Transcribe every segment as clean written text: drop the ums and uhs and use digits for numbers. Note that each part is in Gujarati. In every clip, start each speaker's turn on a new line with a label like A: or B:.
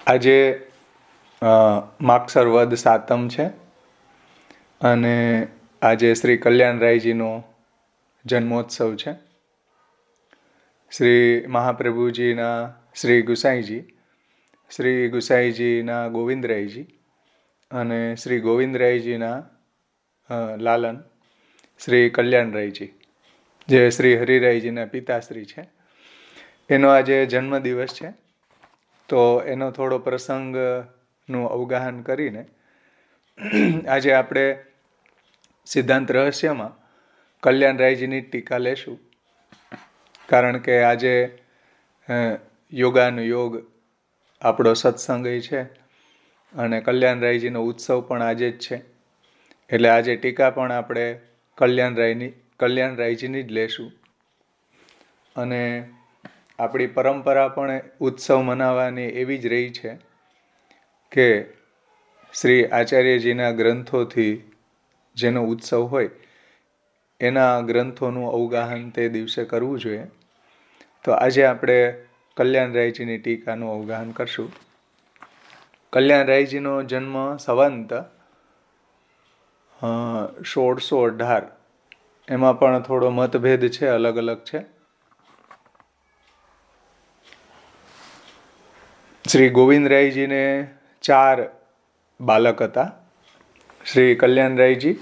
A: આજે માગસર વદ સાતમ છે અને આજે શ્રી કલ્યાણરાયજીનો જન્મોત્સવ છે. શ્રી મહાપ્રભુજીના શ્રી ગુસાઈજીના ગોવિંદરાયજી અને શ્રી ગોવિંદરાયજીના લાલન શ્રી કલ્યાણરાયજી, જે શ્રી હરિરાયજીના પિતાશ્રી છે, એનો આજે જન્મદિવસ છે. તો એનો થોડો પ્રસંગનું અવગાહન કરીને આજે આપણે સિદ્ધાંત રહસ્યમાં કલ્યાણરાયજીની ટીકા લેશું. કારણ કે આજે યોગાનુયોગ આપણો સત્સંગ છે અને કલ્યાણરાયજીનો ઉત્સવ પણ આજે જ છે. એટલે આજે ટીકા પણ આપણે કલ્યાણરાયજીની જ લેશું. અને આપણી પરંપરા પણ ઉત્સવ મનાવવાની એવી જ રહી છે કે શ્રી આચાર્યજીના ગ્રંથોથી જેનો ઉત્સવ હોય એના ગ્રંથોનું અવગાહન તે દિવસે કરવું જોઈએ. તો આજે આપણે કલ્યાણરાયજીની ટીકાનું અવગાહન કરશું. કલ્યાણરાયજીનો જન્મ સંવંત 1618, એમાં પણ થોડો મતભેદ છે, અલગ અલગ છે. શ્રી ગોવિંદરાયજીને 4 બાલક હતા: શ્રી કલ્યાણરાયજી,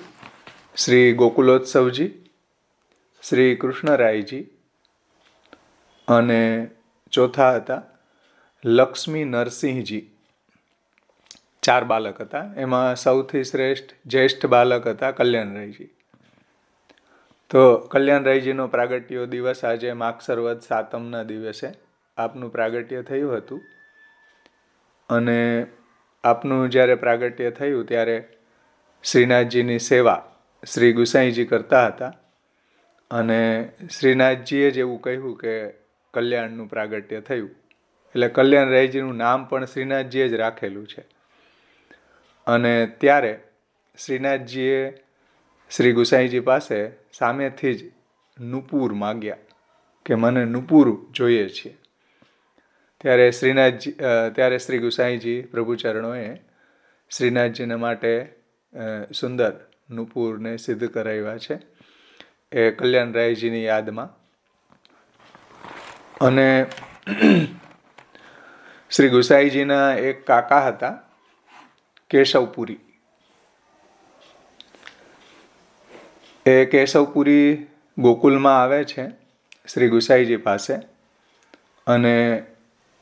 A: શ્રી ગોકુલોત્સવજી, શ્રી કૃષ્ણરાયજી અને ચોથા હતા લક્ષ્મી નરસિંહજી. 4 બાલક હતા. એમાં સૌથી જ્યેષ્ઠ બાલક હતા કલ્યાણરાયજી. તો કલ્યાણરાયજીનો પ્રાગટ્ય દિવસ આજે માગસર વદ સાતમના દિવસે આપનું પ્રાગટ્ય થયું હતું. અને આપનું જ્યારે પ્રાગટ્ય થયું ત્યારે શ્રીનાથજીની સેવા શ્રી ગુસાઈજી કરતા હતા. અને શ્રીનાથજીએ જ એવું કહ્યું કે કલ્યાણનું પ્રાગટ્ય થયું. એટલે કલ્યાણરાયજીનું નામ પણ શ્રીનાથજીએ જ રાખેલું છે. અને ત્યારે શ્રીનાથજીએ શ્રી ગુસાઈજી પાસે સામેથી જ નુપુર માગ્યા કે મને નુપુર જોઈએ છે. ત્યારે શ્રી ગુસાઈજી પ્રભુચરણોએ શ્રીનાથજીને માટે સુંદર નુપુરને સિદ્ધ કરાવ્યા છે, એ કલ્યાણરાયજીની યાદમાં. અને શ્રી ગુસાઈજીના એક કાકા હતા કેશવપુરી. એ કેશવપુરી ગોકુલમાં આવે છે શ્રી ગુસાઈજી પાસે. અને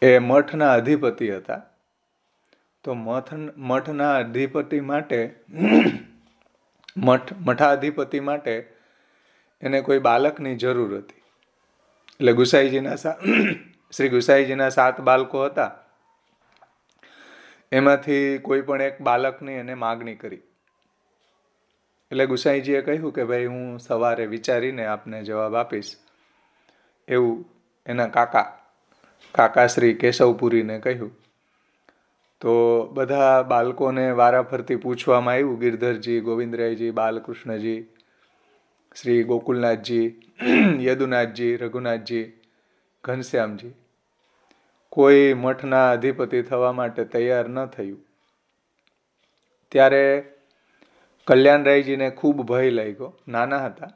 A: એ મઠના અધિપતિ હતા. તો મઠાધિપતિ માટે એને કોઈ બાલકની જરૂર હતી. એટલે શ્રી ગુસાઈજીના 7 બાળકો હતા. એમાંથી કોઈ પણ એક બાલકની એને માગણી કરી. એટલે ગુસાઈજીએ કહ્યું કે ભાઈ હું સવારે વિચારીને આપને જવાબ આપીશ, એવું એના કાકા શ્રી કેશવપુરીને કહ્યું. તો બધા બાળકોને વારાફરતી પૂછવામાં આવ્યું, ગિરધરજી, ગોવિંદરાયજી, બાલકૃષ્ણજી, શ્રી ગોકુલનાથજી, યદુનાથજી, રઘુનાથજી, ઘનશ્યામજી. કોઈ મઠના અધિપતિ થવા માટે તૈયાર ન થયું. ત્યારે કલ્યાણરાયજીને ખૂબ ભય લાગ્યો. નાના હતા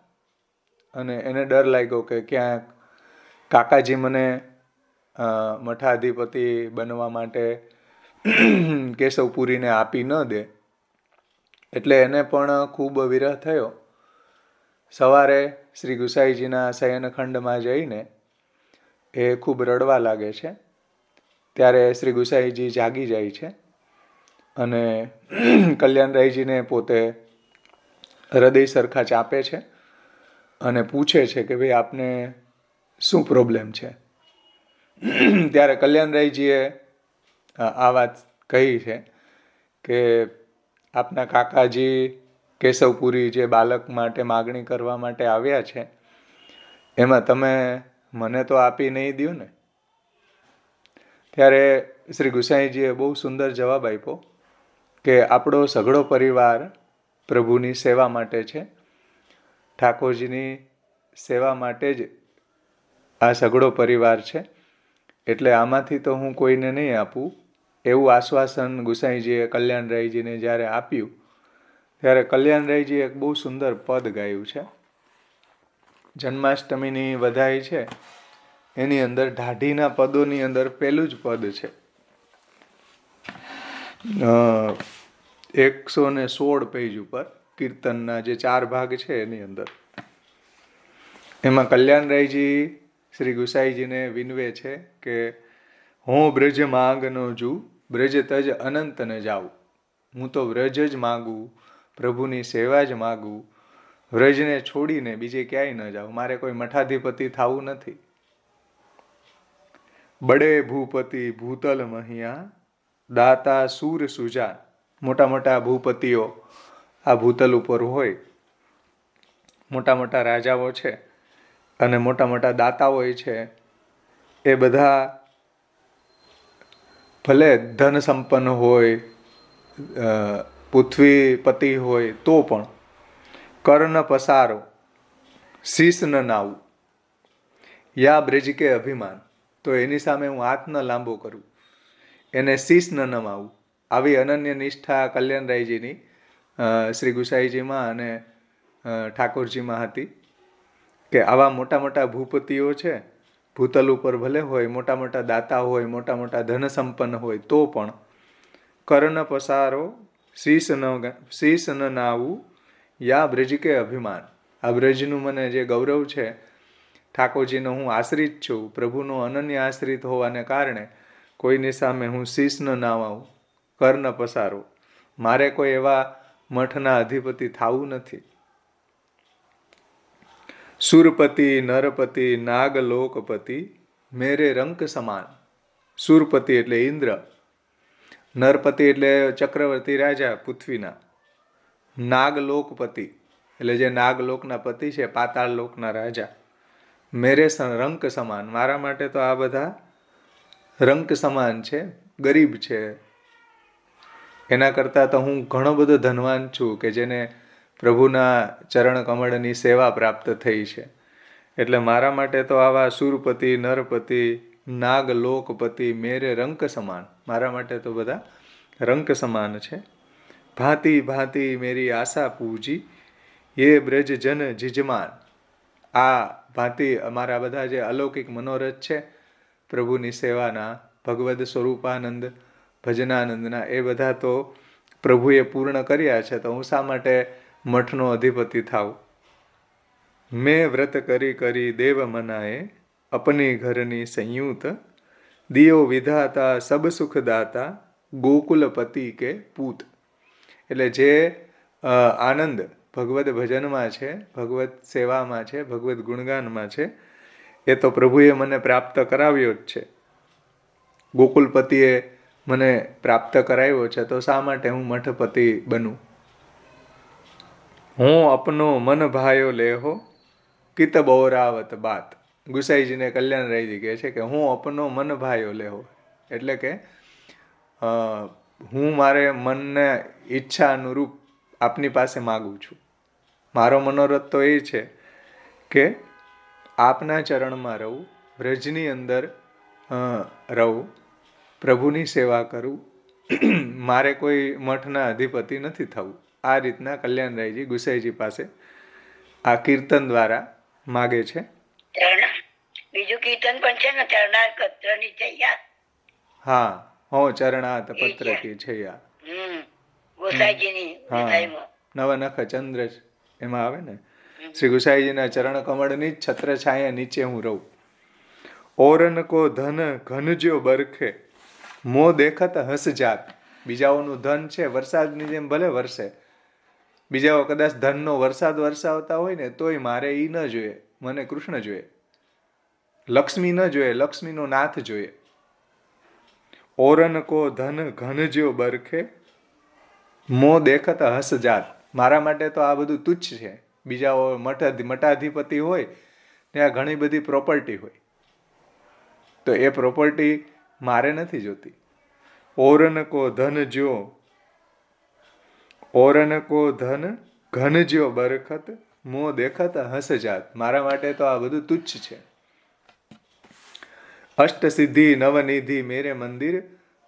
A: અને એને ડર લાગ્યો કે ક્યાંક કાકાજી મને મઠાધિપતિ બનવા માટે કેશવપુરીને આપી ન દે. એટલે એને પણ ખૂબ વિરહ થયો. સવારે શ્રી ગુસાઈજીના શયનખંડમાં જઈને એ ખૂબ રડવા લાગે છે. ત્યારે શ્રી ગુસાઈજી જાગી જાય છે અને કલ્યાણરાયજીને પોતે હૃદય સરખા ચાપે છે અને પૂછે છે કે ભાઈ આપને શું પ્રોબ્લેમ છે. ત્યારે કલ્યાણરાયજીએ આ વાત કહી છે કે આપના કાકાજી કેશવપુરી જે બાલક માટે માગણી કરવા માટે આવ્યા છે, એમાં તમે મને તો આપી નહીં દ્યો ને. ત્યારે શ્રી ગુસાઈજીએ બહુ સુંદર જવાબ આપ્યો કે આપણો સઘળો પરિવાર પ્રભુની સેવા માટે છે. ઠાકોરજીની સેવા માટે જ આ સઘળો પરિવાર છે. એટલે આમાંથી તો હું કોઈને નહીં આપું. એવું આશ્વાસન ગુસાઈજીએ કલ્યાણરાયજીને જ્યારે આપ્યું ત્યારે કલ્યાણરાયજીએ એક બહુ સુંદર પદ ગાયું છે. જન્માષ્ટમીની વધાઈ છે એની અંદર ઢાઢીના પદોની અંદર પહેલું જ પદ છે. 116 પેજ ઉપર કીર્તનના જે 4 ભાગ છે એની અંદર એમાં કલ્યાણરાયજી શ્રી ગુસાઈજીને વિનવે છે કે હું બ્રજ માંગનો જુ બ્રજ તજ અનંત ન જાઉં. હું તો વ્રજ જ માગું, પ્રભુની સેવા જ માગું, વ્રજને છોડીને બીજે ક્યાંય ન જાઉં. મારે કોઈ મઠાધિપતિ થવું નથી. બડે ભૂપતિ ભૂતલ મહિયા દાતા સૂર સુજાન. મોટા મોટા ભૂપતિઓ આ ભૂતલ ઉપર હોય, મોટા મોટા રાજાઓ છે અને મોટા મોટા દાતાઓ છે. એ બધા ભલે ધન સંપન્ન હોય, પૃથ્વીપતિ હોય, તો પણ કર્ણ પસારો શીશ ન નાવું યા બ્રજ કે અભિમાન. તો એની સામે હું હાથ ન લાંબો કરું, એને શીશ ન નમાવું. આવી અનન્ય નિષ્ઠા કલ્યાણરાયજીની શ્રી ગુસાઈજીમાં અને ઠાકોરજીમાં હતી કે આવા મોટા મોટા ભૂપતિઓ છે, ભૂતલ ઉપર ભલે હોય, મોટા મોટા દાતા હોય, મોટા મોટા ધન સંપન્ન હોય, તો પણ કર્ણ પસારો શીશ ન નાવું યા બ્રજ કે અભિમાન. આ બ્રજનું મને જે ગૌરવ છે, ઠાકોરજીનો હું આશ્રિત છું, પ્રભુનો અનન્ય આશ્રિત હોવાને કારણે કોઈની સામે હું શીશ ન નાવાઉં, કર્ણ પસારો. મારે કોઈ એવા મઠના અધિપતિ થવું નથી. સુરપતિ નરપતિ નાગલોકપતિ મેરે રંક સમાન. સુરપતિ એટલે ઇન્દ્ર, નરપતિ એટલે ચક્રવર્તી રાજા પૃથ્વીના, નાગલોકપતિ એટલે જે નાગલોકના પતિ છે, પાતાળ લોકના રાજા. મેરે રંક સમાન. મારા માટે તો આ બધા રંક સમાન છે, ગરીબ છે. એના કરતાં તો હું ઘણો બધો ધનવાન છું કે જેને પ્રભુના ચરણ કમળની સેવા પ્રાપ્ત થઈ છે. એટલે મારા માટે તો આવા સુરપતિ નરપતિ નાગલોકપતિ મેરે રંક સમાન. મારા માટે તો બધા રંક સમાન છે. ભાંતિ ભાંતિ મેરી આશા પૂજી ये બ્રજ જન જીજમાન. આ ભાંતિ અમારા બધા જે અલૌકિક મનોરથ છે પ્રભુની સેવાના, ભગવદ સ્વરૂપાનંદ ભજનાનંદના, એ બધા તો પ્રભુએ પૂર્ણ કર્યા છે. તો હું શા માટે મઠનો અધિપતિ થાઉં? મેં વ્રત કરી કરી દેવ મનાએ અપની ઘરની સંયુત દિયો વિધાતા સબ સુખદાતા ગોકુલપતિ કે પૂત. એટલે જે આનંદ ભગવદ ભજનમાં છે, ભગવત સેવામાં છે, ભગવત ગુણગાનમાં છે, એ તો પ્રભુએ મને પ્રાપ્ત કરાવ્યો જ છે. ગોકુલપતિએ મને પ્રાપ્ત કરાવ્યો છે, તો શા માટે હું મઠપતિ બનું? હું અપનો મન ભાયો લેહો કિત બૌરાવત બાત. ગુસાઈજીને કલ્યાણરાયજી કહે છે કે હું અપનો મન ભાયો લેહો, એટલે કે હું મારે મનને ઈચ્છા અનુરૂપ આપની પાસે માગું છું. મારો મનોરથ તો એ છે કે આપના ચરણમાં રહું, બ્રજની અંદર રહું, પ્રભુની સેવા કરું. મારે કોઈ મઠના અધિપતિ નથી થવું. આ રીતના કલ્યાણરાયજી ગુસાઈજી પાસે આ કીર્તન દ્વારા માગે છે.
B: બીજું કીર્તન પણ છે ને, ચરણાર પત્રની છૈયા.
A: હા, હો ચરણાત પત્ર કી છૈયા.
B: ગોસાઈજીની
A: નવનખ ચંદ્ર એમાં આવે ને, શ્રી ગુસાઈજીના ચરણ કમળની છત્ર છાયા નીચે હું રહું. ઓરન કો ધન ઘનજ્યો બરખે મો દેખત હસ જાત. બીજાઓનું ધન છે વરસાદની જેમ ભલે વરસે, બીજાઓ કદાચ ધનનો વરસાદ વરસાવતા હોય ને, તોય મારે એ ન જોઈએ. મને કૃષ્ણ જોઈએ, લક્ષ્મી ન જોઈએ, લક્ષ્મીનો નાથ જોઈએ. ઓરન કો ધન ઘનજ્યો બરખે મો દેખત હસ જાત. મારા માટે તો આ બધું તુચ્છ છે. બીજાઓ મઠાધિપતિ હોય ત્યાં ઘણી બધી પ્રોપર્ટી હોય, તો એ પ્રોપર્ટી મારે નથી જોતી. ઓરન કો ધન જ્યો, ઓરન કો ધન ઘન જ્યો બરખત મો દેખત હસ જાત. મારા માટે તો આ બધું તુચ્છ છે. અષ્ટ સિદ્ધિ નવનિધિ મેરે મંદિર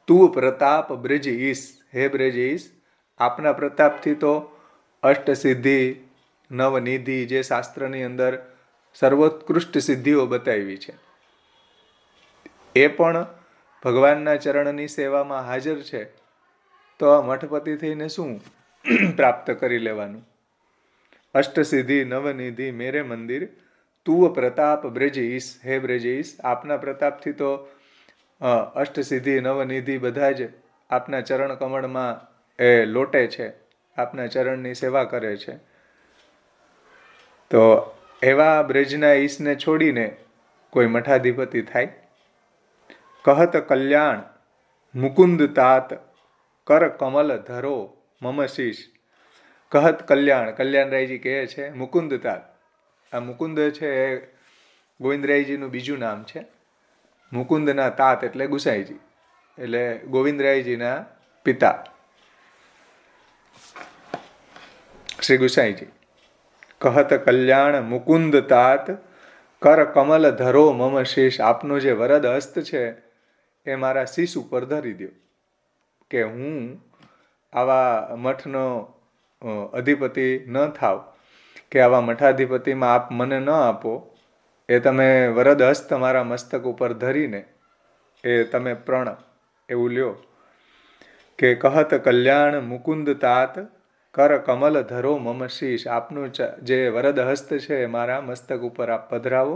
A: તું પ્રતાપ બ્રજ ઈશ, હે બ્રજ ઈશ, આપના પ્રતાપથી તો અષ્ટસિદ્ધિ નવનિધિ જે શાસ્ત્રની અંદર સર્વોત્કૃષ્ટ સિદ્ધિઓ બતાવી છે એ પણ ભગવાનના ચરણની સેવામાં હાજર છે, તો આ મઠપતિ થઈને શું પ્રાપ્ત કરી લેવાનું? અષ્ટસિદ્ધિ નવનિધિ મેરે મંદિર, તું પ્રતાપ બ્રજ ઈશ, હે બ્રજ ઈશ, આપના પ્રતાપથી તો અષ્ટસિદ્ધિ નવનિધિ બધા જ આપના ચરણ કમળમાં એ લોટે છે, આપના ચરણની સેવા કરે છે. તો એવા બ્રજના ઈશને છોડીને કોઈ મઠાધિપતિ થાય? કહત કલ્યાણ મુકુંદ તાત કર કમલ ધરો મમ શીશ. કહત કલ્યાણ, કલ્યાણરાયજી કહે છે મુકુંદ તાત. આ મુકુંદ છે એ ગોવિંદરાયજીનું બીજું નામ છે. મુકુંદના તાત એટલે ગુસાઈજી, એટલે ગોવિંદરાયજીના પિતા શ્રી ગુસાઈજી. કહત કલ્યાણ મુકુંદ તાત કર કમલ ધરો મમ શીશ. આપનો જે વરદ હસ્ત છે એ મારા શીશ ઉપર ધરી દો, કે હું આવા મઠનો અધિપતિ ન થાવ, કે આવા મઠાધિપતિમાં આપ મને ન આપો, એ તમે વરદ હસ્ત મારા મસ્તક ઉપર ધરીને એ તમે પ્રણ એવું લ્યો. કે કહત કલ્યાણ મુકુંદ તાત કર કમલ ધરો મમ શીશ. આપનું જે વરદ હસ્ત છે એ મારા મસ્તક ઉપર આપ પધરાવો,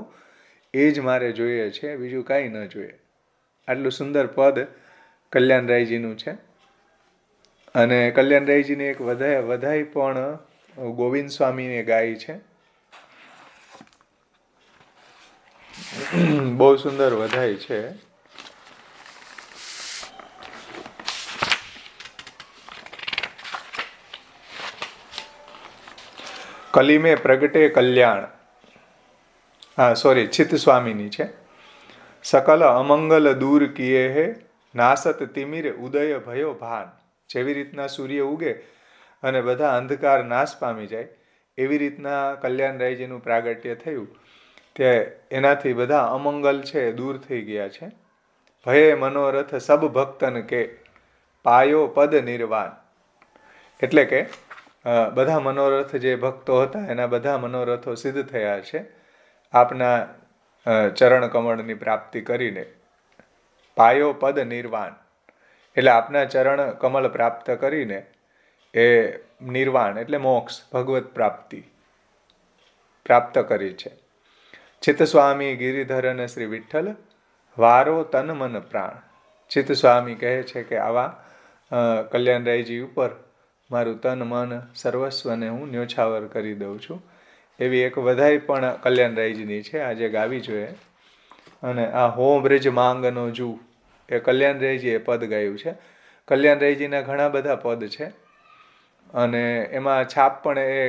A: એ જ મારે જોઈએ છે, બીજું કાંઈ ન જોઈએ. આટલું સુંદર પદ કલ્યાણરાયજીનું છે. અને કલ્યાણરાયજીની એક વધાઈ પણ ગોવિંદ સ્વામીએ ગાઈ છે. બહુ સુંદર વધાઈ છે. કલીમે પ્રગટે કલ્યાણ, ચિત્ત સ્વામીની છે. સકલ અમંગલ દૂર કિએ હે, નાસત તિમિર ઉદય ભયો ભાન. જેવી રીતના સૂર્ય ઉગે અને બધા અંધકાર નાશ પામી જાય, એવી રીતના કલ્યાણરાયજીનું પ્રાગટ્ય થયું તે એનાથી બધા અમંગલ છે દૂર થઈ ગયા છે. ભયે મનોરથ સબ ભક્તન કે, પાયો પદ નિર્વાણ. એટલે કે બધા મનોરથ જે ભક્તો હતા એના બધા મનોરથો સિદ્ધ થયા છે આપના ચરણ કમળની પ્રાપ્તિ કરીને. પાયો પદ નિર્વાણ એટલે આપના ચરણ કમળ પ્રાપ્ત કરીને એ નિર્વાણ એટલે મોક્ષ, ભગવત પ્રાપ્તિ પ્રાપ્ત કરી છે. ચિત્ત સ્વામી ગિરિધર અને શ્રી વિઠ્ઠલ વારો તન મન પ્રાણ. ચિત્ત સ્વામી કહે છે કે આવા કલ્યાણરાયજી ઉપર મારું તન મન સર્વસ્વને હું ન્યોછાવર કરી દઉં છું. એવી એક વધાઈ પણ કલ્યાણરાયજીની છે, આજે ગાવી જોઈએ. અને આ હો બ્રજ માંગનો જુ એ કલ્યાણરાયજીએ પદ ગાયું છે. કલ્યાણરાયજીના ઘણા બધા પદ છે અને એમાં છાપ પણ એ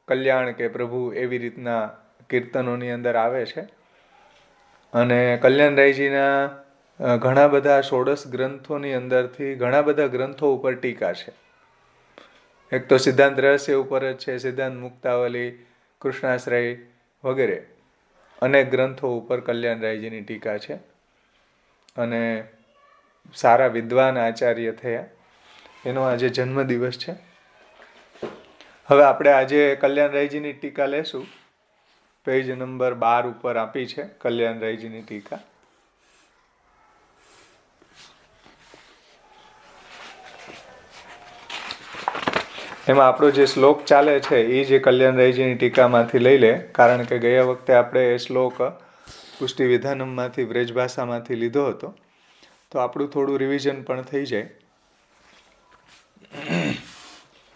A: કલ્યાણ કે પ્રભુ એવી રીતના કીર્તનોની અંદર આવે છે. અને કલ્યાણરાયજીના ઘણા બધા ષોડશ ગ્રંથોની અંદરથી ઘણા બધા ગ્રંથો ઉપર ટીકા છે. એક તો સિદ્ધાંત રહસ્ય ઉપર જ છે, સિદ્ધાંત મુક્તાવલી, કૃષ્ણાશ્રય વગેરે અનેક ગ્રંથો ઉપર કલ્યાણરાયજીની ટીકા છે. અને સારા વિદ્વાન આચાર્ય થયા, એનો આજે જન્મદિવસ છે. હવે આપણે આજે કલ્યાણરાયજીની ટીકા લેશું. પેજ નંબર 12 ઉપર આપી છે કલ્યાણરાયજીની ટીકા. એમાં આપણો જે શ્લોક ચાલે છે એ જે કલ્યાણરાયજીની ટીકામાંથી લઈ લે, કારણ કે ગયા વખતે આપણે એ શ્લોક પુષ્ટિ વિધાનમમાંથી વ્રજભાષામાંથી લીધો હતો, તો આપણું થોડું રિવિઝન પણ થઈ જાય.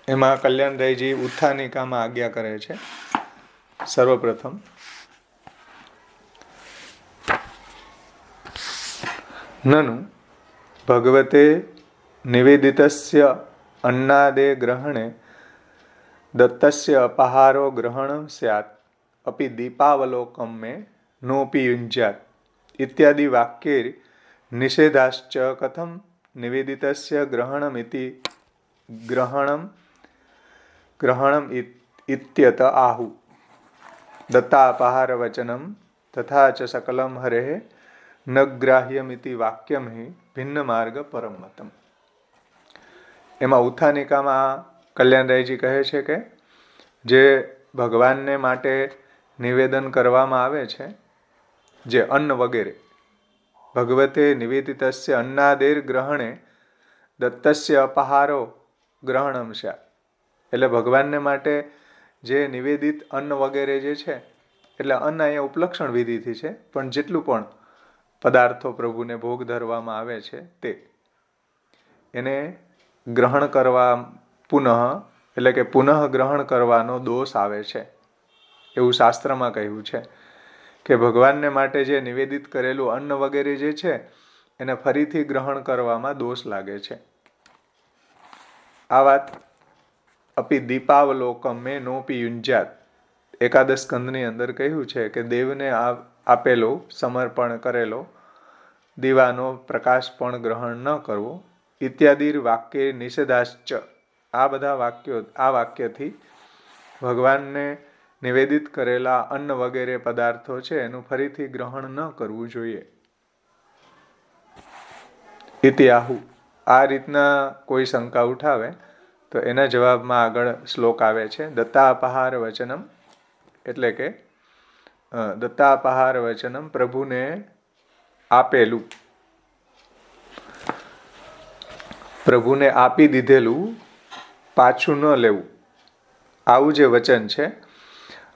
A: એમાં કલ્યાણરાયજી ઉત્થાનિકામાં આજ્ઞા કરે છે. સર્વપ્રથમ નનુ ભગવતે નિવેદિતસ્ય અન્નાદે ગ્રહણે દત્તસ્ય અપહારો ગ્રહણ સ્યાત અપિ દીપાવલોકમ મે નોપી યુંજ્યાત ઇત્યાદિ વાક્યૈર નિષેધાશ્ચ કથમ નિવેદિતસ્ય ગ્રહણમિતિ ગ્રહણમ ઇત્યત આહુ દત્તાપહાર વચનમ તથા ચ સકલમ હરેઃ ન ગ્રાહ્યમિતિ વાક્યમ હિ ભિન્ન માર્ગ પરમ મતમ. એમાં ઉત્થાનિકામાં કલ્યાણરાયજી કહે છે કે જે ભગવાનને માટે નિવેદન કરવામાં આવે છે, જે અન્ન વગેરે, ભગવતે નિવેદિતસ્ય અન્નાદેર ગ્રહણે દત્તસ્ય અપહારો ગ્રહણમ સ્યા. એટલે ભગવાનને માટે જે નિવેદિત અન્ન વગેરે જે છે, એટલે અન્ન અહીંયા ઉપલક્ષણ વિધિથી છે, પણ જેટલું પણ પદાર્થો પ્રભુને ભોગ ધરવામાં આવે છે તે એને ગ્રહણ કરવા પુનઃ, એટલે કે પુનઃ ગ્રહણ કરવાનો દોષ આવે છે, એવું શાસ્ત્રમાં કહ્યું છે કે ભગવાનને માટે જે નિવેદિત કરેલું અન્ન વગેરે જે છે એને ફરીથી ગ્રહણ કરવામાં દોષ લાગે છે. આ વાત અપી દીપાવલોકમ મેં નોપી યુંજ્યાત એકાદશ સ્કંદની અંદર કહ્યું છે કે દેવને આપેલો સમર્પણ કરેલો દીવાનો પ્રકાશ પણ ગ્રહણ ન કરવો ઇત્યાદિ વાક્ય નિષેધાશ્ચ. આ બધા વાક્યો, આ વાક્યથી ભગવાનને નિવેદિત કરેલા અન્ન વગેરે પદાર્થો છે એનું ફરીથી ગ્રહણ ન કરવું જોઈએ. ઇતિઆહુ. આ રીતના કોઈ શંકા ઉઠાવે તો એના જવાબમાં આગળ શ્લોક આવે છે. દત્તાપહાર વચનમ, એટલે કે દત્તાપહાર વચનમ, પ્રભુને આપેલું, પ્રભુને આપી દીધેલું પાછું ન લેવું, આવું જે વચન છે.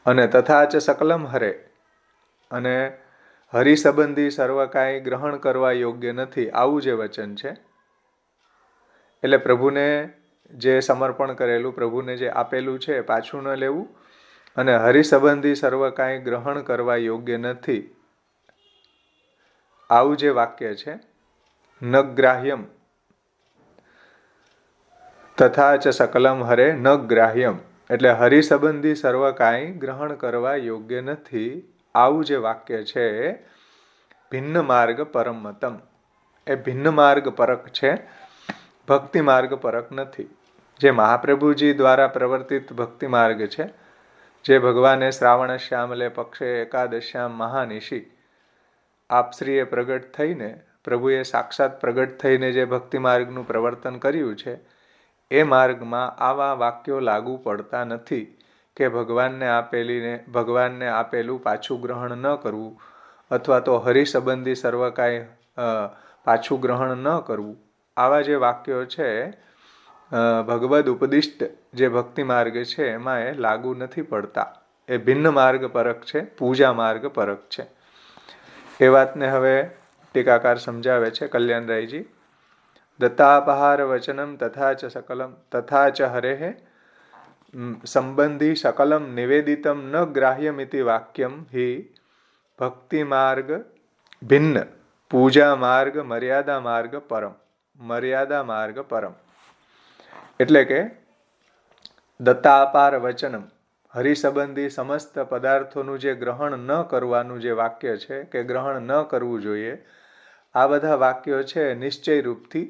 A: અને તથા ચ સકલમ હરે, અને હરિ સંબંધી સર્વ કાંઈ ગ્રહણ કરવા યોગ્ય નથી, આવું જે વચન છે. એટલે પ્રભુને જે સમર્પણ કરેલું, પ્રભુને જે આપેલું છે પાછું ન લેવું, અને હરિ સંબંધી સર્વ કાંઈ ગ્રહણ કરવા યોગ્ય નથી, આવું જે વાક્ય છે. ન ગ્રાહ્યમ તથા ચ સકલમ હરે ન ગ્રાહ્યમ, એટલે હરિ સંબંધી સર્વ કાંઈ ગ્રહણ કરવા યોગ્ય નથી, આવું જે વાક્ય છે ભિન્ન માર્ગ પરમ મતમ. એ ભિન્ન માર્ગ પરક છે, ભક્તિ માર્ગ પરક નથી. જે મહાપ્રભુજી દ્વારા પ્રવર્તિત ભક્તિ માર્ગ છે, જે ભગવાને શ્રાવણ શ્યામલે પક્ષે એકાદશ્યામ મહાનિશી આપશ્રીએ પ્રગટ થઈને, પ્રભુએ સાક્ષાત પ્રગટ થઈને જે ભક્તિ માર્ગનું પ્રવર્તન કર્યું છે, એ માર્ગમાં આવા વાક્યો લાગુ પડતા નથી કે ભગવાનને આપેલું પાછું ગ્રહણ ન કરવું, અથવા તો હરિ સંબંધી સર્વ કાંઈ પાછું ગ્રહણ ન કરવું. આવા જે વાક્યો છે ભગવદ ઉપદિષ્ટ જે ભક્તિ માર્ગ છે એમાં એ લાગુ નથી પડતા. એ ભિન્ન માર્ગ પરક છે, પૂજા માર્ગ પરક છે. એ વાતને હવે ટીકાકાર સમજાવે છે કલ્યાણરાયજી. દત્તાપહાર વચનમ તથા ચ સકલમ તથા ચ હરેઃ સંબંધી સકલમ નિવેદિતમ ન ગ્રાહ્યમિતિ વાક્યમ હિ ભક્તિ માર્ગ ભિન્ન પૂજા માર્ગ મર્યાદા માર્ગ પરમ. મર્યાદા માર્ગ પરમ એટલે કે દત્તાપાર વચનમ, હરિ સંબંધી સમસ્ત પદાર્થોનું જે ગ્રહણ ન કરવાનું જે વાક્ય છે કે ગ્રહણ ન કરવું જોઈએ, આ બધા વાક્યો છે નિશ્ચય રૂપથી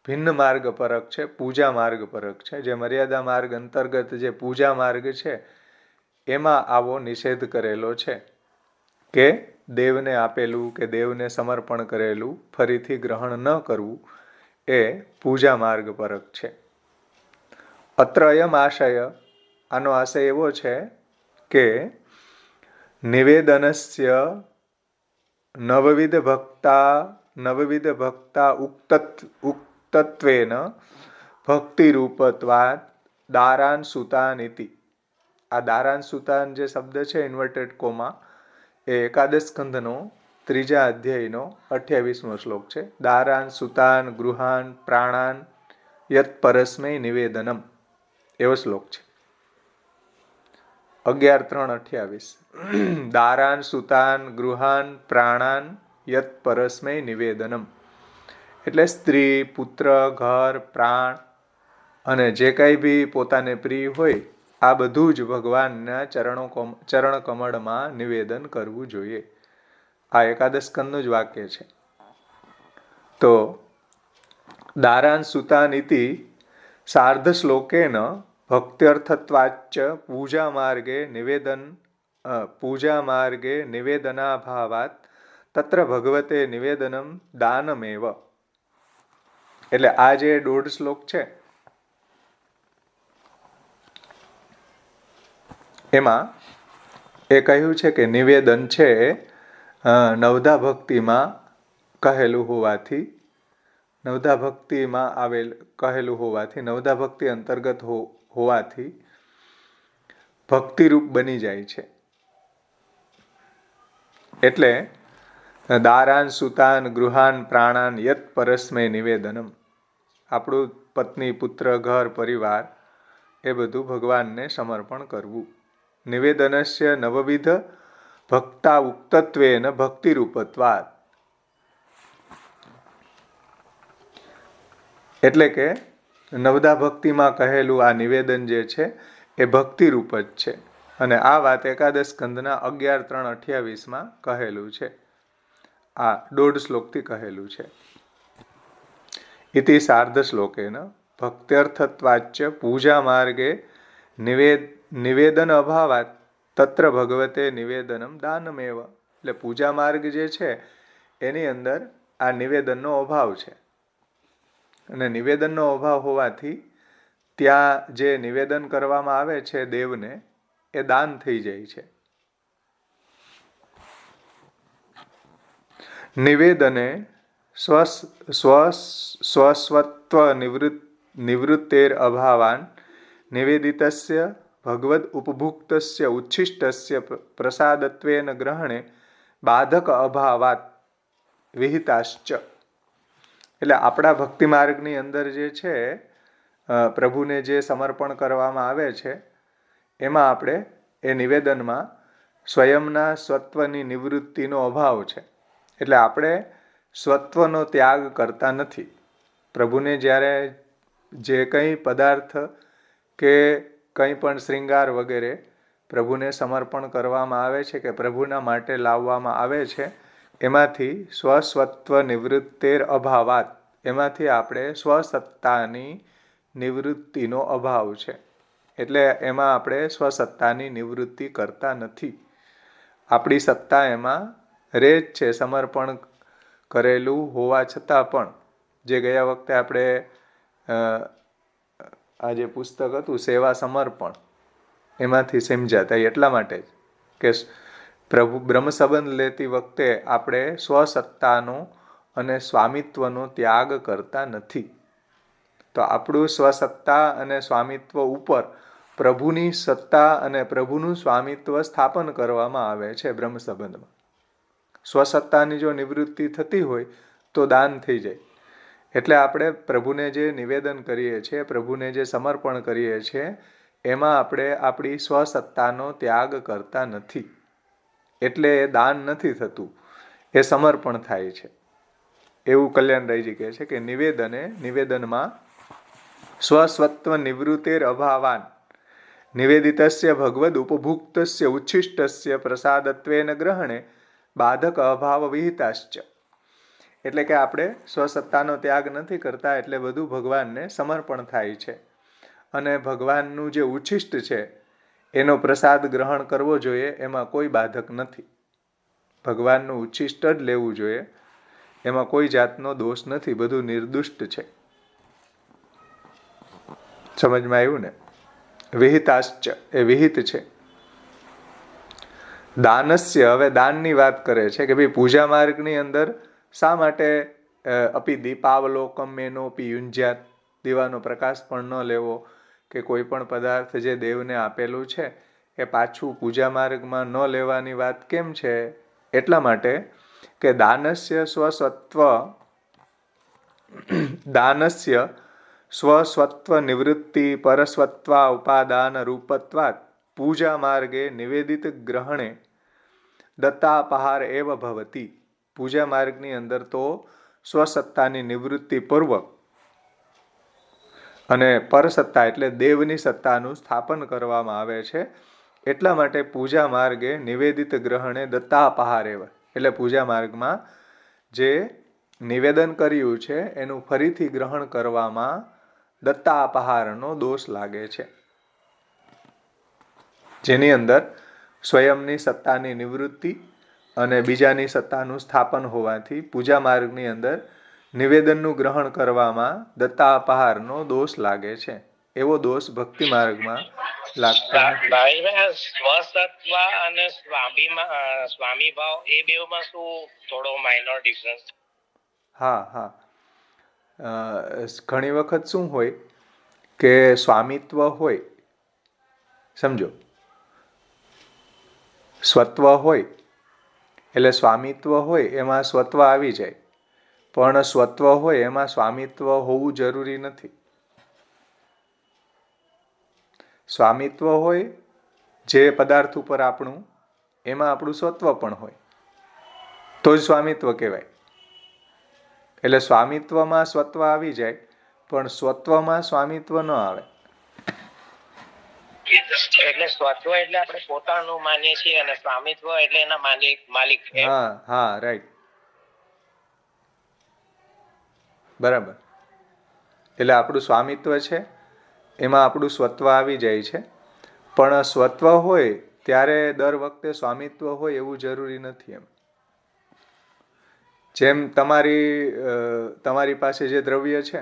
A: ભિન્ન માર્ગ પરક છે, પૂજા માર્ગ પરક છે. જે મર્યાદા માર્ગ અંતર્ગત જે પૂજા માર્ગ છે એમાં આવો નિષેધ કરેલો છે કે દેવને આપેલું કે દેવને સમર્પણ કરેલું ફરીથી ગ્રહણ ન કરવું, એ પૂજા માર્ગ પરક છે. અત્ર અયમ આશય, આનો આશય એવો છે કે નિવેદનસ્ય નવવિધ ભક્તા ઉક્તત્વેન ભક્તિ રૂપત્વાદ દારાન સુતાન ઇતિ. આ દારાન સુતાન જે શબ્દ છે ઇન્વર્ટેડ કોમા, એ એકાદશ સ્કંધનો 3જા અધ્યાયનો 28મો શ્લોક છે. દારાન સુતાન ગૃહાન પ્રાણાન યત પરસ્મૈ નિવેદનમ, એવો શ્લોક છે. 11:3:28. દારાન સુતાન ગૃહાન પ્રાણાન યત પરસ્મૈ નિવેદનમ, એટલે સ્ત્રી, પુત્ર, ઘર, પ્રાણ અને જે કંઈ બી પોતાને પ્રિય હોય આ બધું જ ભગવાનના ચરણ કમળમાં નિવેદન કરવું જોઈએ. આ એકાદશ સ્કંદનું જ વાક્ય છે. તો દારાન સુતાન ઇતિ સાર્ધ શ્લોકેન ભક્ત્યર્થત્વાચ્ચ પૂજા માર્ગે નિવેદનાભાવાત તત્ર ભગવતે નિવેદનમ દાનમેવ. એટલે આ જે 1.5 શ્લોક છે એમાં એ કહ્યું છે કે નિવેદન છે નવધા ભક્તિમાં કહેલું હોવાથી, નવધા ભક્તિમાં કહેલું હોવાથી, નવધા ભક્તિ અંતર્ગત હોવાથી ભક્તિરૂપ બની જાય છે. એટલે દારાન સુતાન ગૃહાન પ્રાણાન યત પરસ્મય નિવેદનમ, આપણું પત્ની પુત્ર ઘર પરિવાર એ બધું ભગવાનને સમર્પણ કરવું. નિવેદનસ્ય નવવિધ ભક્તા ઉક્તત્વેન ભક્તિરૂપત્વાત, એટલે કે નવધા ભક્તિમાં કહેલું આ નિવેદન જે છે એ ભક્તિરૂપ જ છે. અને આ વાત એકાદશ સ્કંદના 11.3.28 કહેલું છે. આ 1.5 શ્લોકથી કહેલું છે. ઇતિ સાર્ધ શ્લોકેન ભક્ત્યર્થત્વાચ્ય પૂજા માર્ગે નિવેદન અભાવાત તત્ર ભગવતે નિવેદનમ દાનમેવ. એટલે પૂજા માર્ગ જે છે એની અંદર આ નિવેદનનો અભાવ છે. અને નિવેદનનો અભાવ હોવાથી ત્યાં જે નિવેદન કરવામાં આવે છે દેવને, એ દાન થઈ જાય છે. નિવેદને સ્વસ્વત્વ નિવૃત્તેર અભાવાન નિવેદિતસ્ય ભગવદ ઉપભુક્તસ્ય ઉચ્છિષ્ટસ્ય પ્રસાદત્વેન ગ્રહણે બાધક અભાવાત વિહિતાશ્ચ. એટલે આપણા ભક્તિ માર્ગની અંદર જે છે પ્રભુને જે સમર્પણ કરવામાં આવે છે એમાં આપણે એ નિવેદનમાં સ્વયંના સ્વત્વની નિવૃત્તિનો અભાવ છે. એટલે આપણે સ્વત્વનો ત્યાગ કરતા નથી. પ્રભુને જ્યારે જે કંઈ પદાર્થ કે કંઈ પણ શ્રૃંગાર વગેરે પ્રભુને સમર્પણ કરવામાં આવે છે કે પ્રભુના માટે લાવવામાં આવે છે, એમાંથી સ્વસ્વત્વ નિવૃત્તેર અભાવાત, એમાંથી આપણે સ્વસત્તાની નિવૃત્તિનો અભાવ છે. એટલે એમાં આપણે સ્વસત્તાની નિવૃત્તિ કરતા નથી. આપણી સત્તા એમાં રહે જ છે, સમર્પણ કરેલું હોવા છતાં પણ. જે ગયા વખતે આપણે આ જે પુસ્તક હતું સેવા સમર્પણ, એમાંથી સમજાતા એટલા માટે જ કે પ્રભુ બ્રહ્મ સંબંધ લેતી વખતે આપણે સ્વસત્તાનો અને સ્વામિત્વનો ત્યાગ કરતા નથી. તો આપણું સ્વસત્તા અને સ્વામિત્વ ઉપર પ્રભુની સત્તા અને પ્રભુનું સ્વામિત્વ સ્થાપન કરવામાં આવે છે બ્રહ્મ સંબંધમાં. સ્વસત્તાની જો નિવૃત્તિ થતી હોય તો દાન થઈ જાય. એટલે આપણે પ્રભુને જે નિવેદન કરીએ છીએ, પ્રભુને જે સમર્પણ કરીએ છીએ, એમાં આપણે આપણી સ્વસત્તાનો ત્યાગ કરતા નથી. એટલે એ દાન નથી થતું, એ સમર્પણ થાય છે. એવું કલ્યાણરાયજી કહે છે કે નિવેદનમાં સ્વસ્વત્વ નિવૃત્તેર અભાવાન નિવેદિતસ્ય ભગવદ ઉપભુક્તસ્ય ઉચ્છિષ્ટસ્ય પ્રસાદત્વેન ગ્રહણે બાધક અભાવ વિહિતાશ્ચ. એટલે કે આપણે સ્વસત્તાનો ત્યાગ નથી કરતા, એટલે બધું ભગવાનને સમર્પણ થાય છે. અને ભગવાનનું જે ઉચ્છિષ્ટ છે એનો પ્રસાદ ગ્રહણ કરવો જોઈએ, એમાં કોઈ બાધક નથી. ભગવાનનું ઉચ્છિષ્ટ જ લેવું જોઈએ, એમાં કોઈ જાતનો દોષ નથી, બધું નિર્દુષ્ટ છે. સમજમાં આવ્યું ને? વિહિતાશ્ચ એ વિહિત છે. દાનસ્ય, હવે દાનની વાત કરે છે કે ભાઈ પૂજા માર્ગની અંદર શા માટે અપી દીપાવલોકમ મેનોપી યુંજ્યાત, દીવાનો પ્રકાશ પણ ન લેવો કે કોઈ પણ પદાર્થ જે દેવને આપેલું છે એ પાછું પૂજા માર્ગમાં ન લેવાની વાત કેમ છે? એટલા માટે કે દાનસ્ય સ્વસ્વત્વ નિવૃત્તિ પરસ્વત્વા ઉપાદાન રૂપત્વાત પૂજા માર્ગે નિવેદિત ગ્રહણે દત્તાપહાર એવ ભવતી. પૂજા માર્ગની અંદર તો સ્વસત્તાની નિવૃત્તિ પૂર્વક અને પરસત્તા એટલે દેવની સત્તાનું સ્થાપન કરવામાં આવે છે. એટલા માટે પૂજા માર્ગે નિવેદિત ગ્રહણે દત્તાપહાર એવ, એટલે પૂજા માર્ગમાં જે નિવેદન કર્યું છે એનું ફરીથી ગ્રહણ કરવામાં દત્તાપહારનો દોષ લાગે છે. જેની અંદર સ્વયંની સત્તાની નિવૃત્તિ અને બીજાની સત્તાનું સ્થાપન હોવાથી પૂજા માર્ગની અંદર નિવેદનનું ગ્રહણ કરવામાં દત્તાપહારનો દોષ લાગે છે. એવો દોષ ભક્તિ માર્ગમાં લાગતો નથી.
C: ભાઈ સ્વસત્વ અને સ્વામી ભાવ એ બેવમાં શું થોડો માઇનોર ડિફરન્સ?
A: હા. ઘણી વખત શું હોય કે સ્વામિત્વ હોય, સમજો, સ્વત્વ હોય એટલે સ્વામિત્વ હોય એમાં સ્વત્વ આવી જાય, પણ સ્વત્વ હોય એમાં સ્વામિત્વ હોવું જરૂરી નથી. સ્વામિત્વ હોય જે પદાર્થ ઉપર આપણું, એમાં આપણું સ્વત્વ પણ હોય તો જ સ્વામિત્વ કહેવાય. એટલે સ્વામિત્વમાં સ્વત્વ આવી જાય પણ સ્વત્વમાં સ્વામિત્વ ન આવે.
C: એટલે સ્વત્વ એટલે આપણે પોતાનું માનીએ છીએ અને સ્વામિત્વ એટલે એના માલિક.
A: હા, રાઈટ, બરાબર. એટલે આપણું સ્વામિત્વ છે એમાં આપણું સ્વત્વ આવી જાય છે, પણ સ્વત્વ હોય ત્યારે દર વખતે સ્વામિત્વ હોય એવું જરૂરી નથી. એમ જેમ તમારી પાસે જે દ્રવ્ય છે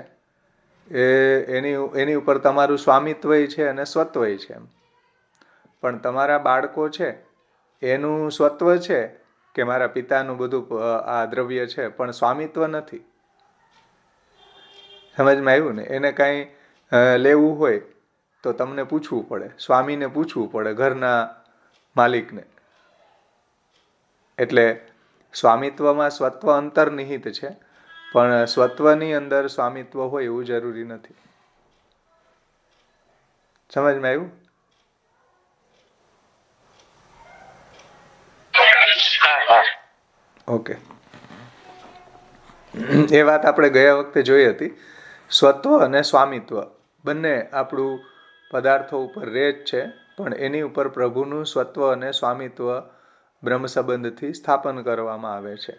A: એની ઉપર તમારું સ્વામિત્વ છે અને સ્વત્વ છે. એમ પણ તમારા બાળકો છે એનું સ્વત્વ છે કે મારા પિતાનું બધું આ દ્રવ્ય છે, પણ સ્વામિત્વ નથી. સમજમાં આવ્યું ને? એને કાંઈ લેવું હોય તો તમને પૂછવું પડે, સ્વામીને પૂછવું પડે, ઘરના માલિકને. એટલે સ્વામિત્વમાં સ્વત્વ અંતર્નિહિત છે, પણ સ્વત્વની અંદર સ્વામિત્વ હોય એવું જરૂરી નથી. સમજમાં આવ્યું? ઓકે. એ વાત આપણે ગયા વખતે જોઈ હતી. સ્વત્વ અને સ્વામિત્વ બંને આપણું પદાર્થો ઉપર રહે જ છે, પણ એની ઉપર પ્રભુનું સ્વત્વ અને સ્વામિત્વ બ્રહ્મ સંબંધથી સ્થાપન કરવામાં આવે છે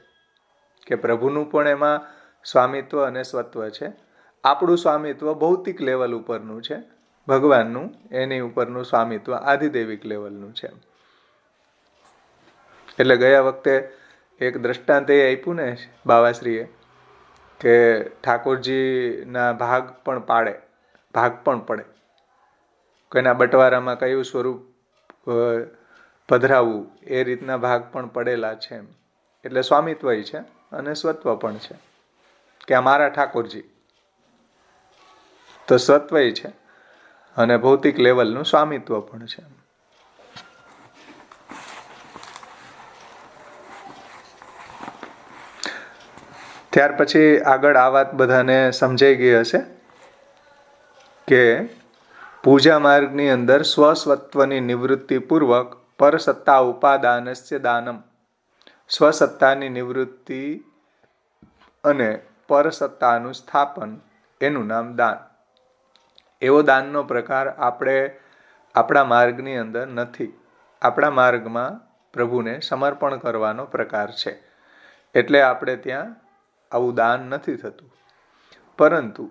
A: કે પ્રભુનું પણ એમાં સ્વામિત્વ અને સ્વત્વ છે. આપણું સ્વામિત્વ ભૌતિક લેવલ ઉપરનું છે, ભગવાનનું એની ઉપરનું સ્વામિત્વ આધિદૈવિક લેવલનું છે. એટલે ગયા વખતે એક દ્રષ્ટાંત એ આપ્યું ને બાવાશ્રીએ કે ઠાકોરજીના ભાગ પણ પડે, કોઈના બટવારામાં કયું સ્વરૂપ પધરાવવું એ રીતના ભાગ પણ પડેલા છે. એમ એટલે સ્વામિત્વ છે અને સ્વત્વ પણ છે કે આ મારા ઠાકોરજી, તો સ્વત્વ છે અને ભૌતિક લેવલનું સ્વામિત્વ પણ છે. ત્યાર પછી આગળ આ વાત બધાને સમજાઈ ગઈ હશે કે પૂજા માર્ગની અંદર સ્વસત્વની નિવૃત્તિ પૂર્વક પરસત્તા ઉપાદાનસ્ય દાનમ. સ્વસત્તાની નિવૃત્તિ અને પરસત્તાનું સ્થાપન એનું નામ દાન. એવો દાનનો પ્રકાર આપણા માર્ગની અંદર નથી. આપણા માર્ગમાં પ્રભુને સમર્પણ કરવાનો પ્રકાર છે, એટલે આપણે ત્યાં આવું દાન નથી થતું. પરંતુ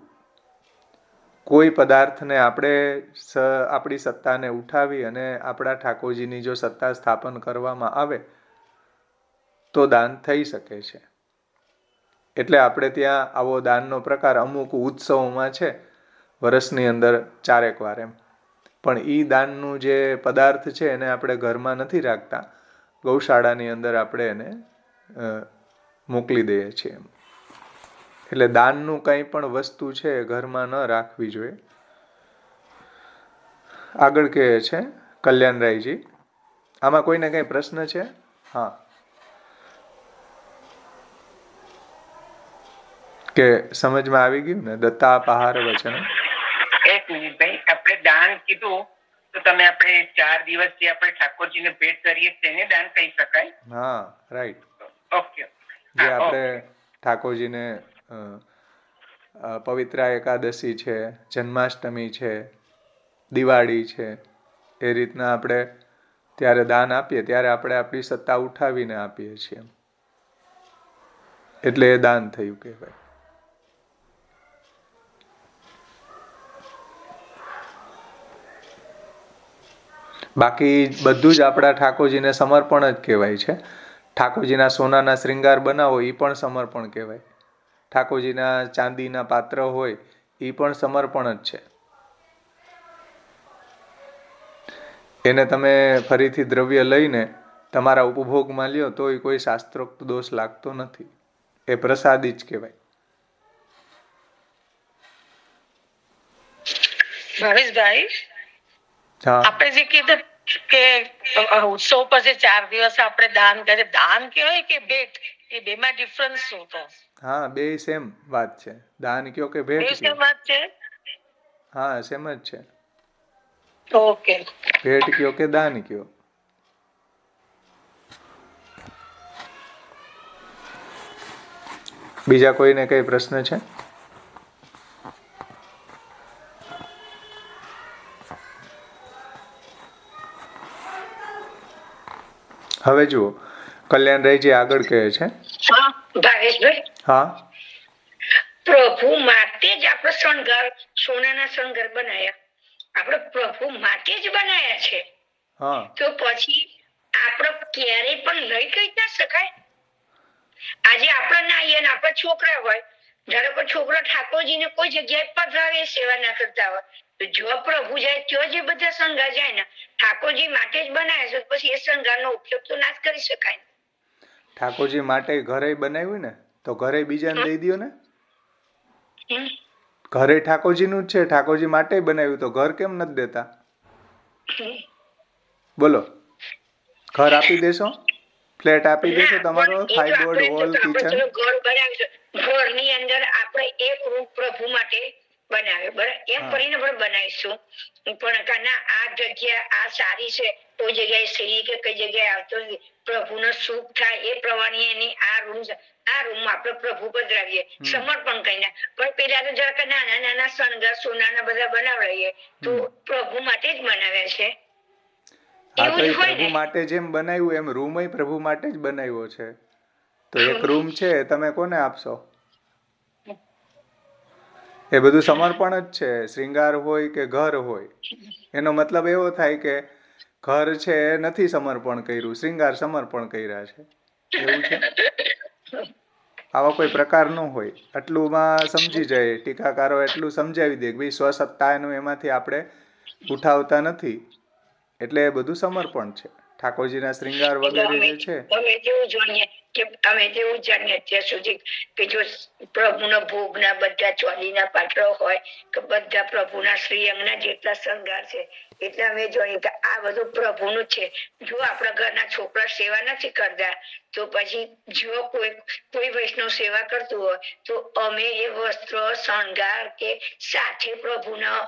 A: કોઈ પદાર્થને આપણે આપણી સત્તાને ઉઠાવી અને આપણા ઠાકોરજીની જો સત્તા સ્થાપન કરવામાં આવે તો દાન થઈ શકે છે. એટલે આપણે ત્યાં આવો દાનનો પ્રકાર અમુક ઉત્સવોમાં છે, વર્ષની અંદર 4 વાર એમ. પણ એ દાનનું જે પદાર્થ છે એને આપણે ઘરમાં નથી રાખતા, ગૌશાળાની અંદર આપણે એને મોકલી દઈએ છીએ. એટલે દાનનું કંઈ પણ વસ્તુ છે ઘરમાં ન રાખવી જોઈએ. આગળ કહે છે કલ્યાણરાયજી. આમાં કોઈને કંઈ પ્રશ્ન છે? હા, કે સમજમાં આવી ગયું ને? દત્તાપહાર વચન.
D: એક મિનિટ ભાઈ, આપણે દાન કીધું તો તમે આપણે 4 દિવસ જે આપણે ઠાકોરજીને ભેટ કરીએ તેને દાન કહી શકાય?
A: હા, રાઈટ.
D: ઓકે.
A: જે આપણે ઠાકોરજીને પવિત્ર એકાદશી છે, જન્માષ્ટમી છે, દિવાળી છે, એ રીતના આપણે ત્યારે દાન આપીએ ત્યારે આપણે આપણી સત્તા ઉઠાવીને આપીએ છીએ, એટલે એ દાન થયું કહેવાય. બાકી બધું જ આપણા ઠાકોરજીને સમર્પણ જ કહેવાય છે. ઠાકોરજીના સોનાના શ્રૃંગાર બનાવો એ પણ સમર્પણ કહેવાય. ઠાકોરજીના ચાંદીના પાત્ર હોય એ પણ સમર્પણ જ છે. એને તમે ફરીથી દ્રવ્ય લઈને તમારા ઉપભોગમાં લ્યો તો એ કોઈ શાસ્ત્રોક્ત દોષ લાગતો નથી. એ પ્રસાદી જ કહેવાય.
E: ભાવેશભાઈ,
A: હા,
E: આપણે જે કીધું કે ઉત્સવ પછી 4 દિવસ આપણે દાન કરીએ, દાન કહેવાય કે ભેટ? એ બેમાં ડિફરન્સ શું તો?
A: હા, બે સેમ વાત છે. દાન કયો કે ભેટ
E: બે
A: કયો?
E: સેમ વાત છે.
A: હા, સેમ જ છે.
E: ઓકે.
A: ભેટ કયો કે દાન કયો. બીજા કોઈને કઈ પ્રશ્ન છે? હવે જુઓ, કલ્યાણરાયજી આગળ કહે છે.
B: હા ભાવેશભાઈ,
A: હા,
B: પ્રભુ માટે જ આપણે શણગાર, સોનાના શણગાર બનાયા. આપણે પ્રભુ માટે જ બનાયા છે.
A: હા,
B: તો પછી આપણે ક્યારે પણ લઈ કઈ ના શકાય. આજે આપણે ના આવીએ ને આપણા છોકરા હોય, ધારો કે છોકરો ઠાકોરજીને કોઈ જગ્યાએ પધરાવે, સેવા ના કરતા હોય, તો જો પ્રભુ જાય ત્યાં જે બધા શણગાર જાય ને, ઠાકોરજી માટે જ બનાવ્યા છે, પછી એ શણગારનો ઉપયોગ તો ના જ કરી શકાય.
A: ઠાકોરજી માટે ઘરે બનાવ્યું ને તો ઘરે બીજાને દઈ દ્યો ને.
B: હમ.
A: ઘરે ઠાકોરજીનું જ છે, ઠાકોરજી માટે બનાવ્યું તો ઘર કેમ નથી દેતા? બોલો, ઘર આપી દેશો? ફ્લેટ આપી દેશો તમારો? થાઈબોર્ડ, હોલ, કિચન?
B: ઘર બનાવીશું, ઘરની અંદર આપણે એક રૂમ પ્રભુ માટે બનાવ્યો, બરાબર? એમ કરીને પણ બનાવીશું. પણ ના, આ જગ્યા આ સારી છે, કોઈ જગ્યાએ સીડી કે કઈ જગ્યાએ આવતો નથી, પ્રભુનો સુખ થાય એ પ્રમાણે એની આ રૂમ છે, આ રૂમ આપણે પ્રભુ પધરાવીએ, સમર્પણ કરીને. પણ પેલા તો જરાક નાના નાના શણગાર સોનાના બધા બનાવડાવીએ, તો પ્રભુ માટે જ બનાવ્યા છે.
A: હા, તો એ પ્રભુ માટે જેમ બનાવ્યું એમ રૂમ પ્રભુ માટે જ બનાવ્યો છે. તો એક રૂમ છે, તમે કોને આપશો? એ બધું સમર્પણ જ છે. શ્રૃંગાર હોય કે ઘર હોય, એનો મતલબ એવો થાય કે ઘર છે એ નથી સમર્પણ કર્યું, શ્રૃંગાર સમર્પણ કર્યા છે, એવું છે. આવા કોઈ પ્રકાર ન હોય. આટલુંમાં સમજી જાય ટીકાકારો, એટલું સમજાવી દે કે ભાઈ સ્વસત્તાનું એમાંથી આપણે ઉઠાવતા નથી, એટલે એ બધું સમર્પણ છે. ઠાકોરજીના શ્રૃંગાર વગેરે જે છે,
B: અમે જેવું જાણીએ કે અમે જેવું જાણીએ અત્યાર સુધી કે જો પ્રભુના ભોગના બધા ચોલીના પાત્રો હોય કે બધા પ્રભુના શ્રીઅંગના જેટલા શણગાર છે, એટલે અમે જોઈએ કે આ બધું પ્રભુનું છે. જો આપણા ઘરના છોકરા સેવા નથી કરતા, તો પછી જો કોઈ વૈષ્ણવ સેવા કરતું હોય તો અમે એ વસ્ત્ર શણગાર કે સાથે પ્રભુના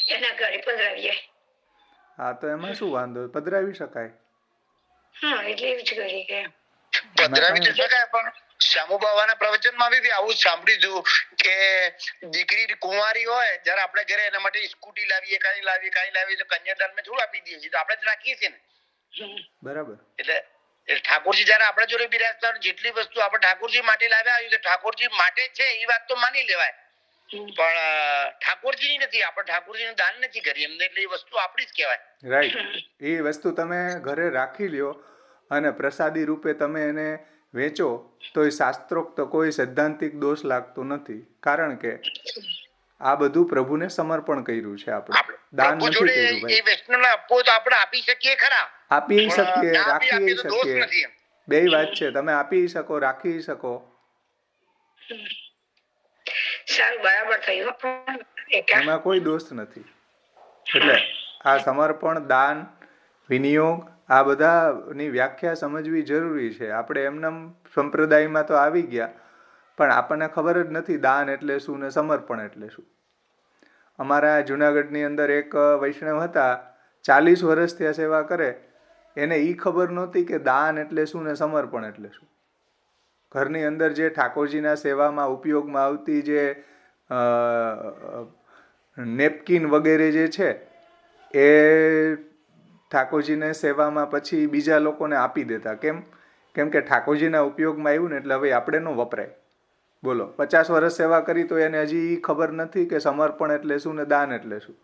B: એના ઘરે પધરાવીએ.
A: હા, તો એમાં શું વાંધો? પધરાવી શકાય.
B: હા, એટલે એવું જ કરી કે
F: પધરાવી તો શકાય, પણ શ્યામુ બાવાના પ્રવચનમાં બી આવું સાંભળ્યું કે દીકરી કુંવારી હોય જયારે આપણે ઘરે એના માટે સ્કૂટી લાવીએ, કાંઈ લાવીએ તો કન્યાદાન માં થોડું આપી દઈએ છીએ, તો આપણે જ રાખીએ છીએ ને.
A: બરાબર.
F: એટલે ઠાકોરજી જયારે આપણા જોડે બિરાજતા, જેટલી વસ્તુ આપણે ઠાકોરજી માટે લાવ્યા હોય તો ઠાકોરજી માટે છે એ વાત તો માની લેવાય, પણ ઠાકોરજીની નથી. આપણે ઠાકોરજીને દાન નથી કરી એમને, એટલે એ વસ્તુ આપણી જ કહેવાય.
A: રાઈટ. એ વસ્તુ તમે ઘરે રાખી લ્યો અને પ્રસાદી રૂપે તમે એને વેચો તો એ શાસ્ત્રોક્ત કોઈ સૈદ્ધાંતિક દોષ લાગતો નથી, કારણ કે આ બધું પ્રભુને સમર્પણ કર્યું છે. આપણે દાન નથી કર્યું ભાઈ.
F: એ વૈષ્ણવને આપવો તો આપણે આપી શકીએ ખરા,
A: આપી શકીએ,
F: ના
A: રાખી
F: આપીએ તો દોષ
A: શકીએ,
F: નથી એમ.
A: બે વાત છે. તમે આપી શકો, રાખી શકો,
B: સારું, બરાબર થયું.
A: એમાં કોઈ દોષ નથી. એટલે આ સમર્પણ, દાન, વિનિયોગ, આ બધાની વ્યાખ્યા સમજવી જરૂરી છે. આપણે એમનેમ સંપ્રદાયમાં તો આવી ગયા, પણ આપણને ખબર જ નથી દાન એટલે શું ને સમર્પણ એટલે શું. અમારા જુનાગઢની અંદર એક વૈષ્ણવ હતા, 40 વર્ષ ત્યાં સેવા કરે, એને એ ખબર નહોતી કે દાન એટલે શું ને સમર્પણ એટલે શું. ઘરની અંદર જે ઠાકોરજીના સેવામાં ઉપયોગમાં આવતી જે નેપકિન વગેરે જે છે એ ઠાકોરજીને સેવામાં પછી બીજા લોકોને આપી દેતા. કેમ કે ઠાકોરજીના ઉપયોગમાં આવ્યું ને એટલે હવે આપણે ન વપરાય. બોલો, 50 વર્ષ સેવા કરી તો એને હજી ખબર નથી કે સમર્પણ એટલે શું ને દાન એટલે શું.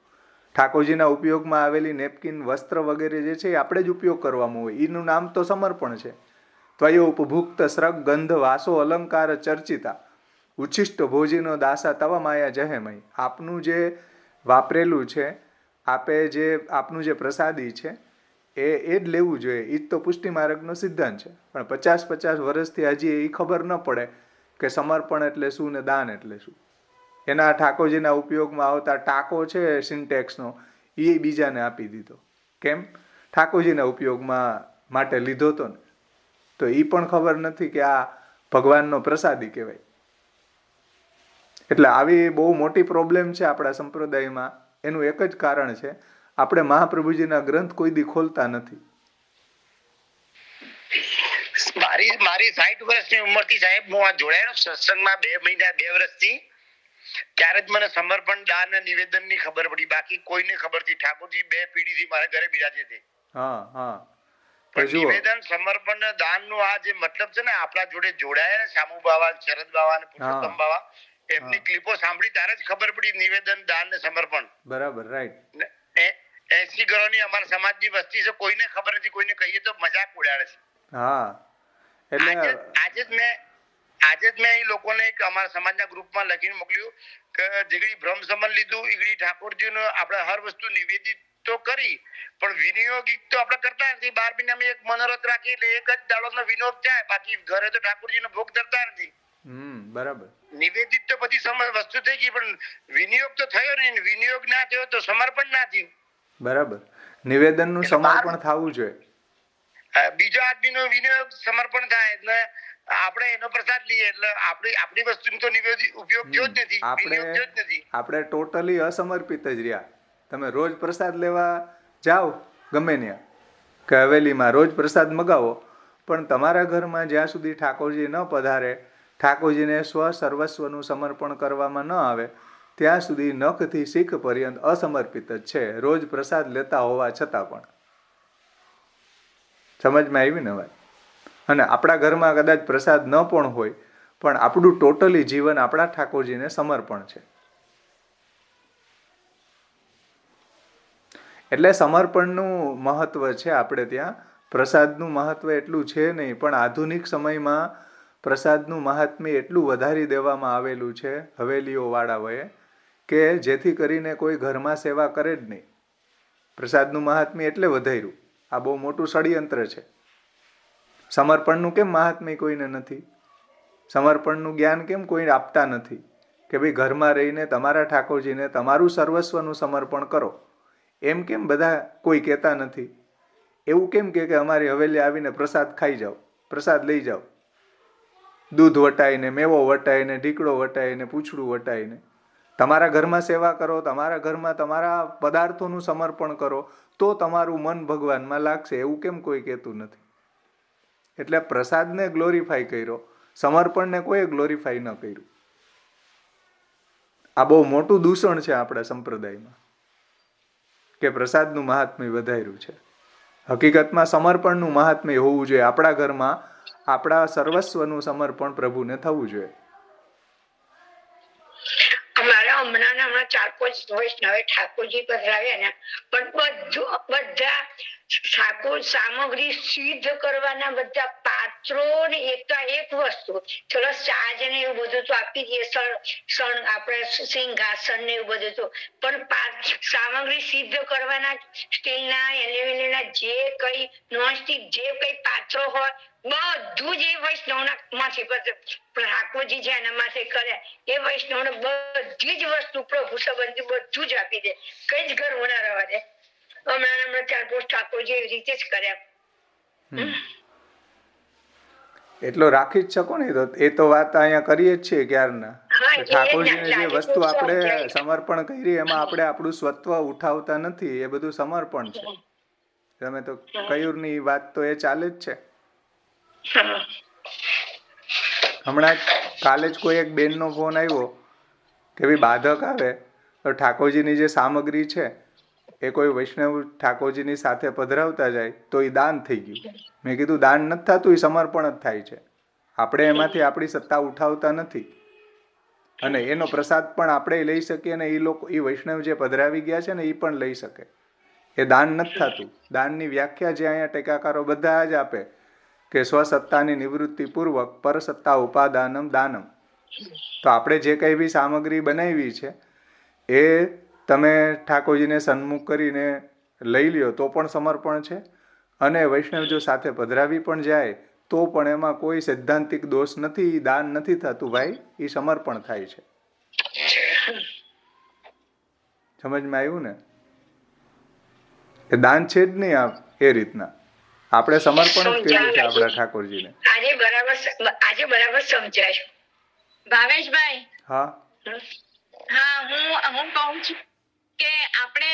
A: ઠાકોરજીના ઉપયોગમાં આવેલી નેપકિન, વસ્ત્ર વગેરે જે છે એ આપણે જ ઉપયોગ કરવામાં હોય, એનું નામ તો સમર્પણ છે. ત્વયો ઉપભુક્ત સ્રગ ગંધ વાસો અલંકાર ચર્ચિતા ઉચ્છિષ્ટ ભોજીનો દાસા તવ માયા જહેમય. આપનું જે વાપરેલું છે, આપનું જે પ્રસાદી છે એ જ લેવું જોઈએ. એ જ તો પુષ્ટિ માર્ગનો સિદ્ધાંત છે. પણ 50 વર્ષથી હજી એ ખબર ન પડે કે સમર્પણ એટલે શું ને દાન એટલે શું. એના ઠાકોરજીના ઉપયોગમાં આવતા ટાંકો છે સિન્ટેક્સનો, એ બીજાને આપી દીધો. કેમ? ઠાકોરજીના ઉપયોગમાં માટે લીધો હતો ને. તો એ પણ ખબર નથી કે આ ભગવાનનો પ્રસાદી કહેવાય. એટલે આવી બહુ મોટી પ્રોબ્લેમ છે આપણા સંપ્રદાયમાં. એનું એક જ કારણ છે, આપણે મહાપ્રભુજીના ગ્રંથ કોઈ દી ખોલતા નથી.
F: મારી 60 વર્ષની ઉંમરથી સાહેબ હું આ જોડાયેલો સત્સંગમાં 2 મહિના 2 વર્ષથી, ત્યારે જ મને સમર્પણ દાન અને નિવેદનની ખબર પડી. બાકી કોઈને ખબર નથી. ઠાકોરજી 2 પેઢીથી મારા ઘરે બિરાજે છે. પણ નિવેદન સમર્પણ દાનનું આ જે મતલબ છે ને, આપણા જોડે જોડાયા શામુ બાવા, શરદ બાવા અને પુરુષોત્તમ બાવા, એમની ક્લિપો સાંભળી ત્યારે જ ખબર પડી નિવેદન દાન ને સમર્પણ.
A: બરાબર, રાઈટ.
F: 80 ઘરોની અમારા સમાજની વસ્તી છે, કોઈને ખબર નથી. કોઈને કહીએ તો મજાક ઉડાડે છે.
A: એટલે
F: આજે જ મેં એ લોકોને એક અમારા સમાજના ગ્રુપમાં લખીને મોકલ્યું કે જેગડી બ્રહ્મ સંબંધ લીધું ઈગડી ઠાકોરજીનો આપણે હર વસ્તુ નિવેદિત તો કરી, પણ વિનિયોગિક તો આપણે કરતા નથી. 12 મહિનામાં એક મનોરથ રાખી એટલે એક જ દાડોનો વિનોદ જાય. બાકી ઘરે તો ઠાકોરજીનો ભોગ ધરતા નથી.
A: બરાબર.
F: નિવેદિત તો બધી વસ્તુ થઈ ગઈ, પણ વિનિયોગ તો થયો નહીં. વિનિયોગ ના થયો તો સમર્પણ ના થયું.
A: બરાબર. નિવેદનનું સમર્પણ થવું જોઈએ.
F: બીજો આદમીનો વિનિયોગ સમર્પણ થાય એટલે આપણે એનો પ્રસાદ લઈએ એટલે આપણી વસ્તુનો તો ઉપયોગ થયો જ નથી.
A: આપણે ટોટલી અસમર્પિત જ રહ્યા. તમે રોજ પ્રસાદ લેવા જાઓ ગમે ત્યાં કે હવેલીમાં રોજ પ્રસાદ મગાવો, પણ તમારા ઘરમાં જ્યાં સુધી ઠાકોરજી ન પધારે, ઠાકોરજીને સર્વસ્વનું સમર્પણ કરવામાં ન આવે, ત્યાં સુધી નખથી શીખ પર્યંત અસમર્પિત જ છે. રોજ પ્રસાદ લેતા હોવા છતાં પણ. સમજમાં આવી ને વાત? અને આપણા ઘરમાં કદાચ પ્રસાદ ન પણ હોય, પણ આપણું ટોટલી જીવન આપણા ઠાકોરજીને સમર્પણ છે. એટલે સમર્પણનું મહત્વ છે આપણે ત્યાં. પ્રસાદનું મહત્વ એટલું છે નહીં, પણ આધુનિક સમયમાં પ્રસાદનું મહાત્મ્ય એટલું વધારી દેવામાં આવેલું છે હવેલીઓવાળાઓએ કે જેથી કરીને કોઈ ઘરમાં સેવા કરે જ નહીં. પ્રસાદનું મહાત્મ્ય એટલે વધાર્યું. આ બહુ મોટું ષડયંત્ર છે. સમર્પણનું કેમ મહાત્મ્ય કોઈને નથી? સમર્પણનું જ્ઞાન કેમ કોઈ આપતા નથી કે ભાઈ ઘરમાં રહીને તમારા ઠાકોરજીને તમારું સર્વસ્વનું સમર્પણ કરો? એમ કેમ બધા કોઈ કહેતા નથી? એવું કેમ કે અમારી હવેલી આવીને પ્રસાદ ખાઈ જાઓ, પ્રસાદ લઈ જાઓ, દૂધ વટાઈને, મેવો વટાઈને, ઢીકડો વટાઈને, પૂંછડું વટાઈને. તમારા ઘરમાં સેવા કરો, તમારા ઘરમાં તમારા પદાર્થોનું સમર્પણ કરો, તો તમારું મન ભગવાનમાં લાગશે. એવું કેમ કોઈ કહેતું નથી? એટલે પ્રસાદને ગ્લોરીફાઈ કર્યો, સમર્પણને કોઈ ગ્લોરીફાઈ ન કર્યું. આ બહુ મોટું દૂષણ છે આપણા સંપ્રદાયમાં કે પ્રસાદનું મહાત્મ્ય વધાર્યું છે. હકીકતમાં સમર્પણનું મહાત્મ્ય હોવું જોઈએ. આપણા ઘરમાં આપણા સર્વસ્વનું સમર્પણ પ્રભુને થવું જોઈએ.
B: અમારા હમણાં 4-5 વૈષ્ણવે ઠાકોરજી પધરાવ્યા ને, પણ બધા ઠાકોર સામગ્રી સિદ્ધ કરવાના બધા પાત્રો ને એક વસ્તુ, ચલો સાજ ને એવું બધું તો આપી દઈએ, આપણે સિંહાસન ને એવું બધું તો, પણ સામગ્રી સિદ્ધ કરવાના સ્ટીલના, એલ્યુમિનિયમના જે કઈ નોનસ્ટિક જે કઈ પાત્રો હોય બધું જ એ વૈષ્ણવના માંથી ઠાકોરજી છે એના માટે કર્યા. એ વૈષ્ણવને બધી જ વસ્તુ પ્રભુ સંબંધી બધું જ આપી દે, કઈ જ ઘર હોના રહેવા દે. હમણાં 4-5 ઠાકોરજી એવી રીતે જ કર્યા.
A: એટલો રાખી જ શકો ને. એ તો વાત અહીંયા કરીએ જ છીએ ક્યારના. ઠાકોરજીને જે વસ્તુ આપણે સમર્પણ કરી એમાં આપણે આપણું સ્વત્વ ઉઠાવતા નથી. એ બધું સમર્પણ છે. તમે તો કયુરની વાત તો એ ચાલે જ છે. હમણાં કાલે જ કોઈ એક બેનનો ફોન આવ્યો કે ભાઈ બાધક આવે તો ઠાકોરજીની જે સામગ્રી છે એ કોઈ વૈષ્ણવ ઠાકોરજીની સાથે પધરાવતા જાય તો એ દાન થઈ ગયું. મેં કીધું દાન નથી થતું, એ સમર્પણ જ થાય છે. આપણે એમાંથી આપણી સત્તા ઉઠાવતા નથી અને એનો પ્રસાદ પણ આપણે લઈ શકીએ અને એ વૈષ્ણવ જે પધરાવી ગયા છે ને એ પણ લઈ શકે. એ દાન નથી થતું. દાનની વ્યાખ્યા જે અહીંયા ટેકાકારો બધા જ આપે કે સ્વસત્તાની નિવૃત્તિ પૂર્વક પરસત્તા ઉપાદાનમ દાનમ. તો આપણે જે કંઈ બી સામગ્રી બનાવી છે એ તમે ઠાકોરજીને સન્મુખ કરીને લઈ લ્યો તો પણ સમર્પણ છે, અને વૈષ્ણવ જો સાથે પધરાવી પણ જાય તો પણ એમાં કોઈ સૈદ્ધાંતિક દોષ નથી, દાન નથી થતું ભાઈ, એ સમર્પણ થાય છે. સમજમાં આવ્યું ને? એ દાન છે જ નહીં એ રીતના, આપણે સમર્પણ જ કર્યું છે આપણા ઠાકોરજીને.
B: આજે બરાબર સમજાય.
E: ભાવેશભાઈ,
A: હા
E: હા, હું કહું છું કે આપણે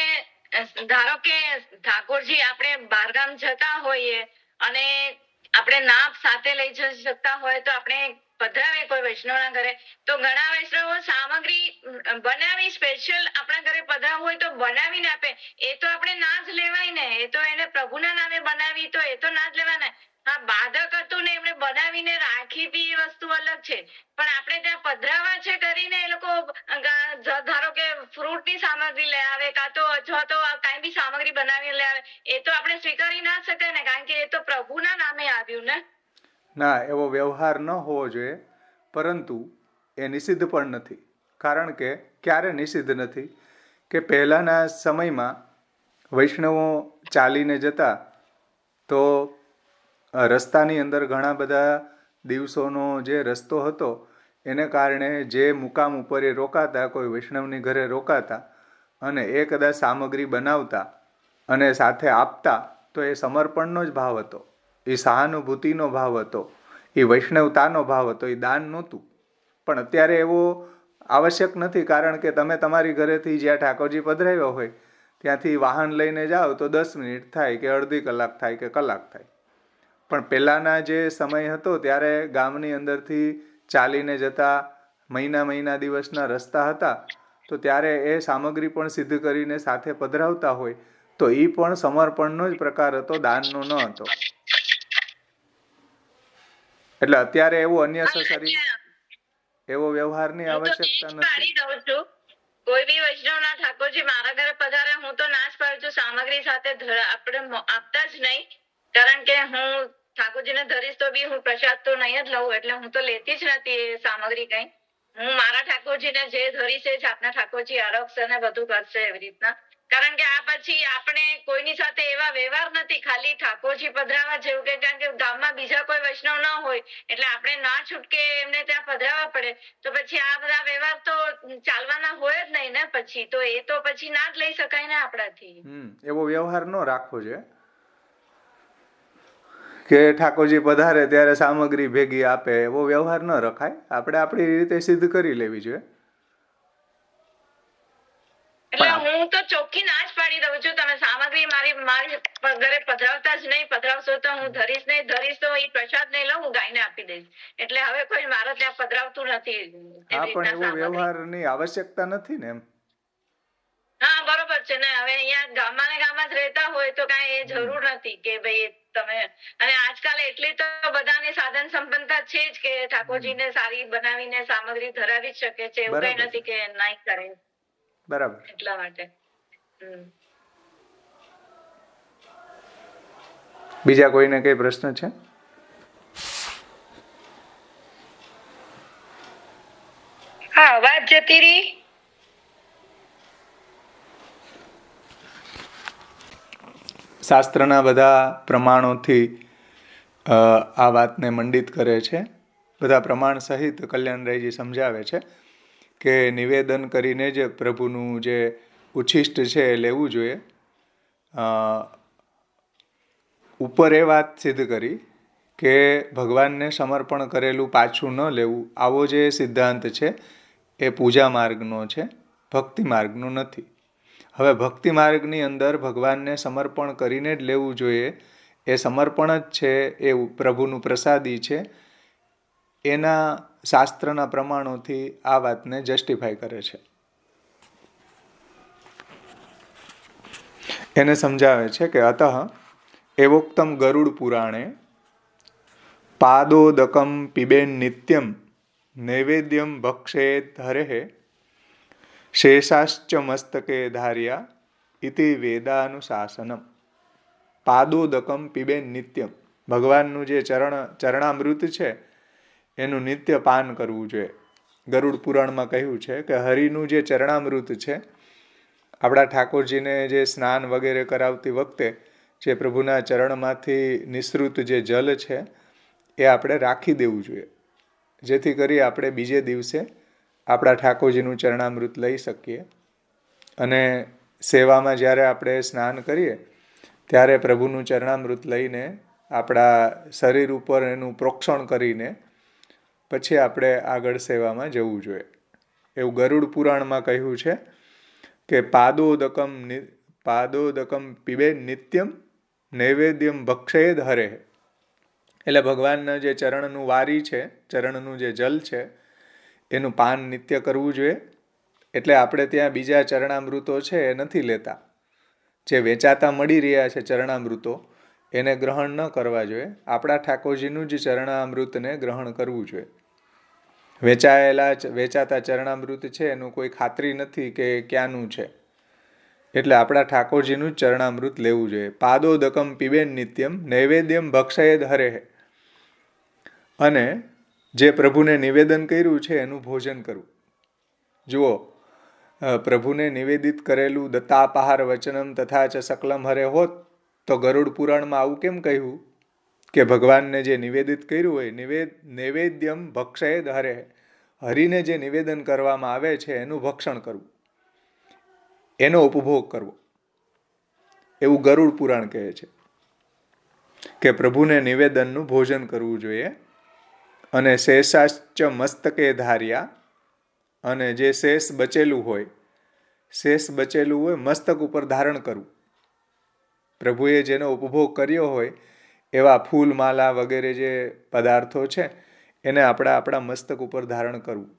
E: ધારો કે ઠાકોરજી આપણે બહારગામ જતા હોઈએ અને આપણે ના સાથે લઈ જઈ શકતા હોય તો આપણે પધરાવે કોઈ વૈષ્ણવના ઘરે, તો ઘણા વૈષ્ણવો સામગ્રી બનાવી સ્પેશિયલ આપણા ઘરે પધરાવું હોય તો બનાવીને આપે. એ તો આપણે ના જ લેવાય ને, એ તો એને પ્રભુના નામે બનાવી તો એ તો ના જ લેવાય ને. હા, બાધક હતું ને એમણે બનાવીને રાખી બી એ વસ્તુ અલગ છે, પણ આપણે ત્યાં પધરાવા છે કરીને એ લોકો ધારો કે ફ્રૂટની સામગ્રી લઈ આવે કાં તો અથવા તો કાંઈ બી સામગ્રી બનાવીને લઈ આવે, એ તો આપણે સ્વીકારી ના શકાય ને, કારણ કે એ તો પ્રભુના નામે આવ્યું ને.
A: ના, એવો વ્યવહાર ન હોવો જોઈએ, પરંતુ એ નિષિદ્ધ પણ નથી. કારણ કે ક્યારે નિષિદ્ધ નથી કે પહેલાંના સમયમાં વૈષ્ણવો ચાલીને જતા તો રસ્તાની અંદર ઘણા બધા દિવસોનો જે રસ્તો હતો એને કારણે જે મુકામ ઉપર એ રોકાતા, કોઈ વૈષ્ણવની ઘરે રોકાતા અને એ કદાચ સામગ્રી બનાવતા અને સાથે આપતા તો એ સમર્પણનો જ ભાવ હતો, એ સહાનુભૂતિનો ભાવ હતો, એ વૈષ્ણવતાનો ભાવ હતો, એ દાન નહોતું. પણ અત્યારે એવો આવશ્યક નથી, કારણ કે તમે તમારી ઘરેથી જ્યાં ઠાકોરજી પધરાવ્યા હોય ત્યાંથી વાહન લઈને જાઓ તો 10 મિનિટ થાય કે અડધી કલાક થાય કે કલાક થાય. પણ પહેલાંના જે સમય હતો ત્યારે ગામની અંદરથી ચાલીને જતા મહિના દિવસના રસ્તા હતા, તો ત્યારે એ સામગ્રી પણ સિદ્ધ કરીને સાથે પધરાવતા હોય તો એ પણ સમર્પણનો જ પ્રકાર હતો, દાનનો ન હતો. એટલે અત્યારે એવું અન્યસરી એવો વ્યવહારની આવશ્યકતા નથી.
E: કોઈ બી વૈષ્ણવના ઠાકોરજી મારા ઘરે પધારે હું તો ના જ પાડું છું, સામગ્રી સાથે આપણે આપતા જ નહીં, કારણ કે હું ઠાકોરજીને ધરીશ તો બી હું પ્રસાદ તો નહીં જ લઉં, એટલે હું તો લેતી જ નથી એ સામગ્રી કઈ. હું મારા ઠાકોરજીને જે ધરીશ એ જ આપના ઠાકોરજી આરોગશે ને બધું કરશે એવી રીતના. કારણ કે આ પછી આપણે કોઈની સાથે એવા વ્યવહાર નથી, ખાલી ઠાકોરજી પધરાવા જેવું કે, કારણ કે ગામમાં બીજા કોઈ વૈષ્ણવ ન હોય એટલે આપણે ના છૂટકે એમને ત્યાં પધરાવા પડે, તો પછી આ બધા વ્યવહાર તો ચાલવાના હોય જ નહીં ને પછી, તો એ તો પછી ના જ લઈ શકાય ને આપણાથી.
A: એવો વ્યવહાર ન રાખવો જોઈએ કે ઠાકોરજી પધારે ત્યારે સામગ્રી ભેગી આપે, એવો વ્યવહાર ન રખાય. આપણે આપણી રીતે સિદ્ધ કરી લેવી જોઈએ.
E: એટલે હું તો ચોખ્ખી ના જ પાડી દઉં છું, તમે સામગ્રી મારી ઘરે પધરાવતા જ નહીં, પધરાવશો તો હું ધરીશ નહીં, ધરીશ તો એ પ્રસાદ નહીં લઉં, હું ગાયને આપી દઈશ. એટલે હવે કોઈ મારા ત્યાં પધરાવતું નથી.
A: હા, પણ એવો વ્યવહારની આવશ્યકતા નથી ને એમ.
E: હા, બરોબર છે ને. હવે અહીંયા ગામમાં જ રહેતા હોય તો કાંઈ એ જરૂર નથી કે ભાઈ તમે, અને આજકાલ એટલી તો બધાની સાધન સંપન્નતા છે જ કે ઠાકોરજીને સારી બનાવીને સામગ્રી ધરાવી જ શકે છે, એવું કઈ નથી કે નહીં કરે.
A: બરાબર.
E: એટલા માટે
A: બીજા કોઈને કઈ પ્રશ્ન છે?
B: હા, વાત જતી રહી.
A: શાસ્ત્રના બધા પ્રમાણોથી આ વાતને મંડિત કરે છે. બધા પ્રમાણ સહિત કલ્યાણરાયજી સમજાવે છે કે નિવેદન કરીને જ પ્રભુનું જે ઉચ્છિષ્ટ છે એ લેવું જોઈએ. ઉપર એ વાત સિદ્ધ કરી કે ભગવાનને સમર્પણ કરેલું પાછું ન લેવું, આવો જે સિદ્ધાંત છે એ પૂજા માર્ગનો છે, ભક્તિ માર્ગનો નથી. હવે ભક્તિ માર્ગની અંદર ભગવાનને સમર્પણ કરીને જ લેવું જોઈએ, એ સમર્પણ જ છે, એ પ્રભુનું પ્રસાદી છે. એના શાસ્ત્રના પ્રમાણોથી આ વાતને જસ્ટિફાય કરે છે. એને સમજાવે છે કે અતઃ એવોક્તમ ગરુડ પુરાણે પાદોદકમ પિબેન નિત્યમ નૈવેદ્યમ ભક્ષેત હરેઃ શેષાશ્ચ મસ્તકે ધાર્યા ઇતિ વેદાનુશાસનમ. પાદોદકમ પિબેન નિત્યમ, ભગવાનનું જે ચરણામૃત છે એનું નિત્ય પાન કરવું જોઈએ. ગરુડ પુરાણમાં કહ્યું છે કે હરિનું જે ચરણામૃત છે, આપણા ઠાકોરજીને જે સ્નાન વગેરે કરાવતી વખતે જે પ્રભુના ચરણમાંથી નિસૃત જે જલ છે એ આપણે રાખી દેવું જોઈએ, જેથી કરી આપણે બીજે દિવસે આપણા ઠાકોરજીનું ચરણામૃત લઈ શકીએ. અને સેવામાં જ્યારે આપણે સ્નાન કરીએ ત્યારે પ્રભુનું ચરણામૃત લઈને આપણા શરીર ઉપર એનું પ્રોક્ષણ કરીને પછી આપણે આગળ સેવામાં જવું જોઈએ. એવું ગરુડ પુરાણમાં કહ્યું છે કે પાદોદકમ પીબે નિત્યમ નૈવેદ્યમ ભક્ષેદ હરે. એટલે ભગવાનના જે ચરણનું વારી છે, ચરણનું જે જલ છે એનું પાન નિત્ય કરવું જોઈએ. એટલે આપણે ત્યાં બીજા ચરણામૃતો છે એ નથી લેતા. જે વેચાતા મળી રહ્યા છે ચરણામૃતો એને ગ્રહણ ન કરવા જોઈએ. આપણા ઠાકોરજીનું જ ચરણામૃતને ગ્રહણ કરવું જોઈએ. વેચાતા ચરણામૃત છે એનું કોઈ ખાતરી નથી કે ક્યાંનું છે, એટલે આપણા ઠાકોરજીનું જ ચરણામૃત લેવું જોઈએ. પાદોદકમ પીબેન નિત્યમ નૈવેદ્યમ ભક્ષયેદ હરે. અને જે પ્રભુને નિવેદન કર્યું છે એનું ભોજન કરવું. જુઓ, પ્રભુને નિવેદિત કરેલું દત્તાપહાર વચનમ તથા ચ સકલમ હરે હોત તો ગરુડ પુરાણમાં આવું કેમ કહ્યું કે ભગવાનને જે નિવેદિત કર્યું હોય નૈવેદ્યમ ભક્ષયેદ હરે, હરિને જે નિવેદન કરવામાં આવે છે એનું ભક્ષણ કરવું, એનો ઉપભોગ કરવો. એવું ગરુડ પુરાણ કહે છે કે પ્રભુને નિવેદનનું ભોજન કરવું જોઈએ. અને શેષાશ્ચ મસ્તકે ધાર્યા, અને જે શેષ બચેલું હોય મસ્તક ઉપર ધારણ કરવું. પ્રભુએ જેનો ઉપભોગ કર્યો હોય એવા ફૂલ માલા વગેરે જે પદાર્થો છે એને આપણા મસ્તક ઉપર ધારણ કરવું.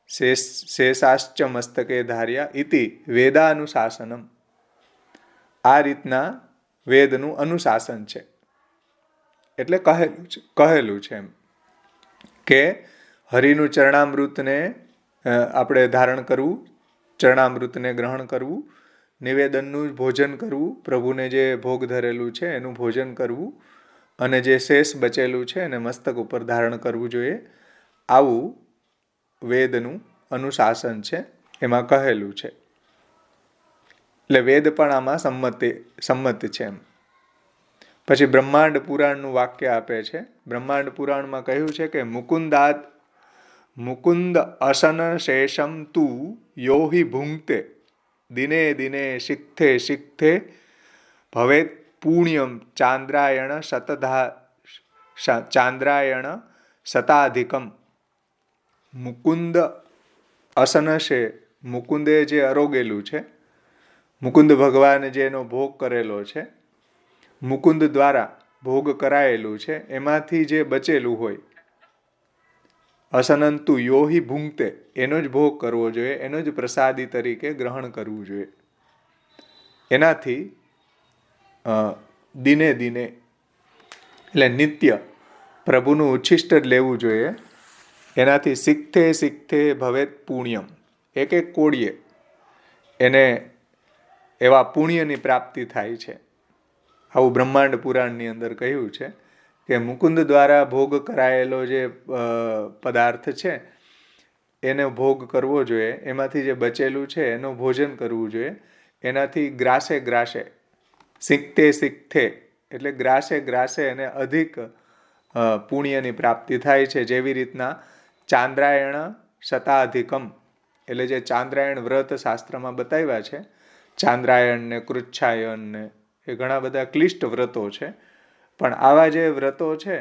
A: શેષાશ્ચ મસ્તકે ધાર્યા ઇતિ વેદાનુશાસનમ. આ રીતના વેદનું અનુશાસન છે. એટલે કહેલું છે એમ કે હરિનું ચરણામૃતને આપણે ધારણ કરવું, ચરણામૃતને ગ્રહણ કરવું, નિવેદનનું ભોજન કરવું, પ્રભુને જે ભોગ ધરેલું છે એનું ભોજન કરવું, અને જે શેષ બચેલું છે એને મસ્તક ઉપર ધારણ કરવું જોઈએ. આવું વેદનું અનુશાસન છે, એમાં કહેલું છે. એટલે વેદ પણ આમાં સંમત છે એમ. પછી બ્રહ્માંડ પુરાણનું વાક્ય આપે છે. બ્રહ્માંડ પુરાણમાં કહ્યું છે કે મુકુંદ અસન શેષમ તુ યોહિ ભુંક્તે દિને દિને શિક્થે ભવેત પુણ્યમ ચાંદ્રાયણ શતાધિકમ. મુકુંદ અસનશે, મુકુંદે જે અરોગેલું છે, મુકુંદ ભગવાને જેનો ભોગ કરેલો છે, મુકુંદ દ્વારા ભોગ કરાયેલું છે, એમાંથી જે બચેલું હોય અસનંતુ યોહિ ભુંક્તે, એનો જ ભોગ કરવો જોઈએ, એનો જ પ્રસાદી તરીકે ગ્રહણ કરવું જોઈએ. એનાથી દિને દિને એટલે નિત્ય પ્રભુનું ઉચ્છિષ્ટ લેવું જોઈએ. એનાથી શિક્થે ભવેત પુણ્યમ, એક કોડીએ એને એવા પુણ્યની પ્રાપ્તિ થાય છે. આવું બ્રહ્માંડ પુરાણની અંદર કહ્યું છે કે મુકુંદ દ્વારા ભોગ કરાયેલો જે પદાર્થ છે એને ભોગ કરવો જોઈએ, એમાંથી જે બચેલું છે એનું ભોજન કરવું જોઈએ. એનાથી ગ્રાસે શીખતે એટલે ગ્રાસે એને અધિક પુણ્યની પ્રાપ્તિ થાય છે. જેવી રીતના ચાંદ્રાયણ શતાધિકમ એટલે જે ચાંદ્રાયણ વ્રત શાસ્ત્રમાં બતાવ્યા છે, ચાંદ્રાયણ ને કૃચ્છાયન ને એ ઘણા બધા ક્લિષ્ટ વ્રતો છે. પણ આવા જે વ્રતો છે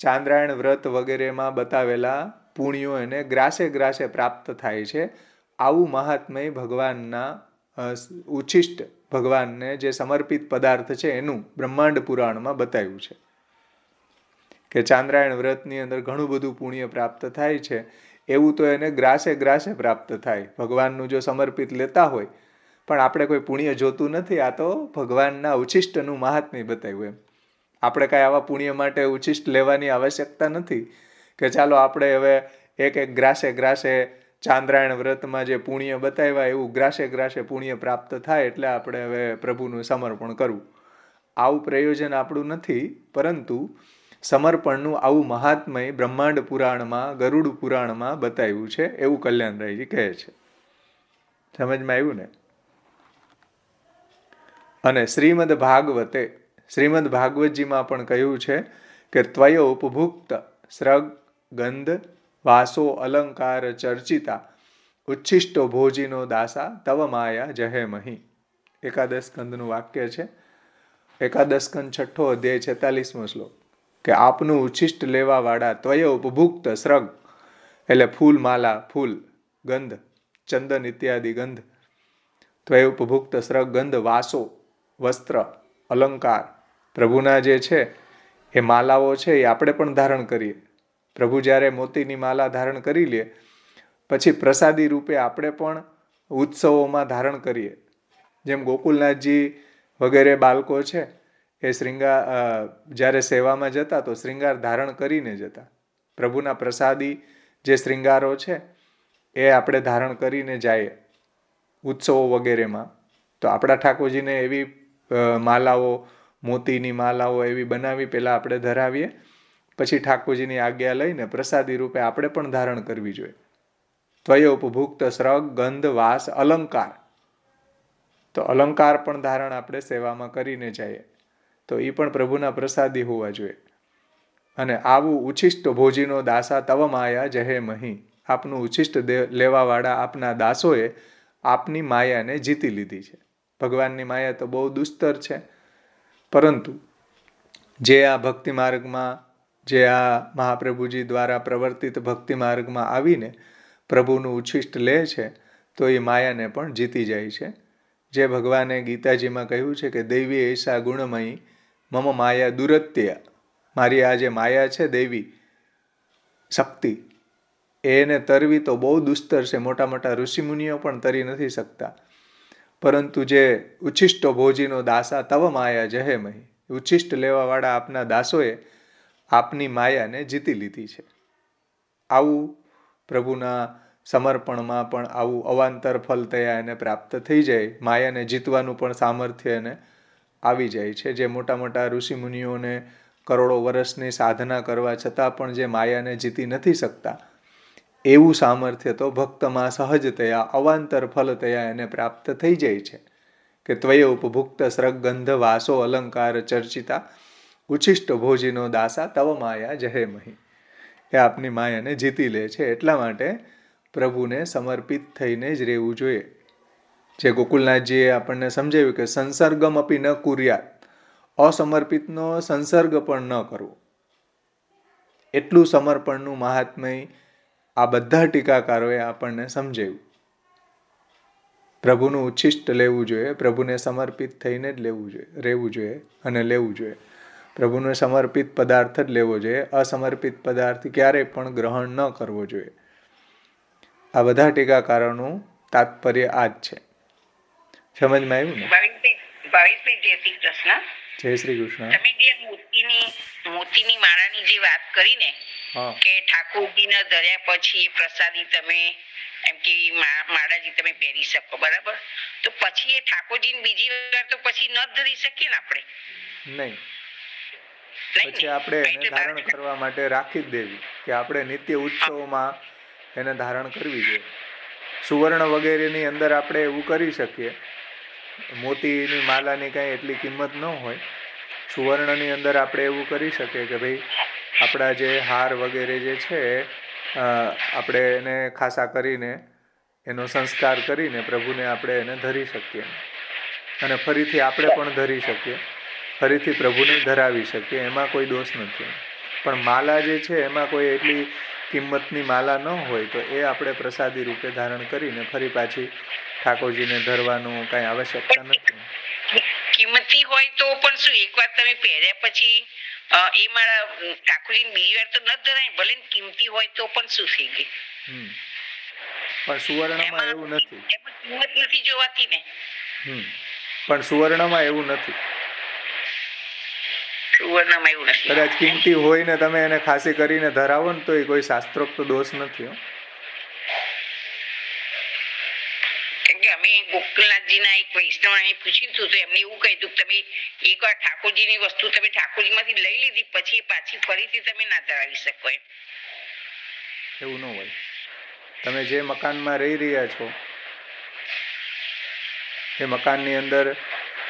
A: ચાંદ્રાયણ વ્રત વગેરેમાં બતાવેલા પુણ્યો એને ગ્રાસે પ્રાપ્ત થાય છે. આવું મહાત્મય ભગવાનના ઉચ્છિષ્ટ ભગવાનને જે સમર્પિત પદાર્થ છે એનું બ્રહ્માંડ પુરાણમાં બતાવ્યું છે કે ચાંદ્રાયણ વ્રતની અંદર ઘણું બધું પુણ્ય પ્રાપ્ત થાય છે. એવું તો એને ગ્રાસે પ્રાપ્ત થાય ભગવાનનું જો સમર્પિત લેતા હોય. પણ આપણે કોઈ પુણ્ય જોતું નથી, આ તો ભગવાનના ઉચ્છિષ્ટનું મહાત્મ્ય બતાવ્યું એમ. આપણે કાંઈ આવા પુણ્ય માટે ઉચ્છિષ્ટ લેવાની આવશ્યકતા નથી કે ચાલો આપણે હવે એક ગ્રાસે ચાંદ્રાયણ વ્રતમાં જે પુણ્ય બતાવ્યા એવું ગ્રાસે પુણ્ય પ્રાપ્ત થાય એટલે આપણે હવે પ્રભુનું સમર્પણ કરવું. આવું પ્રયોજન આપણું નથી. પરંતુ સમર્પણનું આવું મહાત્મય બ્રહ્માંડ પુરાણમાં, ગરુડ પુરાણમાં બતાવ્યું છે, એવું કલ્યાણરાયજી કહે છે. સમજમાં આવ્યું ને? અને શ્રીમદ ભાગવતજીમાં પણ કહ્યું છે કે ત્વય ઉપભુક્ત સ્રગ ગંધ વાસો અલંકાર ચર્ચિતા ઉચ્છિષ્ટો ભોજીનો દાસા તવ માયા જહે મહી. એકાદશ સ્કંદનું વાક્ય છે. એકાદશ સ્કંદ 6ઠો અધ્યાય 46મો શ્લોક કે આપનું ઉચ્છિષ્ટ લેવા વાળા ત્વય ઉપભુક્ત સ્રગ એટલે ફૂલ માલા, ફૂલ, ગંધ, ચંદન ઇત્યાદિ ગંધ, ત્વય ઉપભુક્ત સ્રગ ગંધ વાસો વસ્ત્ર અલંકાર, પ્રભુના જે છે એ માલાઓ છે એ આપણે પણ ધારણ કરીએ. પ્રભુ જ્યારે મોતીની માલા ધારણ કરી લે પછી પ્રસાદી રૂપે આપણે પણ ઉત્સવોમાં ધારણ કરીએ. જેમ ગોકુલનાથજી વગેરે બાળકો છે એ જ્યારે સેવામાં જતા તો શ્રૃંગાર ધારણ કરીને જતા. પ્રભુના પ્રસાદી જે શ્રૃંગારો છે એ આપણે ધારણ કરીને જઈએ ઉત્સવો વગેરેમાં. તો આપણા ઠાકોરજીને એવી માલાઓ, મોતીની માલાઓ એવી બનાવી પહેલાં આપણે ધરાવીએ, પછી ઠાકોરજીની આજ્ઞા લઈને પ્રસાદી રૂપે આપણે પણ ધારણ કરવી જોઈએ. ત્વય ઉપભુક્ત સ્રગ ગંધ વાસ અલંકાર, તો અલંકાર પણ ધારણ આપણે સેવામાં કરીને જઈએ તો એ પણ પ્રભુના પ્રસાદી હોવા જોઈએ. અને આવું ઉચ્છિષ્ટ ભોજીનો દાસા તવ માયા જહે મહી, આપનું ઉચ્છિષ્ટ લેવાવાળા આપના દાસોએ આપની માયાને જીતી લીધી છે. ભગવાનની માયા તો બહુ દુસ્તર છે, પરંતુ જે આ ભક્તિ માર્ગમાં, જે આ મહાપ્રભુજી દ્વારા પ્રવર્તિત ભક્તિ માર્ગમાં આવીને પ્રભુનું ઉચ્છિષ્ટ લે છે તો એ માયાને પણ જીતી જાય છે. જે ભગવાને ગીતાજીમાં કહ્યું છે કે દૈવી એસા ગુણમયી મમ માયા દુરત્ય, મારી આ જે માયા છે દૈવી શક્તિ, એને તરવી તો બહુ દુસ્તર છે. મોટા મોટા ઋષિમુનિઓ પણ તરી નથી શકતા. પરંતુ જે ઉચ્છિષ્ટો ભોજીનો દાસા તવ માયા જહે મહી, ઉચ્છિષ્ટ લેવાવાળા આપના દાસોએ આપની માયાને જીતી લીધી છે. આવું પ્રભુના સમર્પણમાં પણ આવું અવાંતર ફલ થયા એને પ્રાપ્ત થઈ જાય. માયાને જીતવાનું પણ સામર્થ્ય એને આવી જાય છે. જે મોટા મોટા ઋષિમુનિઓને કરોડો વર્ષની સાધના કરવા છતાં પણ જે માયાને જીતી નથી શકતા, એવું સામર્થ્ય તો ભક્તમાં સહજતયા અવાંતર ફલ થયા એને પ્રાપ્ત થઈ જાય છે. કે ત્વય ઉપભુક્ત સ્રગ ગંધ વાસો અલંકાર ચર્ચિતા ઉચ્છિષ્ટ ભોજીનો દાસા તવ માયા જહે મહી. એ આપની માયાને જીતી લે છે. એટલા માટે પ્રભુને સમર્પિત થઈને જ રહેવું જોઈએ. જે ગોકુલનાથજીએ આપણને સમજાવ્યું કે સંસર્ગમ અપી ન કુર્યાત, અસમર્પિતનો સંસર્ગ પણ ન કરવો. એટલું સમર્પણનું મહાત્મય આ બધા ટીકાકારોએ આપણને સમજાવ્યું. પ્રભુનું ઉચ્છિષ્ટ લેવું જોઈએ, પ્રભુને સમર્પિત થઈને જ લેવું જોઈએ, રહેવું જોઈએ અને લેવું જોઈએ. પ્રભુને સમર્પિત પદાર્થ જ લેવો જોઈએ, અસમર્પિત પદાર્થ ક્યારેય પણ ગ્રહણ ન કરવો જોઈએ. આ બધા ટીકાકારોનું તાત્પર્ય આ જ છે. સમજમાં આવ્યું ને?
D: ભાવેશભાઈ, જય શ્રી કૃષ્ણ.
A: જય શ્રી કૃષ્ણ.
D: તમે જે મોતીની માળાની જે વાત કરી ને કે ઠાકોરજીને ધર્યા પછી એ પ્રસાદી તમે એમ કે માળાજી તમે પહેરી શકો, બરાબર? તો પછી એ ઠાકોરજીને બીજી વાર તો પછી ન ધરી શકીએ ને આપણે?
A: નહીં, પછી આપણે એને ધારણ કરવા માટે રાખી જ દેવી કે આપણે નિત્ય ઉત્સવમાં એને ધારણ કરવી જોઈએ. સુવર્ણ વગેરેની અંદર આપણે એવું કરી શકીએ. મોતીની માલાની કાંઈ એટલી કિંમત ન હોય. સુવર્ણની અંદર આપણે એવું કરી શકીએ કે ભાઈ આપણા જે હાર વગેરે જે છે આપણે એને ખાસા કરીને એનો સંસ્કાર કરીને પ્રભુને આપણે એને ધરી શકીએ અને ફરીથી આપણે પણ ધરી શકીએ, ફરીથી પ્રભુને ધરાવી શકીએ. એમાં કોઈ દોષ નથી. પણ માલા જે છે એમાં કોઈ એટલી કિંમતની માલા ન હોય તો એ આપણે પ્રસાદી રૂપે ધારણ કરીને ફરી પાછી ઠાકોરજીને ધરવાનું કાંઈ આવશ્યકતા નથી.
D: કિંમતી હોય તો પણ શું, એકવાર તમે પહેર્યા પછી એ મારા ઠાકોરજીને બીજી વાર તો ન ધરાય, ભલે કિંમતી હોય તો પણ શું થઈ ગઈ?
A: પણ સુવર્ણમાં એવું નથી.
D: એમાં કિંમત નથી જોવાતી ને.
A: પણ સુવર્ણમાં એવું નથી.
D: સુવર્ણમાં એવું નથી.
A: કદાચ કિંમતી હોય ને તમે એને ખાસી કરીને ધરાવો ને તો એ કોઈ શાસ્ત્રોક્ત દોષ નથી.
D: કેમ કે અમે ગોકુલનાથજીના એક વૈષ્ણવને પૂછ્યું હતું તો એમને એવું કહ્યું કે તમે એકવાર ઠાકોરજીની વસ્તુ તમે ઠાકોરજીમાંથી લઈ લીધી પછી એ પાછી ફરીથી તમે ના ધરાવી શકો એમ.
A: એવું ન હોય. તમે જે મકાનમાં રહી રહ્યા છો એ મકાનની અંદર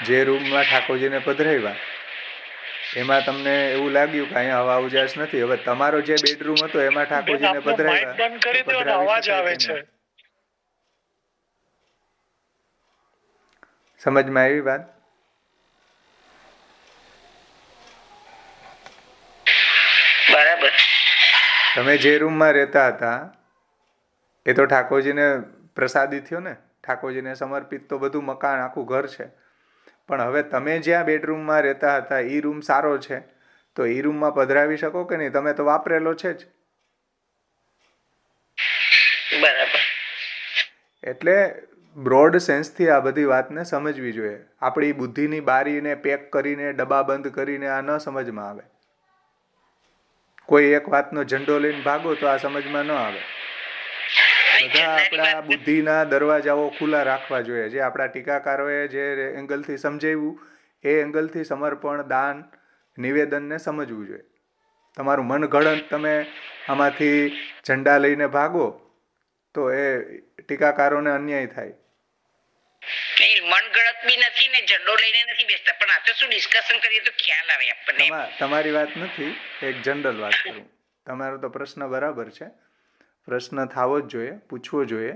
A: જે રૂમમાં ઠાકોરજીને પધરાવ્યા એમાં તમને એવું લાગ્યું કે અહીંયા હવા ઉજાસ નથી, હવે તમારો જે બેડરૂમ હતો એમાં ઠાકોરજીને પધરાવ્યા તો પધરાવી શકાય કે નહીં? સમજમાં આવી વાત?
D: બરાબર.
A: તમે જે રૂમમાં રહેતા હતા એ તો ઠાકોરજીને પ્રસાદી થયો ને, ઠાકોરજીને સમર્પિત તો બધું મકાન આખું ઘર છે. પણ હવે તમે જ્યાં બેડરૂમમાં રહેતા હતા એ રૂમ સારો છે તો એ રૂમમાં પધરાવી શકો કે નહીં? તમે તો વાપરેલો છે જ.
D: બરાબર.
A: એટલે બ્રોડ સેન્સથી આ બધી વાતને સમજવી જોઈએ. આપણી બુદ્ધિની બારીને પેક કરીને ડબ્બાબંધ કરીને આ ન સમજમાં આવે. કોઈ એક વાતનો ઝંડો લઈને ભાગો તો આ સમજમાં ન આવે. બધા આપણા બુદ્ધિના દરવાજાઓ ખુલ્લા રાખવા જોઈએ. જે આપણા ટીકાકારોએ જે એંગલથી સમજાવ્યું એ એંગલથી સમર્પણ, દાન, નિવેદનને સમજવું જોઈએ. તમારું મનગળંત તમે આમાંથી ઝંડા લઈને ભાગો તો એ ટીકાકારોને અન્યાય થાય.
D: મનગળત બી નથી ને ઝંડો લઈને નથી બેસતા, પણ આ તો શું ડિસ્કશન કરીએ તો ખ્યાલ આવે આપણને.
A: તમારી વાત નથી, એક જનરલ વાત કરું. તમારો તો પ્રશ્ન બરાબર છે, પ્રશ્ન થવો જ જોઈએ, પૂછવો જોઈએ.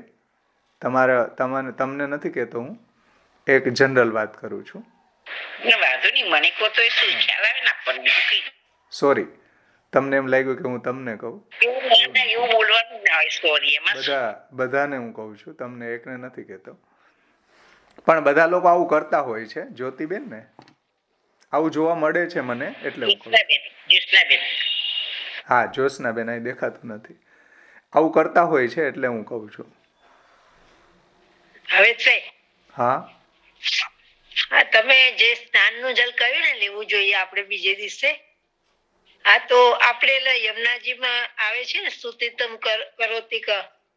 A: તમને નથી કહેતો હું, એક જનરલ વાત કરું છું.
D: વાંધો નહીં, મને કહો તો એ શું ખ્યાલ આવે ને આપણને.
A: સોરી, તમને એમ લાગ્યું કે હું તમને કહું.
D: એવું બોલવાનું ના હોય સોરી. એમાં
A: બધાને હું કહું છું, તમને એકને નથી કહેતો. પણ બધા લોકો આવું કરતા હોય છે. જ્યોતિબેન ને આવું જોવા મળે છે મને, એટલે હું કહું. હા, જ્યોત્સનાબેન અહીં દેખાતું નથી. આવું કરતા હોય છે એટલે હું કહું છું.
B: હવે છે
A: હા,
B: તમે જે સ્નાનનું જલ કહ્યું ને લેવું જોઈએ આપણે બીજે દિવસે. હા, તો આપણે યમુનાજીમાં આવે છે ને સ્તુતિતમ કરોતિ ક,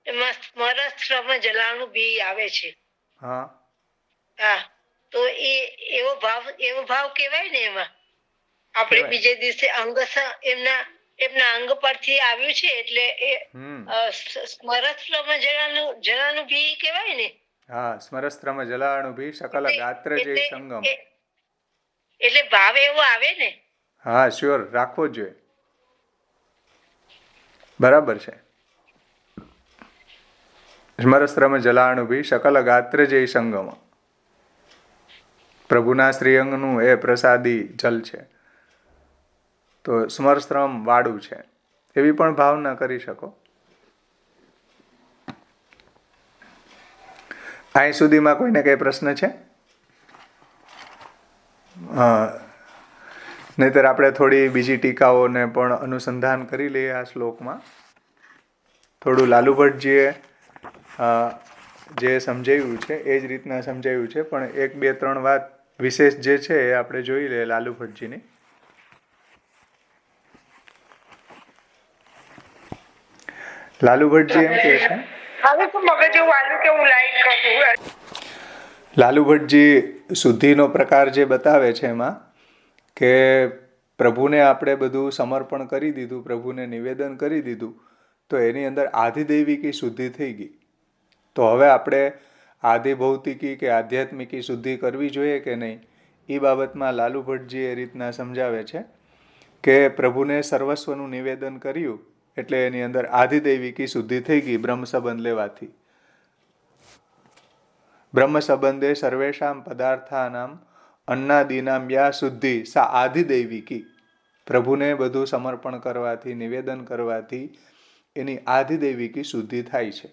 B: એમાં સ્મરશ્રમ જલાણું બી આવે છે.
A: હા,
B: હા, તો એવો ભાવ કહેવાય ને. એમાં આપણે બીજે દિવસે એમના અંગ પરથી આવ્યું છે એટલે એ સ્મરશ્રમ જલાનું બી કહેવાય ને.
A: હા, સ્મરસ્ત્રમ જલાણુ ભી સકલ ગાત્ર જય સંગમ.
B: એટલે ભાવ એવો આવે ને.
A: હા, શ્યોર, રાખવો જ જોઈએ. બરાબર છે. સ્મરસ્ત્રમ જલાણુ ભી સકલ ગાત્ર જય સંગમ. પ્રભુના શ્રીઅંગનું એ પ્રસાદી જલ છે તો સ્મરસ્ત્રમ વાળું છે એવી પણ ભાવના કરી શકો. અહીં સુધીમાં કોઈને કઈ પ્રશ્ન છે? નહીતર આપણે થોડી બીજી ટીકાઓને પણ અનુસંધાન કરી લઈએ આ શ્લોકમાં. થોડું લાલુ ભટ્ટજીએ જે સમજાવ્યું છે એ જ રીતના સમજાવ્યું છે, પણ 1, 2, 3 વાત વિશેષ જે છે એ આપણે જોઈ લઈએ લાલુ ભટ્ટજીની. લાલુ ભટ્ટજી એમ કહે છે, લાલુ ભટ્ટજી શુદ્ધિનો પ્રકાર જે બતાવે છે એમાં કે પ્રભુને આપણે બધું સમર્પણ કરી દીધું, પ્રભુને નિવેદન કરી દીધું, તો એની અંદર આધિદૈવિકી શુદ્ધિ થઈ ગઈ. તો હવે આપણે આધિભૌતિકી કે આધ્યાત્મિકી શુદ્ધિ કરવી જોઈએ કે નહીં, એ બાબતમાં લાલુ ભટ્ટજી એ રીતના સમજાવે છે કે પ્રભુને સર્વસ્વનું નિવેદન કર્યું એટલે એની અંદર આધિદૈવિકી શુદ્ધિ થઈ ગઈ બ્રહ્મ સંબંધ લેવાથી. બ્રહ્મ સંબંધે સર્વેષામ પદાર્થાનામ અન્નાદીનામ યા શુદ્ધિ સા આધિદૈવિકી. પ્રભુને બધું સમર્પણ કરવાથી, નિવેદન કરવાથી એની આધિદૈવિકી શુદ્ધિ થાય છે.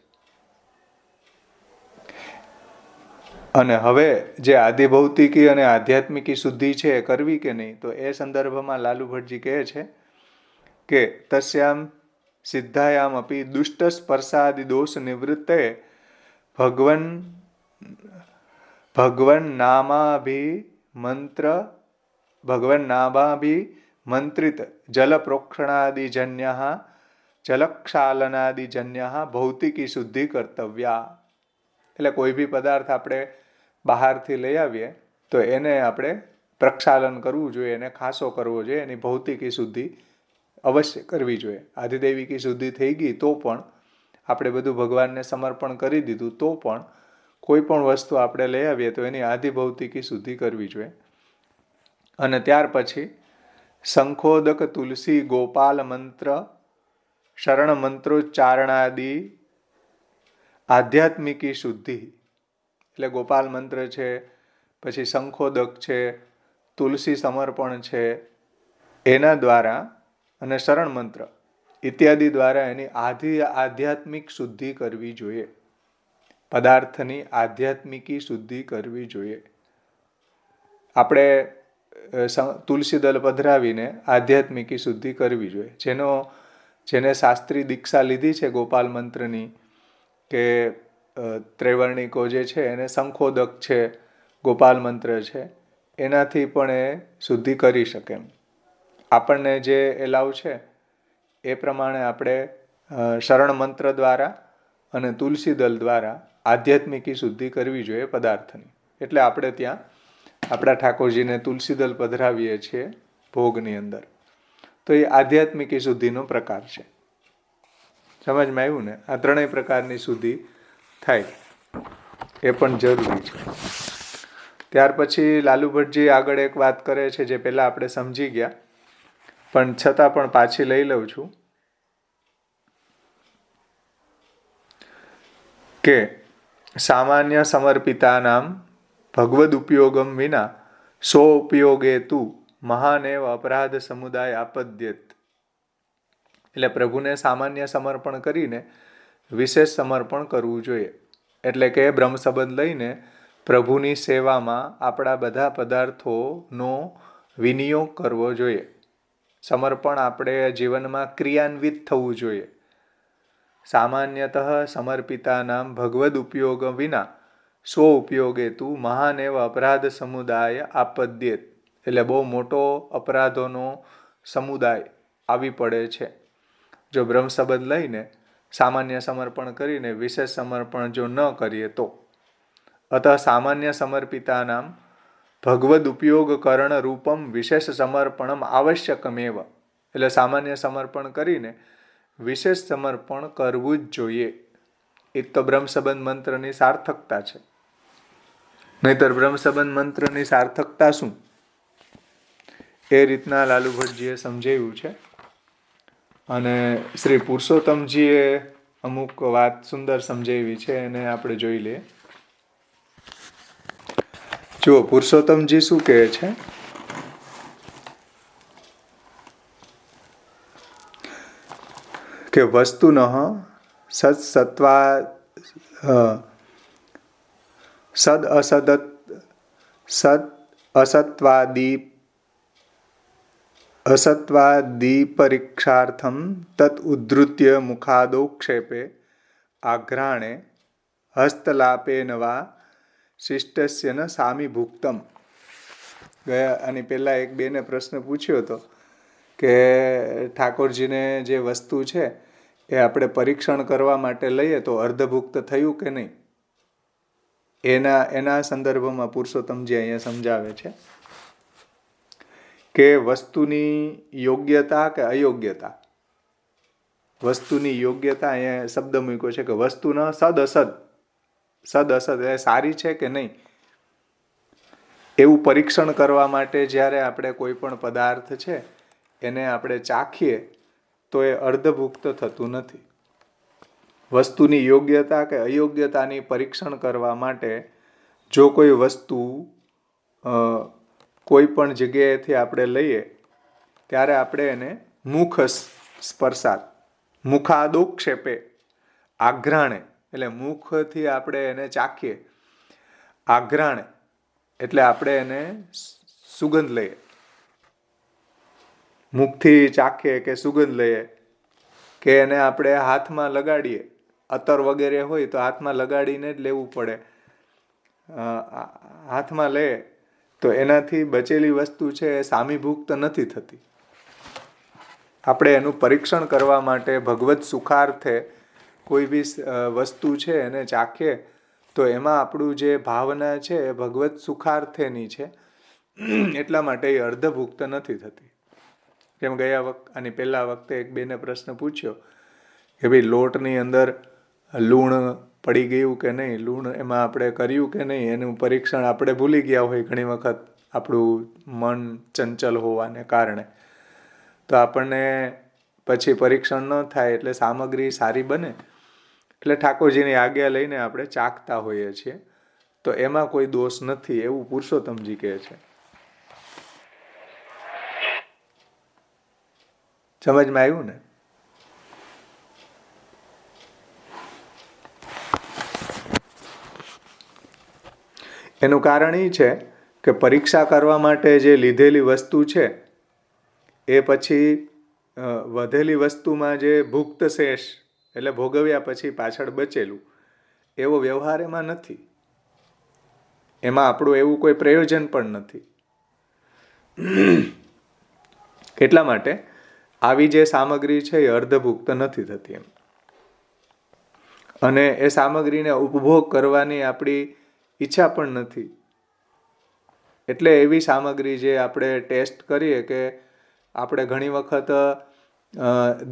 A: અને હવે જે આધિભૌતિકી અને આધ્યાત્મિકી શુદ્ધિ છે એ કરવી કે નહીં, તો એ સંદર્ભમાં લાલુ ભટ્ટજી કહે છે કે તસ્યામ સિદ્ધાયામ અપી દુષ્ટ સ્પર્શાદિ દોષ નિવૃત્તે ભગવન નામાભિમંત્રિત જલ પ્રોક્ષણાદિજન્ય જલક્ષાલનાદિજન્ય ભૌતિકી શુદ્ધિ કર્તવ્યા. એટલે કોઈ બી પદાર્થ આપણે બહારથી લઈ આવીએ તો એને આપણે પ્રક્ષાલન કરવું જોઈએ, એને ખાસો કરવો જોઈએ, એની ભૌતિકી શુદ્ધિ અવશ્ય કરવી જોઈએ. આધિદૈવિકી શુદ્ધિ થઈ ગઈ તો પણ આપણે બધું ભગવાનને સમર્પણ કરી દીધું તો પણ કોઈ પણ વસ્તુ આપણે લઈ આવીએ તો એની આધિભૌતિકી શુદ્ધિ કરવી જોઈએ. અને ત્યાર પછી શંખોદક તુલસી ગોપાલ મંત્ર શરણ મંત્રોચ્ચારણાદિ આધ્યાત્મિકી શુદ્ધિ, એટલે ગોપાલ મંત્ર છે, પછી શંખોદક છે, તુલસી સમર્પણ છે, એના દ્વારા અને શરણ મંત્ર ઇત્યાદિ દ્વારા એની આધ્યાત્મિક શુદ્ધિ કરવી જોઈએ. પદાર્થની આધ્યાત્મિકી શુદ્ધિ કરવી જોઈએ. આપણે તુલસી દળ પધરાવીને આધ્યાત્મિકી શુદ્ધિ કરવી જોઈએ. જેને શાસ્ત્રી દીક્ષા લીધી છે ગોપાલ મંત્રની કે ત્રૈવર્ણિકો જે છે એને શંખોદક છે, ગોપાલ મંત્ર છે, એનાથી પણ એ શુદ્ધિ કરી શકે એમ. આપણને જે એલાવ છે એ પ્રમાણે આપણે શરણ મંત્ર દ્વારા અને તુલસી દળ દ્વારા આધ્યાત્મિકી શુદ્ધિ કરવી જોઈએ પદાર્થની. એટલે આપણે ત્યાં આપણા ઠાકોરજીને તુલસી દળ પધરાવીએ છીએ ભોગની અંદર. તો એ આધ્યાત્મિકી શુદ્ધિનો પ્રકાર છે. સમજમાં આવ્યું ને? આ ત્રણેય પ્રકારની શુદ્ધિ થાય એ પણ જરૂરી છે. ત્યાર પછી લાલુ ભટ્ટજી આગળ એક વાત કરે છે જે પહેલાં આપણે સમજી ગયા પણ છતાં પણ પાછી લઈ લઉં છું કે સામાન્ય સમર્પિતાનામ ભગવદ ઉપયોગમ વિના સો ઉપયોગે તુ મહાનેવ અપરાધ સમુદાય આપદ્યત. એટલે પ્રભુને સામાન્ય સમર્પણ કરીને વિશેષ સમર્પણ કરવું જોઈએ. એટલે કે બ્રહ્મ સંબંધ લઈને પ્રભુની સેવામાં આપણા બધા પદાર્થોનો વિનિયોગ કરવો જોઈએ. સમર્પણ આપણે જીવનમાં ક્રિયાન્વિત થવું જોઈએ. સામાન્યતઃ સમર્પિતાનામ ભગવદ ઉપયોગ વિના સ્વ ઉપયોગે તુ મહાનેવ અપરાધ સમુદાય આપદ્યેત. એટલે બહુ મોટો અપરાધોનો સમુદાય આવી પડે છે જો બ્રહ્મ સંબંધ લઈને સામાન્ય સમર્પણ કરીને વિશેષ સમર્પણ જો ન કરીએ તો. અતઃ સામાન્ય સમર્પિતાનામ ભગવદ ઉપયોગ કરણ રૂપમ વિશેષ સમર્પણમ આવશ્યકમેવ. એટલે સામાન્ય સમર્પણ કરીને વિશેષ સમર્પણ કરવું જ જોઈએ. એ તો બ્રહ્મ સંબંધ મંત્રની સાર્થકતા છે. નહીતર બ્રહ્મ સંબંધ મંત્રની સાર્થકતા શું? એ રીતના લાલુ ભટ્ટજીએ સમજાવ્યું છે. અને શ્રી પુરુષોત્તમજીએ અમુક વાત સુંદર સમજાવી છે, એને આપણે જોઈ લઈએ. જુઓ પુરુષોત્તમજી શું કહે છે કે વસ્તુન અસત્વાદી પરીક્ષાર્થમ તત ઉદ્ધૃત્ય મુખાદોક્ષેપે આઘ્રાણે હસ્તલાપેન વા શિષ્ટસ્ય ન સામી ભુક્તમ. આની પહેલાં એક બેને પ્રશ્ન પૂછ્યો હતો કે ઠાકોરજીને જે વસ્તુ છે એ આપણે પરીક્ષણ કરવા માટે લઈએ તો અર્ધભુક્ત થયું કે નહીં, એના સંદર્ભમાં પુરુષોત્તમજી અહીંયા સમજાવે છે કે વસ્તુની યોગ્યતા કે અયોગ્યતા. વસ્તુની યોગ્યતા અહીંયા શબ્દ મૂક્યો છે કે વસ્તુના સદ અસદ એ સારી છે કે નહીં એવું પરીક્ષણ કરવા માટે જ્યારે આપણે કોઈ પણ પદાર્થ છે એને આપણે ચાખીએ તો એ અર્ધભુક્ત થતું નથી. વસ્તુની યોગ્યતા કે અયોગ્યતાની પરીક્ષણ કરવા માટે જો કોઈ વસ્તુ કોઈ પણ જગ્યાએથી આપણે લઈએ ત્યારે આપણે એને મુખ સ્પર્શાત મુખાદોક્ષેપે આઘ્રાણે એટલે મુખથી આપણે એને ચાખીએ. આઘ્રાણે એટલે આપણે એને સુગંધ લઈએ. મુખથી ચાખીએ કે સુગંધ લઈએ કે એને આપણે હાથમાં લગાડીએ. અત્તર વગેરે હોય તો હાથમાં લગાડીને જ લેવું પડે. હાથમાં લે તો એનાથી બચેલી વસ્તુ છે એ સામીભુક્ત નથી થતી. આપણે એનું પરીક્ષણ કરવા માટે ભગવત સુખાર્થે કોઈ બી વસ્તુ છે એને ચાખીએ તો એમાં આપણું જે ભાવના છે એ ભગવત સુખાર્થેની છે, એટલા માટે એ અર્ધભુક્ત નથી થતી. જેમ આની પહેલા વખતે એક બેને પ્રશ્ન પૂછ્યો કે ભાઈ લોટની અંદર લૂણ પડી ગયું કે નહીં, લૂણ એમાં આપણે કર્યું કે નહીં, એનું પરીક્ષણ આપણે ભૂલી ગયા હોય ઘણી વખત આપણું મન ચંચલ હોવાને કારણે. તો આપણને પછી પરીક્ષણ ન થાય એટલે સામગ્રી સારી બને એટલે ઠાકોરજીની આજ્ઞા લઈને આપણે ચાખતા હોઈએ છીએ, તો એમાં કોઈ દોષ નથી એવું પુરુષોત્તમજી કહે છે. સમજમાં આવ્યું ને? એનું કારણ એ છે કે પરીક્ષા કરવા માટે જે લીધેલી વસ્તુ છે એ પછી વધેલી વસ્તુમાં જે ભુક્ત શેષ એટલે ભોગવ્યા પછી પાછળ બચેલું એવો વ્યવહાર એમાં નથી. એમાં આપણું એવું કોઈ પ્રયોજન પણ નથી. એટલા માટે આવી જે સામગ્રી છે એ અર્ધભુક્ત નથી થતી એમ. અને એ સામગ્રીને ઉપભોગ કરવાની આપણી ઈચ્છા પણ નથી. એટલે એવી સામગ્રી જે આપણે ટેસ્ટ કરીએ કે આપણે ઘણી વખત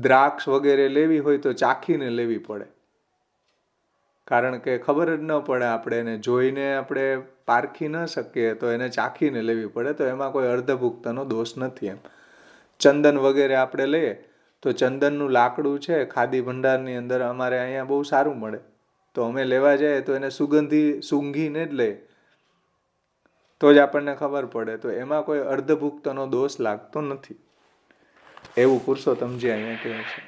A: દ્રાક્ષ વગેરે લેવી હોય તો ચાખીને લેવી પડે, કારણ કે ખબર જ ન પડે, આપણે એને જોઈને આપણે પારખી ન શકીએ તો એને ચાખીને લેવી પડે. તો એમાં કોઈ અર્ધભુક્તનો દોષ નથી એમ. ચંદન વગેરે આપણે લઈએ તો ચંદનનું લાકડું છે ખાદી ભંડારની અંદર અમારે અહીંયા બહુ સારું મળે, તો અમે લેવા જઈએ તો એને સૂંઘીને જ લઈએ તો જ આપણને ખબર પડે. તો એમાં કોઈ અર્ધભુક્તનો દોષ લાગતો નથી એવું પુરુષોત્તમજી અહીંયા કહે છે.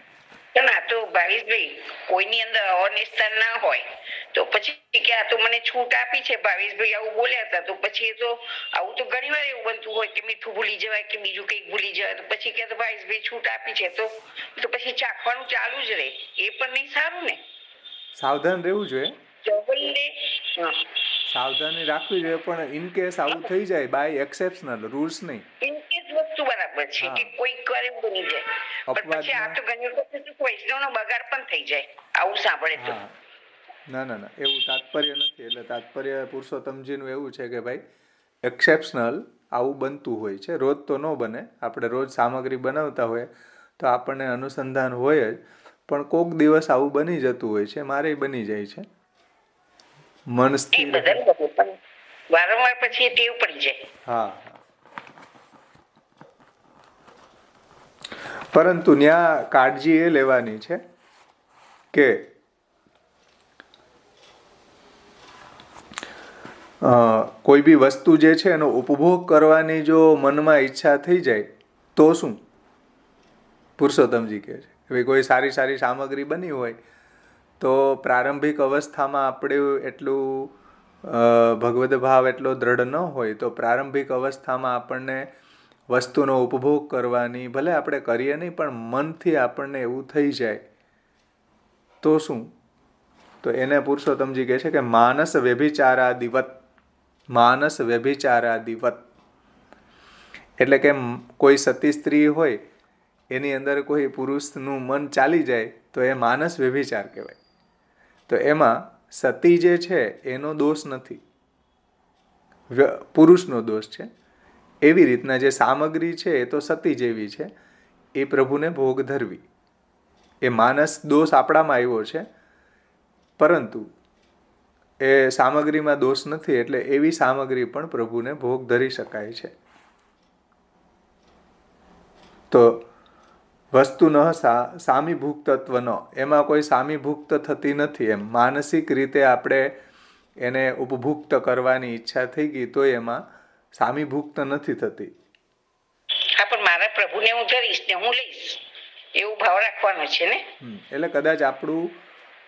D: ના તો ભાવેશભાઈ કોઈની અંદર અનિષ્ઠા ના હોય તો પછી કે આ તો મને છૂટ આપી છે ભાવેશભાઈ આવું બોલ્યા હતા, તો પછી એ તો આવું તો ઘણી વાર એવું બનતું હોય કે મીઠું ભૂલી જવાય કે બીજું કંઈક ભૂલી જવાય, તો પછી કે ભાવેશભાઈ છૂટ આપી છે તો પછી ચાખવાનું ચાલુ જ રહે, એ પણ નહીં સારું ને.
A: સાવધાન રહેવું જોઈએ,
D: સાવધાની
A: રાખવી જોઈએ. પણ ઇન કેસ આવું થઈ જાય બાય એક્સેપ્શનલ રૂલ્સ નહીં,
D: ઇન કેસ વસ્તુ બરાબર છે કે કોઈ કરે બની જાય, પણ પછી આ તો ઘણી વખત વૈષ્ણવનો બગાડ પણ થઈ જાય આવું સાંભળે તો.
A: ના એવું તાત્પર્ય નથી. એટલે તાત્પર્ય પુરુષોત્તમજીનું એવું છે કે ભાઈ એક્સેપ્શનલ આવું બનતું હોય છે, રોજ તો ન બને. આપણે રોજ સામગ્રી બનાવતા હોય તો આપણને અનુસંધાન હોય જ, પણ કોક દિવસ આવું બની જતું હોય છે. મારે બની જાય છે. મન સ્થિર
D: વારંવાર પછી ટેવ પડી જાય.
A: હા, પરંતુ ત્યાં કાળજી એ લેવાની છે કે કોઈ બી વસ્તુ જે છે એનો ઉપભોગ કરવાની જો મનમાં ઈચ્છા થઈ જાય તો શું પુરુષોત્તમજી કહે છે કે ભાઈ કોઈ સારી સામગ્રી બની હોય તો પ્રારંભિક અવસ્થામાં આપણે એટલું ભગવદ ભાવ એટલો દ્રઢ ન હોય તો પ્રારંભિક અવસ્થામાં આપણને વસ્તુનો ઉપભોગ કરવાની ભલે આપણે કરીએ નહીં પણ મનથી આપણને એવું થઈ જાય તો શું? તો એને પુરુષોત્તમજી કહે છે કે માનસ વ્યભિચારાદિવત. માનસ વ્યભિચારાદિવત એટલે કે કોઈ સતી સ્ત્રી હોય એની અંદર કોઈ પુરુષનું મન ચાલી જાય તો એ માનસ વ્યભિચાર કહેવાય. તો એમાં સતી જે છે એનો દોષ નથી, પુરુષનો દોષ છે. એવી રીતના જે સામગ્રી છે એ તો સતી જેવી છે, એ પ્રભુને ભોગ ધરવી, એ માનસ દોષ આપણામાં આવ્યો છે, પરંતુ એ સામગ્રીમાં દોષ નથી. એટલે એવી સામગ્રી પણ પ્રભુને ભોગ ધરી શકાય છે. તો વસ્તુન સામીભુક્તત્વનો એમાં કોઈ સામીભુક્ત થતી નથી એમ. માનસિક રીતે આપણે એને ઉપભુક્ત કરવાની ઈચ્છા થઈ ગઈ તો એમાં સામીભુક્ત નથી થતી.
D: હા, પણ મારા પ્રભુને હું ધરીશ ને હું લઈશ એવું ભાવ રાખવાનો છે ને.
A: એટલે કદાચ આપણું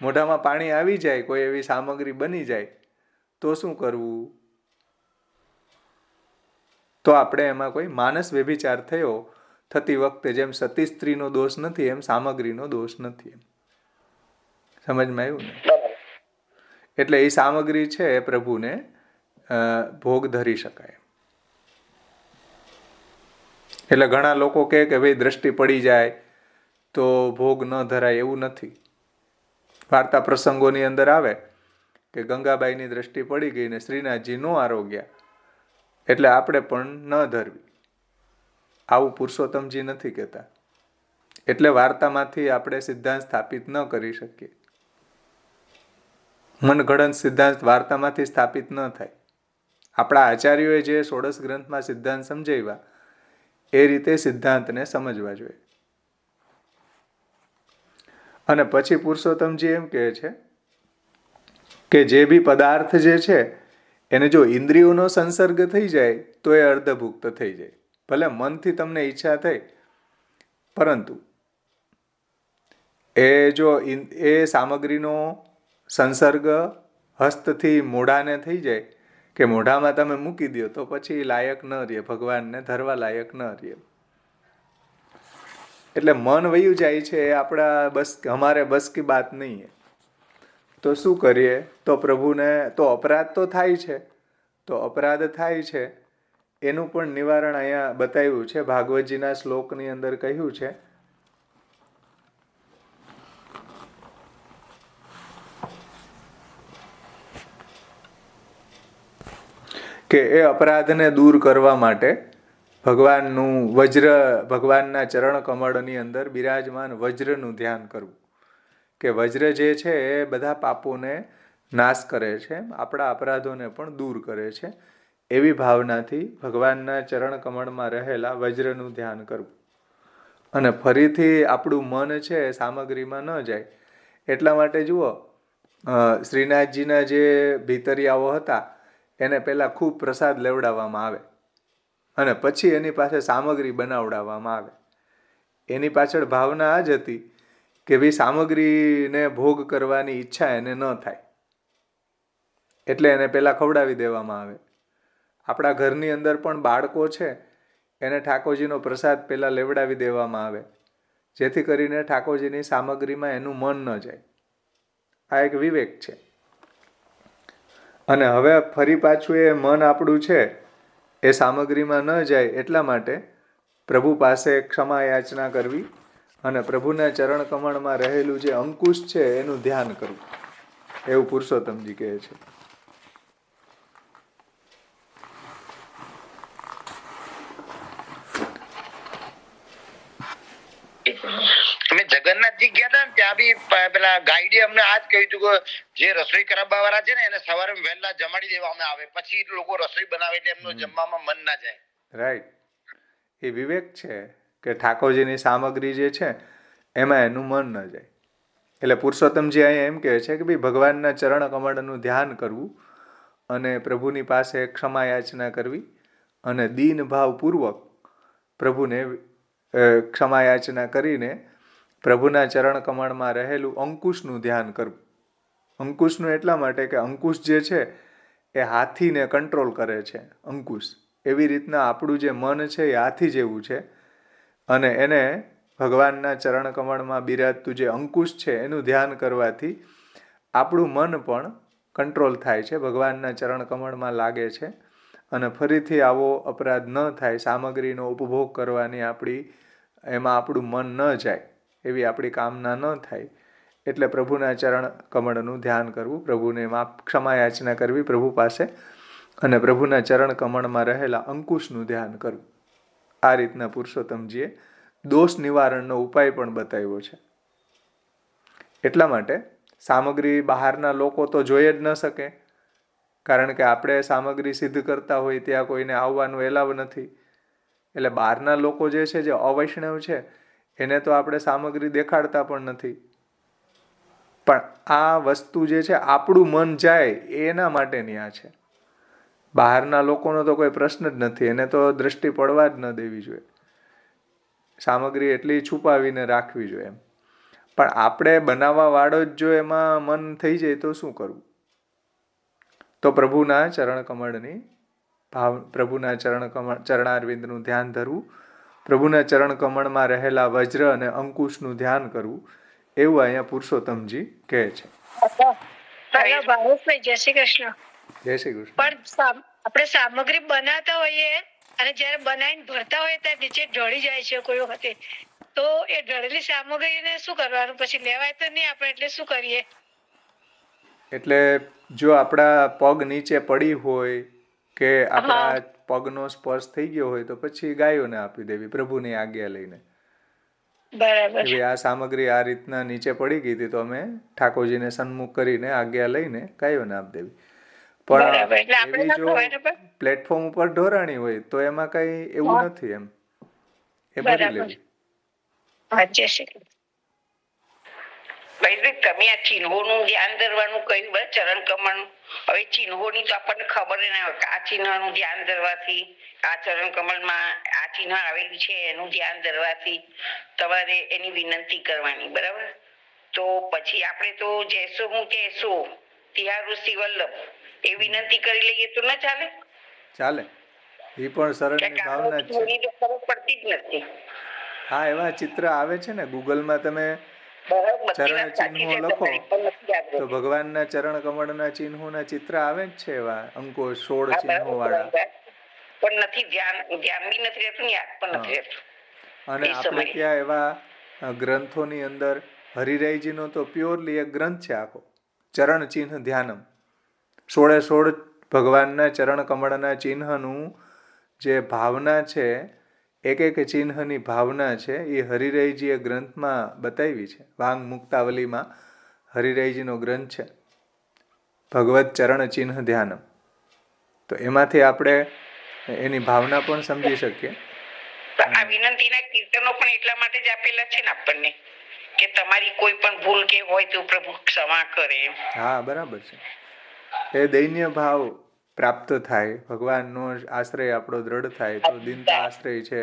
A: મોઢામાં પાણી આવી જાય, કોઈ એવી સામગ્રી બની જાય તો શું કરવું? તો આપણે એમાં કોઈ માનસ વ્યભિચાર થયો થતી વખતે જેમ સતી સ્ત્રીનો દોષ નથી એમ સામગ્રીનો દોષ નથી એમ. સમજમાં આવ્યું ને? એટલે એ સામગ્રી છે એ પ્રભુને ભોગ ધરી શકાય. એટલે ઘણા લોકો કહે કે ભાઈ દ્રષ્ટિ પડી જાય તો ભોગ ન ધરાય, એવું નથી. વાર્તા પ્રસંગોની અંદર આવે કે ગંગાબાઈની દ્રષ્ટિ પડી ગઈ ને શ્રીનાથજી નો આરોગ્યા એટલે આપણે પણ ન ધરવી, આવું પુરુષોત્તમજી નથી કહેતા. એટલે વાર્તામાંથી આપણે સિદ્ધાંત સ્થાપિત ન કરી શકીએ. મનગઢંત સિદ્ધાંત વાર્તામાંથી સ્થાપિત ન થાય. આપણા આચાર્યોએ જે 16 ગ્રંથમાં સિદ્ધાંત સમજાવ્યા એ રીતે સિદ્ધાંતને સમજવા જોઈએ. અને પછી પુરુષોત્તમજી એમ કહે છે કે જે બી પદાર્થ જે છે એને જો ઇન્દ્રિયોનો સંસર્ગ થઈ જાય તો એ અર્ધભુક્ત થઈ જાય. ભલે મનથી તમને ઈચ્છા થઈ, પરંતુ એ જો એ સામગ્રીનો સંસર્ગ હસ્તથી મોઢાને થઈ જાય કે મોઢામાં તમે મૂકી દો તો પછી લાયક ન રહે, ભગવાનને ધરવા લાયક ન રહે. એટલે મન વયું જાય છે એ આપણા હમારે બસ કી બાત નહીં હે. તો શું કરીએ? તો પ્રભુને તો અપરાધ તો થાય છે, તો અપરાધ થાય છે એનું પણ નિવારણ અહીંયા બતાવ્યું છે. ભાગવતજીના શ્લોકની અંદર કહ્યું છે કે એ અપરાધને દૂર કરવા માટે ભગવાનના ચરણ કમળની અંદર બિરાજમાન વજ્રનું ધ્યાન કરવું. કે વજ્ર જે છે એ બધા પાપોને નાશ કરે છે, આપણા અપરાધોને પણ દૂર કરે છે. એવી ભાવનાથી ભગવાનના ચરણ કમળમાં રહેલા વજ્રનું ધ્યાન કરવું. અને ફરીથી આપણું મન છે સામગ્રીમાં ન જાય એટલા માટે જુઓ, શ્રીનાથજીના જે ભીતરિયાઓ હતા એને પહેલાં ખૂબ પ્રસાદ લેવડાવવામાં આવે અને પછી એની પાસે સામગ્રી બનાવડાવવામાં આવે. એની પાછળ ભાવના આ જ હતી કે ભાઈ સામગ્રીને ભોગ કરવાની ઈચ્છા એને ન થાય, એટલે એને પહેલાં ખવડાવી દેવામાં આવે. આપણા ઘરની અંદર પણ બાળકો છે એને ઠાકોરજીનો પ્રસાદ પહેલાં લેવડાવી દેવામાં આવે, જેથી કરીને ઠાકોરજીની સામગ્રીમાં એનું મન ન જાય. આ એક વિવેક છે. અને હવે ફરી પાછું એ મન આપણું છે એ સામગ્રીમાં ન જાય એટલા માટે પ્રભુ પાસે ક્ષમા યાચના કરવી અને પ્રભુના ચરણ કમળમાં રહેલું જે અંકુશ છે એનું ધ્યાન કરવું, એવું પુરુષોત્તમજી કહે છે.
F: અમે જગન્નાથજી ગયા હતા ને ત્યાં બી પેલા ગાઈડે અમને આ જ કહ્યું હતું કે જે રસોઈ કરાવવા વાળા છે ને એને સવારે વહેલા જમાડી દેવામાં આવે, પછી લોકો રસોઈ બનાવે એટલે એમનું જમવામાં મન ના જાય.
A: રાઈટ. એ વિવેક છે કે ઠાકોરજીની સામગ્રી જે છે એમાં એનું મન ન જાય. એટલે પુરુષોત્તમજી અહીંયા એમ કહે છે કે ભાઈ ભગવાનના ચરણ કમળનું ધ્યાન કરવું અને પ્રભુની પાસે ક્ષમા યાચના કરવી અને દીન ભાવપૂર્વક પ્રભુને ક્ષમા યાચના કરીને પ્રભુના ચરણ કમળમાં રહેલું અંકુશનું ધ્યાન કરવું. અંકુશનું એટલા માટે કે અંકુશ જે છે એ હાથીને કંટ્રોલ કરે છે. અંકુશ એવી રીતના આપણું જે મન છે એ હાથી જેવું છે અને એને ભગવાનના ચરણ કમળમાં બિરાજતું જે અંકુશ છે એનું ધ્યાન કરવાથી આપણું મન પણ કંટ્રોલ થાય છે, ભગવાનના ચરણ કમળમાં લાગે છે અને ફરીથી આવો અપરાધ ન થાય, સામગ્રીનો ઉપભોગ કરવાની એમાં આપણું મન ન જાય એવી આપણી કામના ન થાય. એટલે પ્રભુના ચરણ કમળનું ધ્યાન કરવું, પ્રભુને ક્ષમા યાચના કરવી પ્રભુ પાસે અને પ્રભુના ચરણ કમળમાં રહેલા અંકુશનું ધ્યાન કરવું. આ રીતના પુરુષોત્તમજીએ દોષ નિવારણનો ઉપાય પણ બતાવ્યો છે. એટલા માટે સામગ્રી બહારના લોકો તો જોઈ જ ન શકે, કારણ કે આપણે સામગ્રી સિદ્ધ કરતા હોય ત્યાં કોઈને આવવાનું એલાવ નથી. એટલે બહારના લોકો જે છે, જે અવૈષ્ણવ છે, એને તો આપણે સામગ્રી દેખાડતા પણ નથી. પણ આ વસ્તુ જે છે આપણું મન જાય એના માટેની આ છે. બહારના લોકોનો તો કોઈ પ્રશ્ન જ નથી, એને તો દ્રષ્ટિ પડવા જ ન દેવી જોઈએ. સામગ્રી એટલી છુપાવીને રાખવી જોઈએ એમ. પણ આપણે બનાવવા વાળો જ જો એમાં મન થઈ જાય તો શું કરવું? તો પ્રભુના ચરણ કમળની પ્રભુના ચરણારવિંદનું ધ્યાન ધરવું, પ્રભુના ચરણ કમળમાં રહેલા વજ્ર અને અંકુશનું ધ્યાન કરવું, એવું અહીંયા પુરુષોત્તમજી કહે છે.
B: ભાવેશભાઈ, જય શ્રી કૃષ્ણ.
A: જય શ્રી કૃષ્ણ.
B: પણ આપણે સામગ્રી બનાવતા હોઈએ અને જયારે બનાવીને ભરતા હોઈએ ત્યારે નીચે ઢળી જાય છે કોઈ વખતે, તો એ ઢળેલી સામગ્રીને શું કરવાનું? પછી લેવાય તો નહીં આપણે, એટલે શું કરીએ?
A: એટલે જો આપણા પગ નીચે પડી હોય કે આપણા પગનો સ્પર્શ થઈ ગયો હોય તો પછી ગાયોને આપી દેવી પ્રભુની આજ્ઞા લઈને.
B: બરાબર.
A: કે ભાઈ આ સામગ્રી આ રીતના નીચે પડી ગઈ હતી તો અમે ઠાકોરજીને સન્મુખ કરીને આજ્ઞા લઈને ગાયોને આપી દેવી.
B: બરાબર. એટલે
A: પણ
B: આપણે
A: એવી
B: ના
A: જો
B: ખવાય ને
A: પ્લેટફોર્મ ઉપર ઢોરાણી હોય તો એમાં કઈ એવું નથી એમ, એ ભરી
B: બરાબર.
A: લેવી.
B: હા, જય શ્રી કૃષ્ણ.
D: ભાઈ તમે આ ચિહ્નોનું ધ્યાન ધરવાનું કહ્યું બરાબર, ચરણ કમળ. હવે ચિહ્નોની તો આપણને ખબર ના હોય કે આ ચિહ્નનું ધ્યાન ધરવાથી, આ ચરણ કમળમાં આ ચિહ્ન આવેલું છે એનું ધ્યાન ધરવાથી તમારે એની વિનંતી કરવાની, બરાબર. તો પછી આપણે તો જેસો હું કહેશો તિહારુ શિવલ્લભ એ વિનંતી કરી લઈએ તો ના ચાલે?
A: ચાલે, એ પણ શરણની ભાવના જ છે.
D: તો ખબર પડતી જ નથી.
A: હા, એવા ચિત્ર આવે છે ને ગૂગલમાં, તમે ચરણ ચિહ્નો લખો તો ભગવાનના ચરણ કમળના ચિહ્નોના ચિત્ર આવે જ છે એવા અંકો 16 ચિહ્નો વાળા.
D: પણ નથી ધ્યાન બી નથી રહેતું, યાદ પણ નથી રહેતું.
A: અને આપણે ત્યાં એવા ગ્રંથોની અંદર હરિરાયજીનો તો પ્યોરલી એક ગ્રંથ છે આખો, ચરણ ચિહ્ન ધ્યાનમ. 16 ભગવાનના ચરણ કમળના ચિહ્નનું જે ભાવના છે, એક એક ચિહ્નની ભાવના છે, એ હરિરાયજીએ ગ્રંથમાં બતાવી છે. વાંગ મુક્તાવલીમાં હરિરાયજીનો ગ્રંથ છે ભગવત ચરણ ચિહ્ન ધ્યાનમ. તો એમાંથી આપણે એની ભાવના પણ સમજી શકીએ.
D: આ વિનંતીના કીર્તનો પણ એટલા માટે જ આપેલા છે ને આપણને કે તમારી કોઈ પણ ભૂલ કે હોય તો પ્રભુ ક્ષમા કરે.
A: હા, બરાબર છે. એ દૈન્ય ભાવ પ્રાપ્ત થાય, ભગવાનનો આશ્રય આપણો દ્રઢ થાય તો દીનતા આશ્રય છે,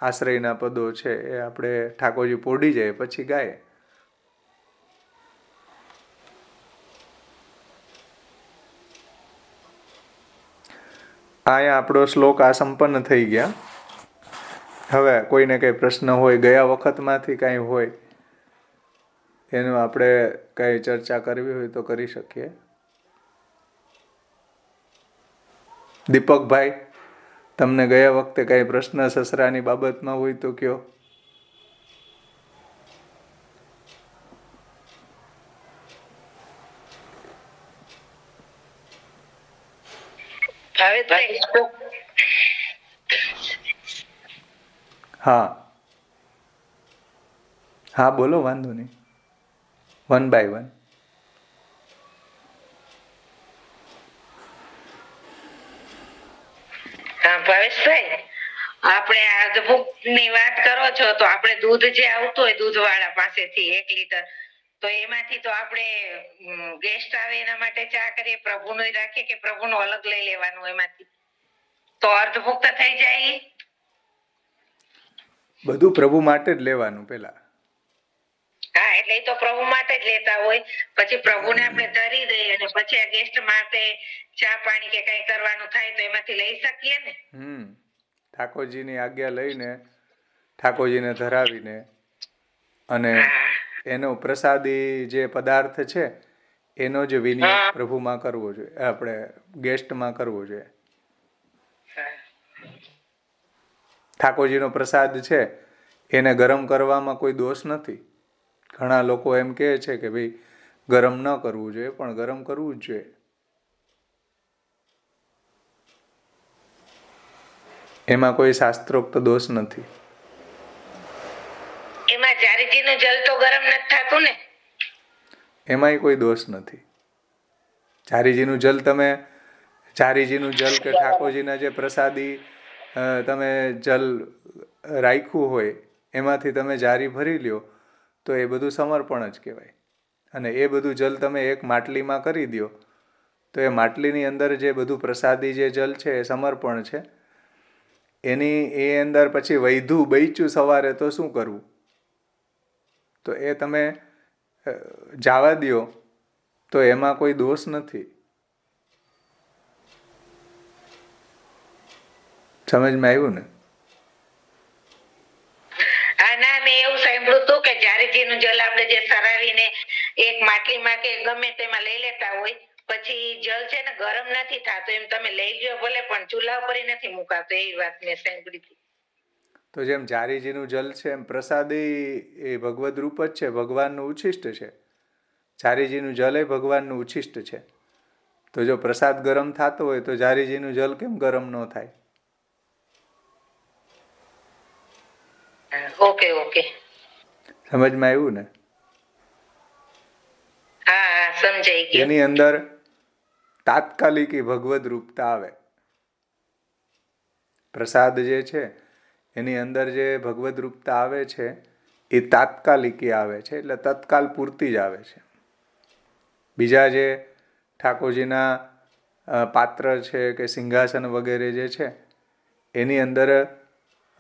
A: આશ્રયના પદો છે એ આપણે ઠાકોરજી પોડી જાય પછી ગાય. અહીંયા આપણો શ્લોક આ સંપન્ન થઈ ગયા. હવે કોઈને કંઈ પ્રશ્ન હોય, ગયા વખતમાંથી કાંઈ હોય એનું આપણે કંઈ ચર્ચા કરવી હોય તો કરી શકીએ. દીપકભાઈ, તમને ગયા વખતે કંઈ પ્રશ્ન સસરાની બાબતમાં હોય તો કયો. હા હા, બોલો, વાંધો નહીં, 1 by 1.
D: ભાવેશભાઈ, આપણે અર્ધભૂખ ની વાત કરો છો તો આપણે દૂધ જે આવતું હોય દૂધવાળા પાસેથી 1 લીટર, તો એમાંથી તો આપણે ગેસ્ટ આવે એના માટે ચા કરીએ, પ્રભુનો રાખીએ કે પ્રભુનો અલગ લઈ લેવાનું એમાંથી, તો અર્ધભૂખ તો થઈ જાય.
A: બધું પ્રભુ માટે જ લેવાનું પેલા.
D: હા, એટલે એ તો પ્રભુ માટે જ લેતા હોય, પછી પ્રભુને આપણે ધરી દઈએ અને પછી આ ગેસ્ટ માટે ચા પાણી કે કઈ કરવાનું થાય તો એમાંથી લઈ શકીએ ને.
A: ઠાકોરજીની આજ્ઞા લઈને ઠાકોરજીને ધરાવીને અને એનો પ્રસાદી જે પદાર્થ છે એનો જ વિનિયોગ પ્રભુમાં કરવો જોઈએ, આપણે ગેસ્ટમાં કરવો જોઈએ. ઠાકોરજીનો પ્રસાદ છે એને ગરમ કરવામાં કોઈ દોષ નથી. ઘણા લોકો એમ કહે છે કે ભાઈ ગરમ ન કરવું જોઈએ, પણ ગરમ કરવું જ જોઈએ. એમાં કોઈ શાસ્ત્રોક્ત દોષ નથી.
D: એમાં જારીજીનું જલ તો ગરમ નથી થતું ને?
A: એમાંય કોઈ દોષ નથી. જારીજીનું જલ કે ઠાકોરજીના જે પ્રસાદી તમે જલ રાખ્યું હોય એમાંથી તમે જારી ભરી લ્યો તો એ બધું સમર્પણ જ કહેવાય. અને એ બધું જલ તમે એક માટલીમાં કરી દો તો એ માટલીની અંદર જે બધું પ્રસાદી જે જલ છે એ સમર્પણ છે. એ અંદર પછી વૈધું બચ્યું સવારે તો શું કરવું? તો એ તમે જવા દો તો એમાં કોઈ દોષ નથી. સમજમાં આવ્યું ને?
D: ના, મેં એવું સાંભળ્યું હતું કે જારીજીનું જલ આપણે જે સરાવીને એક માટલીમાં કે ગમે તેમાં લઈ લેતા હોય પછી જલ છે ને ગરમ નથી થતું, એમ તમે લઈ લ્યો ભલે પણ ચૂલા ઉપર નથી મુકાતો, એ વાત મેં સાંભળી હતી.
A: તો જેમ જારીજીનું જલ છે એમ પ્રસાદી એ ભગવદ રૂપ જ છે, ભગવાનનું ઉચ્છિષ્ટ છે. જારીજીનું જલ એ ભગવાનનું ઉચ્છિષ્ટ છે. તો જો પ્રસાદ ગરમ થતો હોય તો જારીજીનું જલ કેમ ગરમ ન થાય?
D: ઓકે ઓકે,
A: સમજમાં આવ્યું ને?
D: હા સમજાઈ ગયું.
A: એની અંદર તાત્કાલિક ભગવદ રૂપતા આવે. પ્રસાદ જે છે એની અંદર જે ભગવદ રૂપતા આવે છે એ તાત્કાલિક આવે છે, એટલે તત્કાલ પૂરતી જ આવે છે. બીજા જે ઠાકોરજીના પાત્ર છે કે સિંહાસન વગેરે જે છે એની અંદર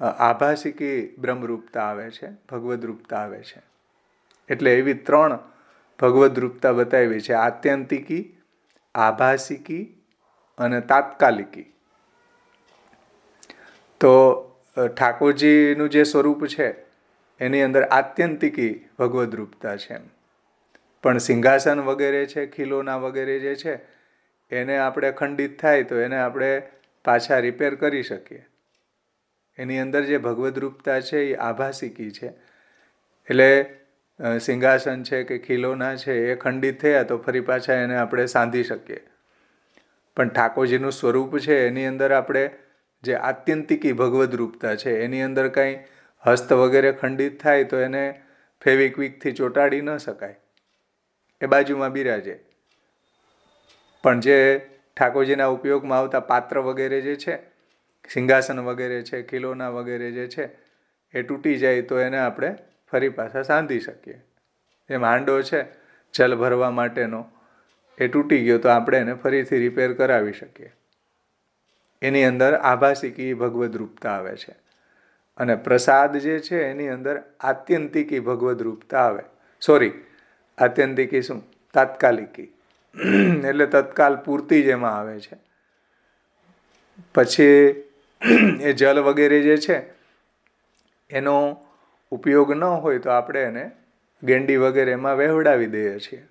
A: આભાસિકી બ્રહ્મરૂપતા આવે છે, ભગવદ રૂપતા આવે છે. એટલે એવી 3 ભગવદ રૂપતા બતાવી છે: આત્યંતિકી, આભાસિકી અને તાત્કાલિકી. તો ઠાકોરજીનું જે સ્વરૂપ છે એની અંદર આત્યંતિકી ભગવદ રૂપતા છે. પણ સિંહાસન વગેરે છે, ખીલોના વગેરે જે છે એને આપણે ખંડિત થાય તો એને આપણે પાછા રિપેર કરી શકીએ. એની અંદર જે ભગવદ રૂપતા છે એ આભાસિકી છે. એટલે સિંહાસન છે કે ખીલોના છે એ ખંડિત થયા તો ફરી પાછા એને આપણે સાંધી શકીએ. પણ ઠાકોરજીનું સ્વરૂપ છે એની અંદર આપણે જે આત્યંતિકી ભગવદ રૂપતા છે એની અંદર કાંઈ હસ્ત વગેરે ખંડિત થાય તો એને ફેવિક્વિકથી ચોંટાડી ન શકાય, એ બાજુમાં બિરાજે. પણ જે ઠાકોરજીના ઉપયોગમાં આવતા પાત્ર વગેરે જે છે, સિંહાસન વગેરે છે, ખીલોના વગેરે જે છે એ તૂટી જાય તો એને આપણે ફરી પાછા સાંધી શકીએ. જેમ હાંડો છે જલ ભરવા માટેનો, એ તૂટી ગયો તો આપણે એને ફરીથી રિપેર કરાવી શકીએ. એની અંદર આભાસિકી ભગવદ રૂપતા આવે છે. અને પ્રસાદ જે છે એની અંદર આત્યંતિકી ભગવદ રૂપતા આવે. આત્યંતિકી શું? તાત્કાલિકી. એટલે તત્કાલ પૂર્તિ જ એમાં આવે છે. પછી એ જલ વગેરે જે છે એનો ઉપયોગ ન હોય તો આપણે એને ગેંડી વગેરે એમાં વહેવડાવી દઈએ છીએ.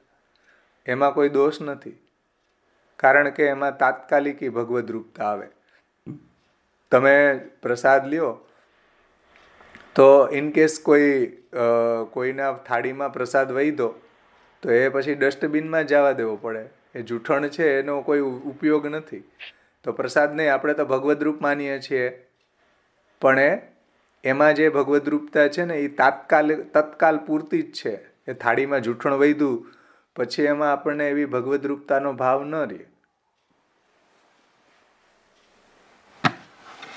A: એમાં કોઈ દોષ નથી, કારણ કે એમાં તાત્કાલિકી ભગવદ રૂપતા આવે. તમે પ્રસાદ લ્યો તો ઇનકેસ કોઈના થાળીમાં પ્રસાદ વહી દો તો એ પછી ડસ્ટબિનમાં જવા દેવો પડે. એ જૂઠણ છે એનો કોઈ ઉપયોગ નથી. તો પ્રસાદ નહીં, આપણે તો ભગવદ રૂપ માનીએ છીએ, પણ એમાં જે ભગવદ રૂપતા છે ને એ તત્કાલ પૂરતી જ છે. એ થાળીમાં જૂઠણ વહીધું પછી એમાં આપણને એવી ભગવદ રૂપતાનો ભાવ ન રહે.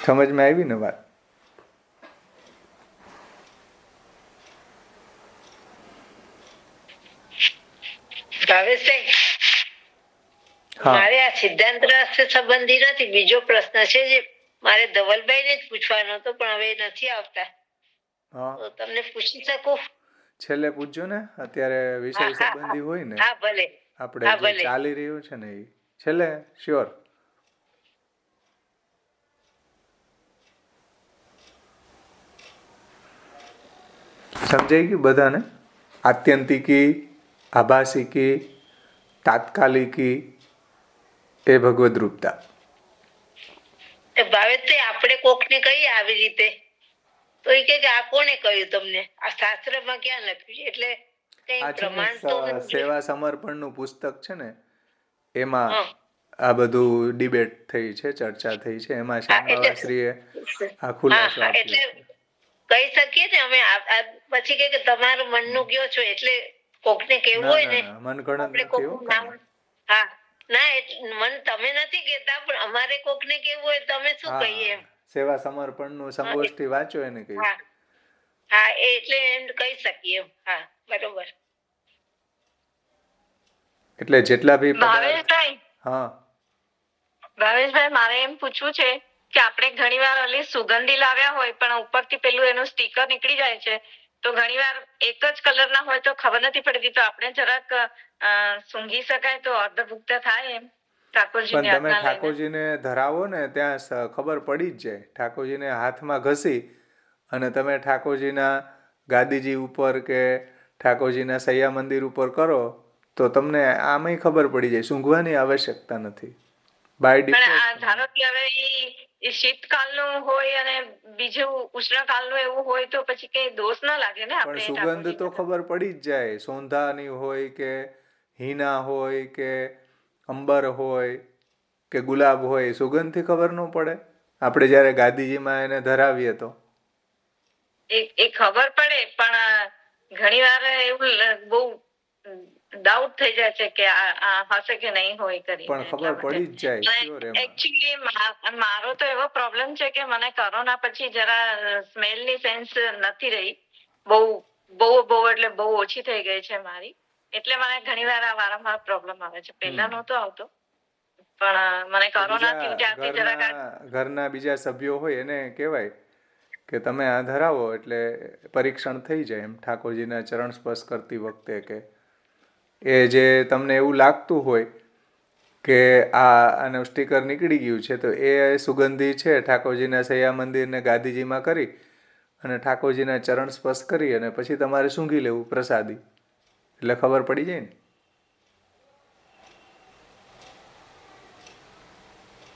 A: સમજમાં આવી ને વાત?
B: ભાવેશભાઈ, મારે આ સિદ્ધાંત રાષ્ટ્ર સંબંધી નથી, બીજો પ્રશ્ન છે જે મારે ધવલભાઈ ને જ પૂછવાનો હતો પણ હવે નથી આવતા, તો તમને પૂછી શકું?
A: છેલ્લે પૂછજો ને, અત્યારે વિષય સંબંધી હોય ને.
B: હા ભલે.
A: આપણે જે ચાલી રહ્યું છે ને એ છેલ્લે શ્યોર. સમજાઈ ગયું બધાને? આત્યંતિકી, આભાસિકી, તાત્કાલિકી એ ભગવદ રૂપતા.
B: ભાવેશભાઈ, આપણે કોકને કહીએ આવી રીતે તો એ કે આ કોને કહ્યું તમને? આ શાસ્ત્રમાં ક્યાં લખ્યું છે? એટલે કઈ પ્રમાણ તો
A: સેવા સમર્પણનું પુસ્તક છે ને એમાં આ બધું ડિબેટ થઈ છે, ચર્ચા થઈ છે. એમાં શ્યામબાવાશ્રીએ આ ખુલાસો આપ્યો.
B: એટલે કહી શકીએ ને અમે પછી કે તમારું મનનું કયો છો, એટલે કોકને કેવું હોય ને
A: મનગણત નથી.
B: હા ના, મન તમે નથી કેતા પણ અમારે કોકને કેવું હોય તમે શું કહીએ એમ.
A: સેવા સમર્પણનું સંગોષ્ઠી વાંચો એને કહી.
B: હા એટલે એમ કહી શકીએ એમ. હા બરોબર.
A: એટલે જેટલા બી
E: ભાવેશભાઈ, મારે એમ પૂછવું છે કે આપણે ઘણીવાર ઓલી સુગંધી લાવ્યા હોય પણ ઉપરથી પેલું એનું સ્ટીકર નીકળી જાય છે, તો ઘણીવાર એક જ કલરના હોય તો ખબર નથી પડતી, તો આપણે જરાક સૂંઘી શકાય તો અર્ધભુક્ત થાય એમ?
A: પણ તમે ઠાકોરજીને ધરાવો ને ત્યાં ખબર પડી જ જાય. ઠાકોરજીને હાથમાં ઘસી અને તમે ઠાકોરજીના ગાદીજી ઉપર કે ઠાકોરજીના સૈયા મંદિર ઉપર કરો તો તમને આમાંય ખબર પડી જાય. સૂંઘવાની આવશ્યકતા નથી. By default.
E: ધારો કે હવે એ શીતકાલનું હોય અને બીજું ઉષ્ણકાલનું એવું હોય તો પછી કઈ દોષ ન લાગે ને?
A: પણ સુગંધ તો ખબર પડી જ જાય. સોંધાની હોય કે હિના હોય કે અંબર હોય કે ગુલાબ હોય, સુગંધથી ખબર ન પડે? આપણે જ્યારે ગાદીજીમાં એને ધરાવીએ તો
E: એ ખબર પડે, પણ ઘણી વાર એવું બહુ ડાઉટ થઈ જાય છે કે આ હશે કે નહીં હોય કરીને.
A: પણ ખબર પડી જ જાય sure એમાં.
E: એકચ્યુઅલી મારો તો એવો પ્રોબ્લેમ છે કે મને કોરોના પછી જરા સ્મેલ ની સેન્સ નથી રહી, બહુ બહુ બહુ એટલે બહુ ઓછી થઈ ગઈ છે મારી, એટલે મને ઘણી વાર આ વારંવાર પ્રોબ્લેમ આવે છે. પહેલા નહોતો આવતો, પણ મને કોરોના થયું ત્યારથી જરાક
A: ઘરના બીજા સભ્યો હોય એને કહેવાય કે તમે આ ધરાવો એટલે પરીક્ષણ થઈ જાય એમ ઠાકોરજીના ચરણ સ્પર્શ કરતી વખતે, કે એ જે તમને એવું લાગતું હોય કે આનું સ્ટીકર નીકળી ગયું છે તો એ સુગંધી છે, ઠાકોરજીના સૈયા મંદિરને ગાદીજીમાં કરી અને ઠાકોરજીના ચરણ સ્પર્શ કરી અને પછી તમારે સૂંઘી લેવું પ્રસાદી, એટલે ખબર પડી જાય ને.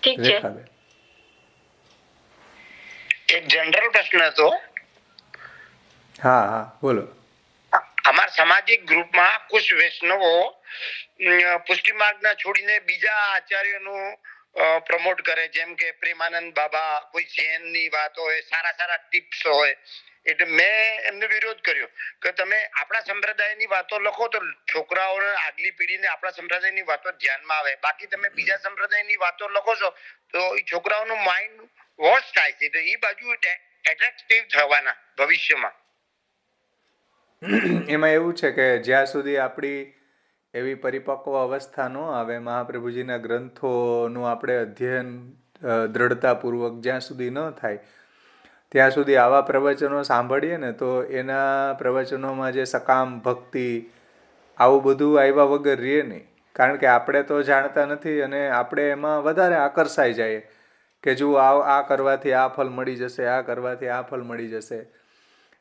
E: ઠીક છે.
A: રેખાબેન,
F: એક જનરલ પ્રશ્ન હતો.
A: હા હા બોલો.
F: અમારા સામાજિક ગ્રુપમાં કુછ વૈષ્ણવો પુષ્ટિ માર્ગના છોડીને બીજા આચાર્યનું પ્રમોટ કરે, જેમ કે પ્રેમાનંદ બાબા, કોઈ જૈનની વાત હોય, સારા સારા ટિપ્સ હોય. એટલે મેં એમને વિરોધ કર્યો કે તમે આપણા સંપ્રદાયની વાતો લખો તો છોકરાઓને, આગલી પેઢીને આપણા સંપ્રદાયની વાતો ધ્યાનમાં આવે. બાકી તમે બીજા સંપ્રદાયની વાતો લખો છો તો એ છોકરાઓનું માઇન્ડ વોશ થાય છે, તો એ બાજુ એટ્રેક્ટિવ થવાના ભવિષ્યમાં.
A: એમાં એવું છે કે જ્યાં સુધી આપણી એવી પરિપક્વ અવસ્થા ન આવે, મહાપ્રભુજીના ગ્રંથોનું આપણે અધ્યયન દ્રઢતાપૂર્વક જ્યાં સુધી ન થાય ત્યાં સુધી આવા પ્રવચનો સાંભળીએ ને તો એના પ્રવચનોમાં જે સકામ ભક્તિ આવું બધું આવ્યા વગર રહે નહીં. કારણ કે આપણે તો જાણતા નથી અને આપણે એમાં વધારે આકર્ષાઈ જઈએ કે જો આ કરવાથી આ ફળ મળી જશે, આ કરવાથી આ ફળ મળી જશે.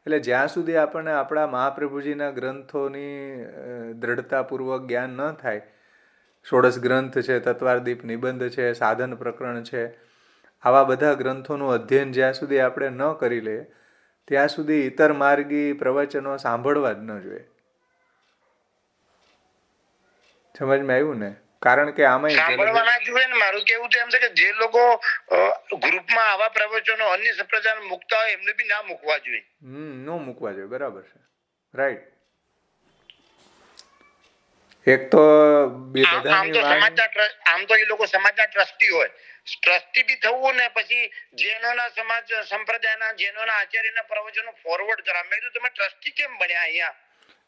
A: એટલે જ્યાં સુધી આપણને આપણા મહાપ્રભુજીના ગ્રંથોની દ્રઢતાપૂર્વક જ્ઞાન ન થાય, ષોડશ ગ્રંથ છે, તત્વાર્દીપ નિબંધ છે, સાધન પ્રકરણ છે, આવા બધા ગ્રંથોનું અધ્યયન જ્યાં સુધી આપણે ન કરી લઈએ ત્યાં સુધી ઇતર માર્ગી પ્રવચનો સાંભળવા જ ન જોઈએ. સમજમાં આવ્યું ને? કારણ કે આમાં
F: સાંભળવાના જોઈએ ને. મારું કેવું તો એમ છે કે જે લોકો ગ્રુપમાં આવા પ્રવચનો અન્ય સંપ્રદાય મૂકતા હોય એમને બી ના મૂકવા જોઈએ.
A: ન મૂકવા જોઈએ, બરાબર છે, રાઈટ. એક તો
F: આમ તો એ લોકો સમાજના ટ્રસ્ટી હોય, ટ્રસ્ટી બી થવું ને પછી જૈનોના સમાજ સંપ્રદાયના જૈનોના આચાર્યના પ્રવચનો ફોરવર્ડ કરવા. મેં કીધું તમે ટ્રસ્ટી કેમ બન્યા અહીંયા?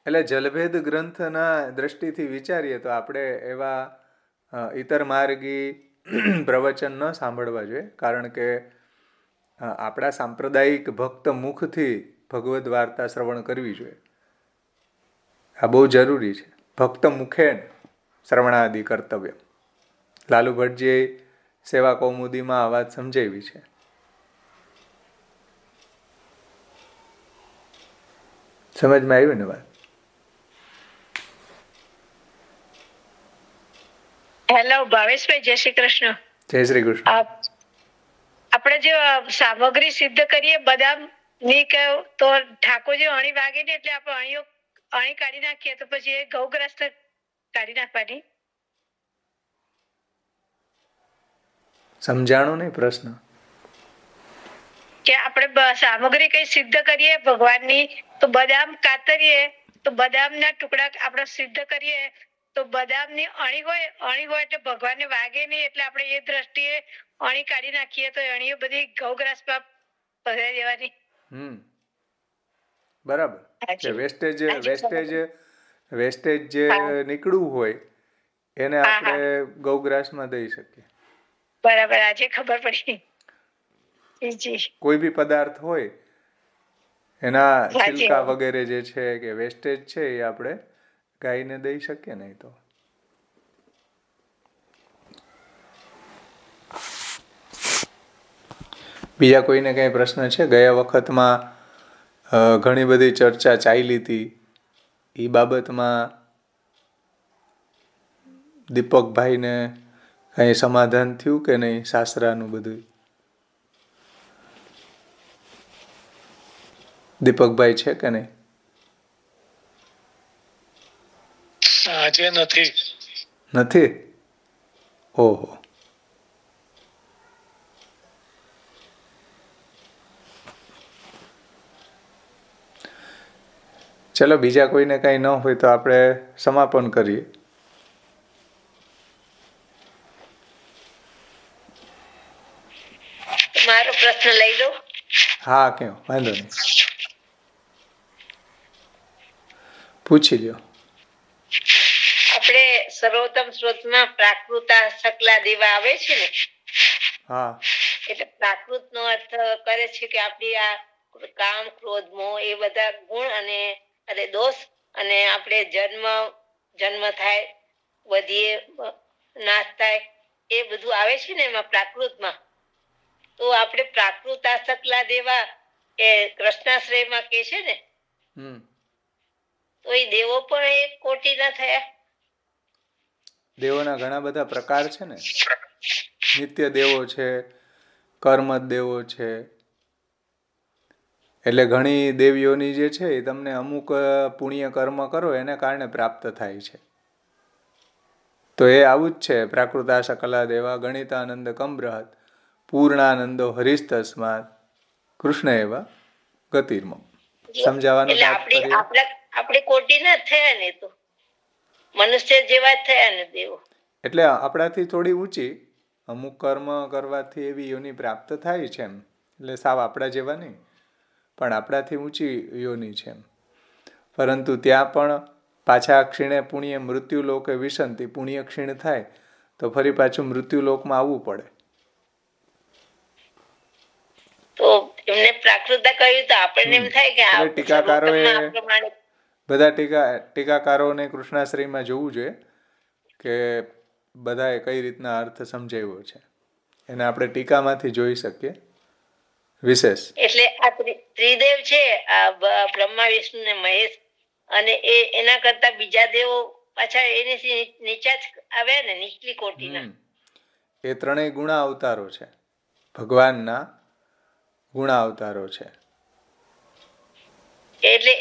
A: એટલે જલભેદ ગ્રંથના દ્રષ્ટિથી વિચારીએ તો આપણે એવા ઇતર માર્ગી પ્રવચન ન સાંભળવા જોઈએ. કારણ કે આપણા સાંપ્રદાયિક ભક્ત મુખથી ભગવદ્ વાર્તા શ્રવણ કરવી જોઈએ. આ બહુ જરૂરી છે. ભક્ત મુખે શ્રવણાદિ કર્તવ્ય. લાલુ ભટ્ટજીએ સેવા કૌમુદીમાં આ વાત સમજાવી છે. સમજમાં આવ્યું ને વાત?
B: હેલો ભાવેશભાઈ, જય શ્રી કૃષ્ણ.
A: જય શ્રી કૃષ્ણ.
B: આપણે જે સામગ્રી સિદ્ધ કરીએ બદામ ની તો ઠાકોરજી અણી વાગે ને એટલે આપણે અણી કાઢી નાખીએ તો પછી એ ગૌગ્રસ્ત કાઢી નાખવાની.
A: સમજાણું નહીં પ્રશ્ન.
B: કે આપણે સામગ્રી કઈ સિદ્ધ કરીએ ભગવાનની તો બદામ કાતરીએ તો બદામના ટુકડા આપણે સિદ્ધ કરીએ તો બદામની અણી હોય એટલે ભગવાનને વાગે નહીં, એટલે આપણે એ દ્રષ્ટિએ અણી કાઢી નાખીએ તો અણીઓ બધી ગૌગ્રાસમાં ભરાઈ દેવાની.
A: બરાબર. વેસ્ટેજ જે નીકળવું હોય એને આપણે ગૌગ્રાસમાં દઈ શકીએ.
B: બરાબર, આજે ખબર પડી.
A: કોઈ બી પદાર્થ હોય એના છિલકા વગેરે જે છે કે વેસ્ટેજ છે એ આપણે ગાયને દઈ શકીએ. નહીં તો બીજા કોઈને કઈ પ્રશ્ન છે? ગયા વખતમાં ઘણી બધી ચર્ચા ચાલી હતી એ બાબતમાં દીપકભાઈને કઈ સમાધાન થયું કે નહીં? સાસરાનું બધું દીપકભાઈ છે કે નહીં?
G: આજે નથી.
A: નથી? ઓહો. ચલો, બીજા કોઈને કાંઈ ન હોય તો આપણે સમાપન કરીએ.
B: મારો પ્રશ્ન લઈ લો.
A: હા, કેમ વાંધો નહીં, પૂછી લ્યો.
B: આપણે સર્વોત્તમ સ્ત્રોતમાં પ્રાકૃતા સકલા દેવા આવે છે ને,
A: હા,
B: એટલે પ્રાકૃત નો અર્થ કરે છે કે આપણી આ કામ, ક્રોધ, મોહ એ બધા ગુણ અને દોષ, અને આપણે જન્મ થાય, વધીએ, નાશ થાય, એ બધું આવે છે ને એમાં પ્રાકૃતમાં. તો આપણે પ્રાકૃતા સકલા દેવા એ કૃષ્ણાશ્રયમાં કે છે ને, તો એ દેવો પણ એક કોટીના થયા.
A: દેવોના ઘણા બધા પ્રકાર છે ને. નિત્ય દેવો છે, કર્મ દેવો છે. એટલે ઘણી દેવીઓની જે છે એ તમને અમુક પુણ્ય કર્મ કરો એને કારણે પ્રાપ્ત થાય છે. તો એ આવું જ છે. પ્રાકૃતા સકલા દેવા ગણિતાનંદ કમબ્રહત પૂર્ણાનંદો હરિસ્તસ્માત કૃષ્ણ એવા ગતિર્મમ. સમજાવવાનું તાત્પર્ય
B: આપણે કોટીના થયા ને, તો મનુષ્ય જેવા થયા ને દેવો.
A: એટલે આપણાથી થોડી ઊંચી અમુક કર્મ કરવાથી એવી યોની પ્રાપ્ત થાય છે એમ. એટલે સાવ આપણા જેવા નહીં, પણ આપણાથી ઊંચી યોની છે એમ. પરંતુ ત્યાં પણ પાછા ક્ષીણે પુણ્ય મૃત્યુલોકે વિશંતિ. પુણ્ય ક્ષીણ થાય તો ફરી પાછું મૃત્યુલોકમાં આવવું પડે.
B: તો એમને પ્રાકૃતા કહ્યું તો આપણને એમ થાય કે આ
A: ટીકાકારોએ બધા ટીકાકારોને કૃષ્ણાશ્રયમાં જોવું જોઈએ કે બધાએ કઈ રીતના અર્થ સમજાવ્યો છે. એને આપણે ટીકામાંથી જોઈ શકીએ વિશેષ.
B: એટલે આ ત્રિદેવ છે, આ બ્રહ્મા, વિષ્ણુ ને મહેશ, અને એના કરતા બીજા દેવો પાછા એની નીચા જ આવ્યા ને, નીચલી કોટીના.
A: એ ત્રણેય ગુણા અવતારો છે, ભગવાનના ગુણા અવતારો છે.
B: એટલે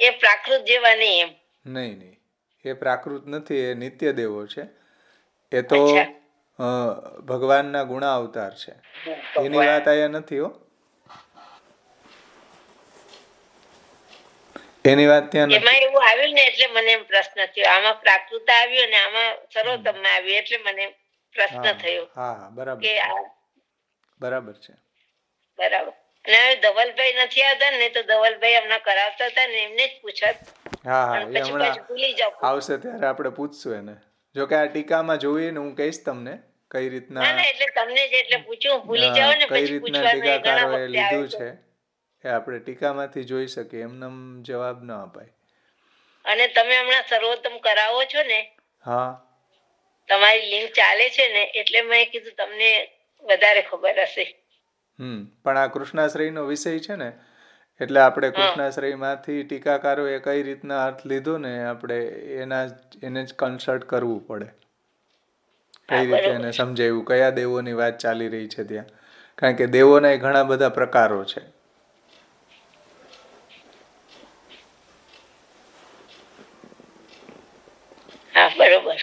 B: એ પ્રાકૃત જેવા નહીં એમ?
A: નહીં, એ પ્રાકૃત નથી, એ નિત્ય દેવો છે. એ તો ભગવાનના ગુણા અવતાર છે. એની વાત અહીંયા નથી હો, એની વાત ત્યાં નથી.
B: એમાં એવું આવ્યું ને એટલે મને એમ પ્રશ્ન થયો. આમાં પ્રાકૃત આવ્યું ને આમાં સર્વોત્તમમાં આવ્યું, એટલે મને પ્રશ્ન થયો.
A: હા, બરાબર
B: કે
A: બરાબર છે.
B: બરાબર. અને હવે ધવલભાઈ નથી આવતા ને, તો ધવલભાઈ હમણાં કરાવતા હતા ને, એમને જ પૂછત.
A: હા, એ હમણાં આવશે ત્યારે આપણે પૂછશું એને. જો કે આ ટીકામાં જોઈએ ને, હું કહીશ તમને કઈ રીતના,
B: એટલે તમને જ એટલે પૂછ્યું, ભૂલી જાવ ને,
A: કઈ રીતના ટીકાકારોએ લીધું છે એ આપણે ટીકામાંથી જોઈ શકીએ. એમને જવાબ ન અપાય.
B: અને તમે હમણાં સર્વોત્તમ કરાવો છો ને,
A: હા,
B: તમારી લિંક ચાલે છે ને, એટલે મેં કીધું તમને વધારે ખબર હશે.
A: પણ આ કૃષ્ણાશ્રયનો વિષય છે ને, એટલે આપણે કૃષ્ણાશ્રયમાંથી ટીકાકારોએ કઈ રીતના અર્થ લીધો ને, આપણે એને જ કન્સલ્ટ કરવું પડે. કઈ રીતે એને સમજાવ્યું, કયા દેવોની વાત ચાલી રહી છે ત્યાં. કારણ કે દેવોના ઘણા બધા પ્રકારો છે.
B: બરોબર.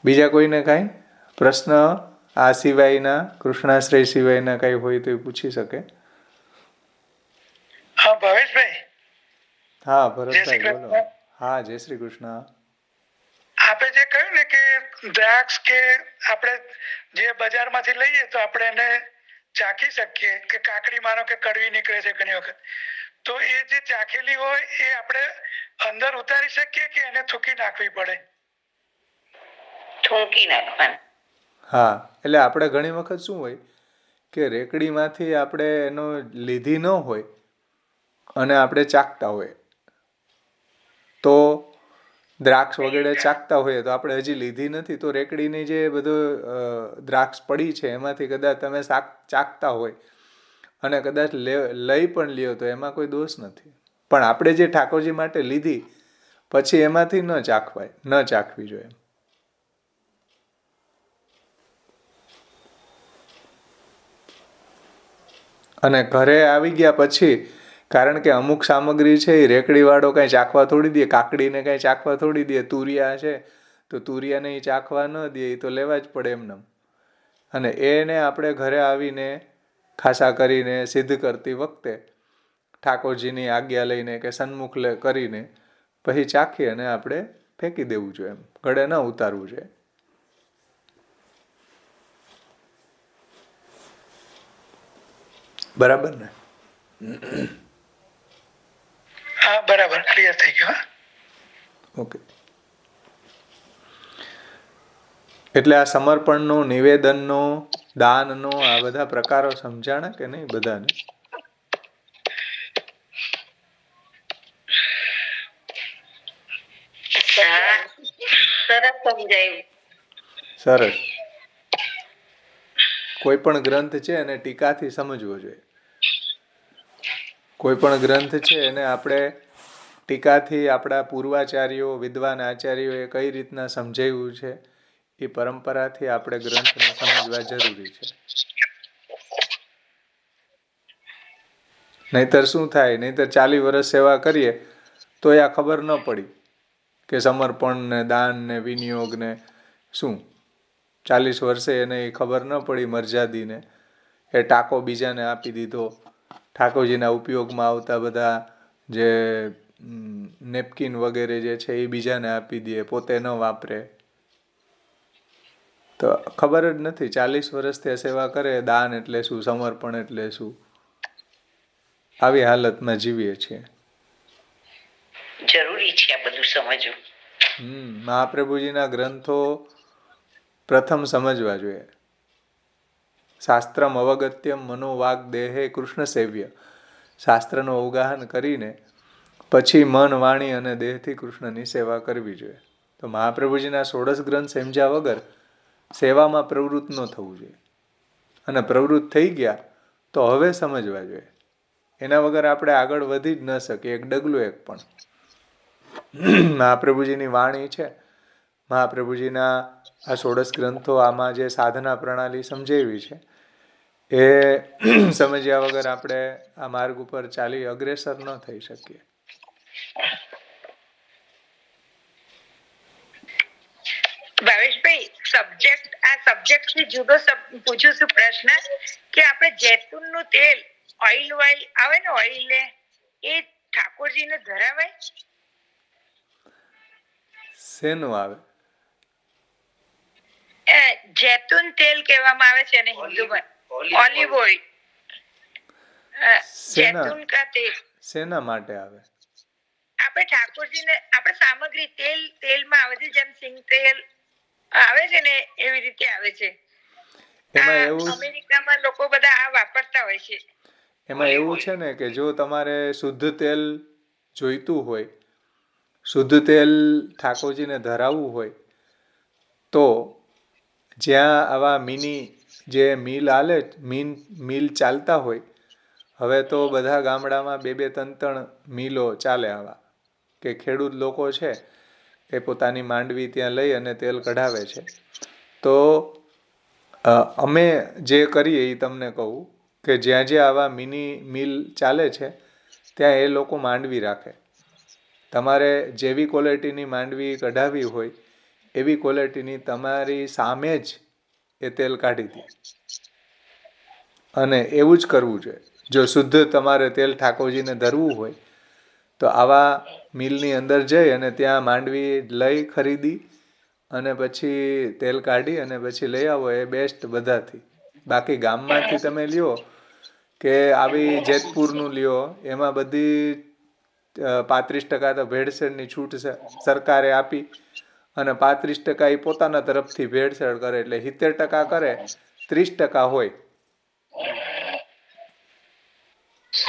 A: બીજા કોઈને કાંઈ પ્રશ્ન આ સિવાયના, કૃષ્ણાશ્રય સિવાયના કઈ હોય તો એ પૂછી શકે.
G: હા, ભાવેશભાઈ.
A: હા, ભરતભાઈ બોલો. હા, જય શ્રી કૃષ્ણ.
G: આપે જે કહ્યું ને કે દ્રાક્ષ કે આપણે જે બજારમાંથી લઈએ તો આપણે એને ચાખી શકીએ, કે કાકડી માનો કે કડવી નીકળે છે ઘણી વખત, તો એ જે ચાખેલી હોય એ આપણે અંદર ઉતારી શકીએ કે એને થૂકી નાખવી પડે?
B: થૂંકી નાખવાનું.
A: હા, એટલે આપણે ઘણી વખત શું હોય કે રેકડીમાંથી આપણે એનો લીધી ન હોય અને આપણે ચાખતા હોય, તો દ્રાક્ષ વગેરે ચાખતા હોઈએ તો આપણે હજી લીધી નથી, તો રેકડીની જે બધું દ્રાક્ષ પડી છે એમાંથી કદાચ તમે ચાખતા હોય અને કદાચ લઈ પણ લ્યો તો એમાં કોઈ દોષ નથી. પણ આપણે જે ઠાકોરજી માટે લીધી પછી એમાંથી ન ચાખવી જોઈએ. અને ઘરે આવી ગયા પછી કારણ કે અમુક સામગ્રી છે એ રેકડીવાળો કાંઈ ચાખવા થોડી દે, કાકડીને કાંઈ ચાખવા થોડી દે. તુરિયા છે તો તુરિયાને એ ચાખવા ન દે, એ તો લેવા જ પડે એમને. અને એને આપણે ઘરે આવીને ખાસા કરીને સિદ્ધ કરતી વખતે ઠાકોરજીની આજ્ઞા લઈને કે સન્મુખ કરીને પછી ચાખી અને આપણે ફેંકી દેવું જોઈએ, એમ ગળે ન ઉતારવું જોઈએ. બરાબર ને?
G: હા બરાબર, ક્લિયર થઈ ગયું.
A: ઓકે. એટલે આ સમર્પણનો, નિવેદનનો, દાનનો આ બધા પ્રકારો સમજાણા કે નહીં બધાને? સરસ. કોઈ પણ ગ્રંથ છે એને ટીકાથી સમજવો જોઈએ. કોઈ પણ ગ્રંથ છે એને આપણે ટીકાથી આપણા પૂર્વાચાર્યો, વિદ્વાન આચાર્યોએ કઈ રીતના સમજાવ્યું છે એ પરંપરાથી આપણે ગ્રંથને સમજવા જરૂરી છે. નહીતર શું થાય? નહીતર 40 વર્ષ સેવા કરીએ તો આ ખબર ન પડી કે સમર્પણ ને દાન ને વિનિયોગ ને શું. 40 વર્ષે એને એ ખબર ન પડી મરજાદીને, એ ટાંકો બીજાને આપી દીધો. ઠાકોરજીના ઉપયોગમાં આવતા બધા જે નેપકિન વગેરે જે છે એ બીજાને આપી દે, પોતે ન વાપરે. તો ખબર જ નથી. 40 વર્ષથી સેવા કરે, દાન એટલે શું, સમર્પણ એટલે શું. આવી હાલતમાં જીવીએ છીએ.
D: જરૂરી છે આ બધું સમજવું.
A: મહાપ્રભુજીના ગ્રંથો પ્રથમ સમજવા જોઈએ. શાસ્ત્રમ અવગત્યમ મનોવાગ દેહે કૃષ્ણ સેવ્ય. શાસ્ત્રનું અવગાહન કરીને પછી મન, વાણી અને દેહથી કૃષ્ણની સેવા કરવી જોઈએ. તો મહાપ્રભુજીના 16 ગ્રંથ સમજ્યા વગર સેવામાં પ્રવૃત્ત ન થવું જોઈએ. અને પ્રવૃત્ત થઈ ગયા તો હવે સમજવા જોઈએ. એના વગર આપણે આગળ વધી જ ન શકીએ એક ડગલું એક પણ. મહાપ્રભુજીની વાણી છે, મહાપ્રભુજીના આ 16 ગ્રંથો, આમાં જે સાધના પ્રણાલી સમજાવી છે એ સમજ્યા વગર આપણે આ માર્ગ ઉપર ચાલી અગ્રેસર ન થઈ શકીએ.
D: ભાવેશભાઈ, સબ્જેક્ટ થી જુદો પૂછું છું પ્રશ્ન કે આપણે જૈતુનનું તેલ, ઓઇલ આવે ને, ઓઇલ એ ઠાકોરજીને ધરાવાય?
A: શેનું આવે?
D: જૈતુન તેલ કહેવામાં આવે છે અને હિન્દુમાં ઓલિવ ઓઇલ. જૈતુન કા તેલ
A: શેના માટે આવે?
D: આપણે ઠાકોરજીને, આપણે સામગ્રી તેલમાં આવે છે, જેમ સિંગ તેલ આવે છે ને એવી રીતે આવે છે. અમેરિકામાં લોકો બધા આ વાપરતા હોય છે.
A: એમાં એવું છે ને કે જો તમારે શુદ્ધ તેલ જોઈતું હોય, શુદ્ધ તેલ ઠાકોરજીને ધરાવવું હોય તો જ્યાં આવા મિની જે મિલ ચાલતા હોય, હવે તો બધા ગામડામાં 2-2, 3-3 મિલો ચાલે આવા, કે ખેડૂત લોકો છે એ પોતાની માંડવી ત્યાં લઈ અને તેલ કઢાવે છે. તો અમે જે કરીએ એ તમને કહું કે જ્યાં જ્યાં આવા મિની મિલ ચાલે છે ત્યાં એ લોકો માંડવી રાખે. તમારે જેવી ક્વોલિટીની માંડવી કઢાવી હોય એવી ક્વોલિટીની તમારી સામે જ એ તેલ કાઢી દે. અને એવું જ કરવું જોઈએ. જો શુદ્ધ તમારે તેલ ઠાકોરજીને ધરવું હોય તો આવા મિલની અંદર જઈ અને ત્યાં માંડવી લઈ ખરીદી અને પછી તેલ કાઢી અને પછી લઈ આવો, એ બેસ્ટ બધાથી. બાકી ગામમાંથી તમે લ્યો કે આવી જેતપુરનું લ્યો, એમાં બધી 35% તો ભેળસેળની છૂટ સરકારે આપી અને 35% એ પોતાના તરફથી ભેળસેળ કરે, એટલે 70% કરે, 30% હોય.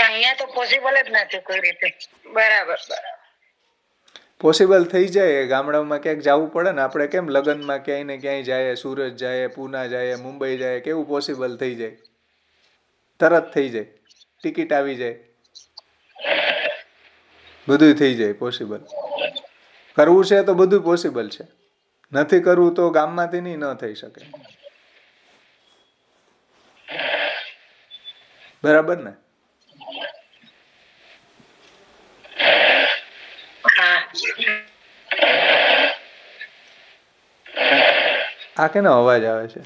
D: અહીંયા તો પોસિબલ જ નથી કોઈ રીતે. બરાબર.
A: પોસિબલ થઈ જાય. ગામડામાં ક્યાંક જવું પડે ને, આપણે કેમ લગ્નમાં ક્યાંય ને ક્યાંય જાય, સુરત જાય, પૂના જાય, મુંબઈ જાય, કેવું પોસિબલ થઈ જાય, તરત થઈ જાય, ટિકિટ આવી જાય, બધું થઈ જાય પોસિબલ. કરવું છે તો બધું પોસિબલ છે, નથી કરવું તો ગામમાંથી ન થઈ શકે. બરાબર ને? આ કેનો અવાજ આવે છે?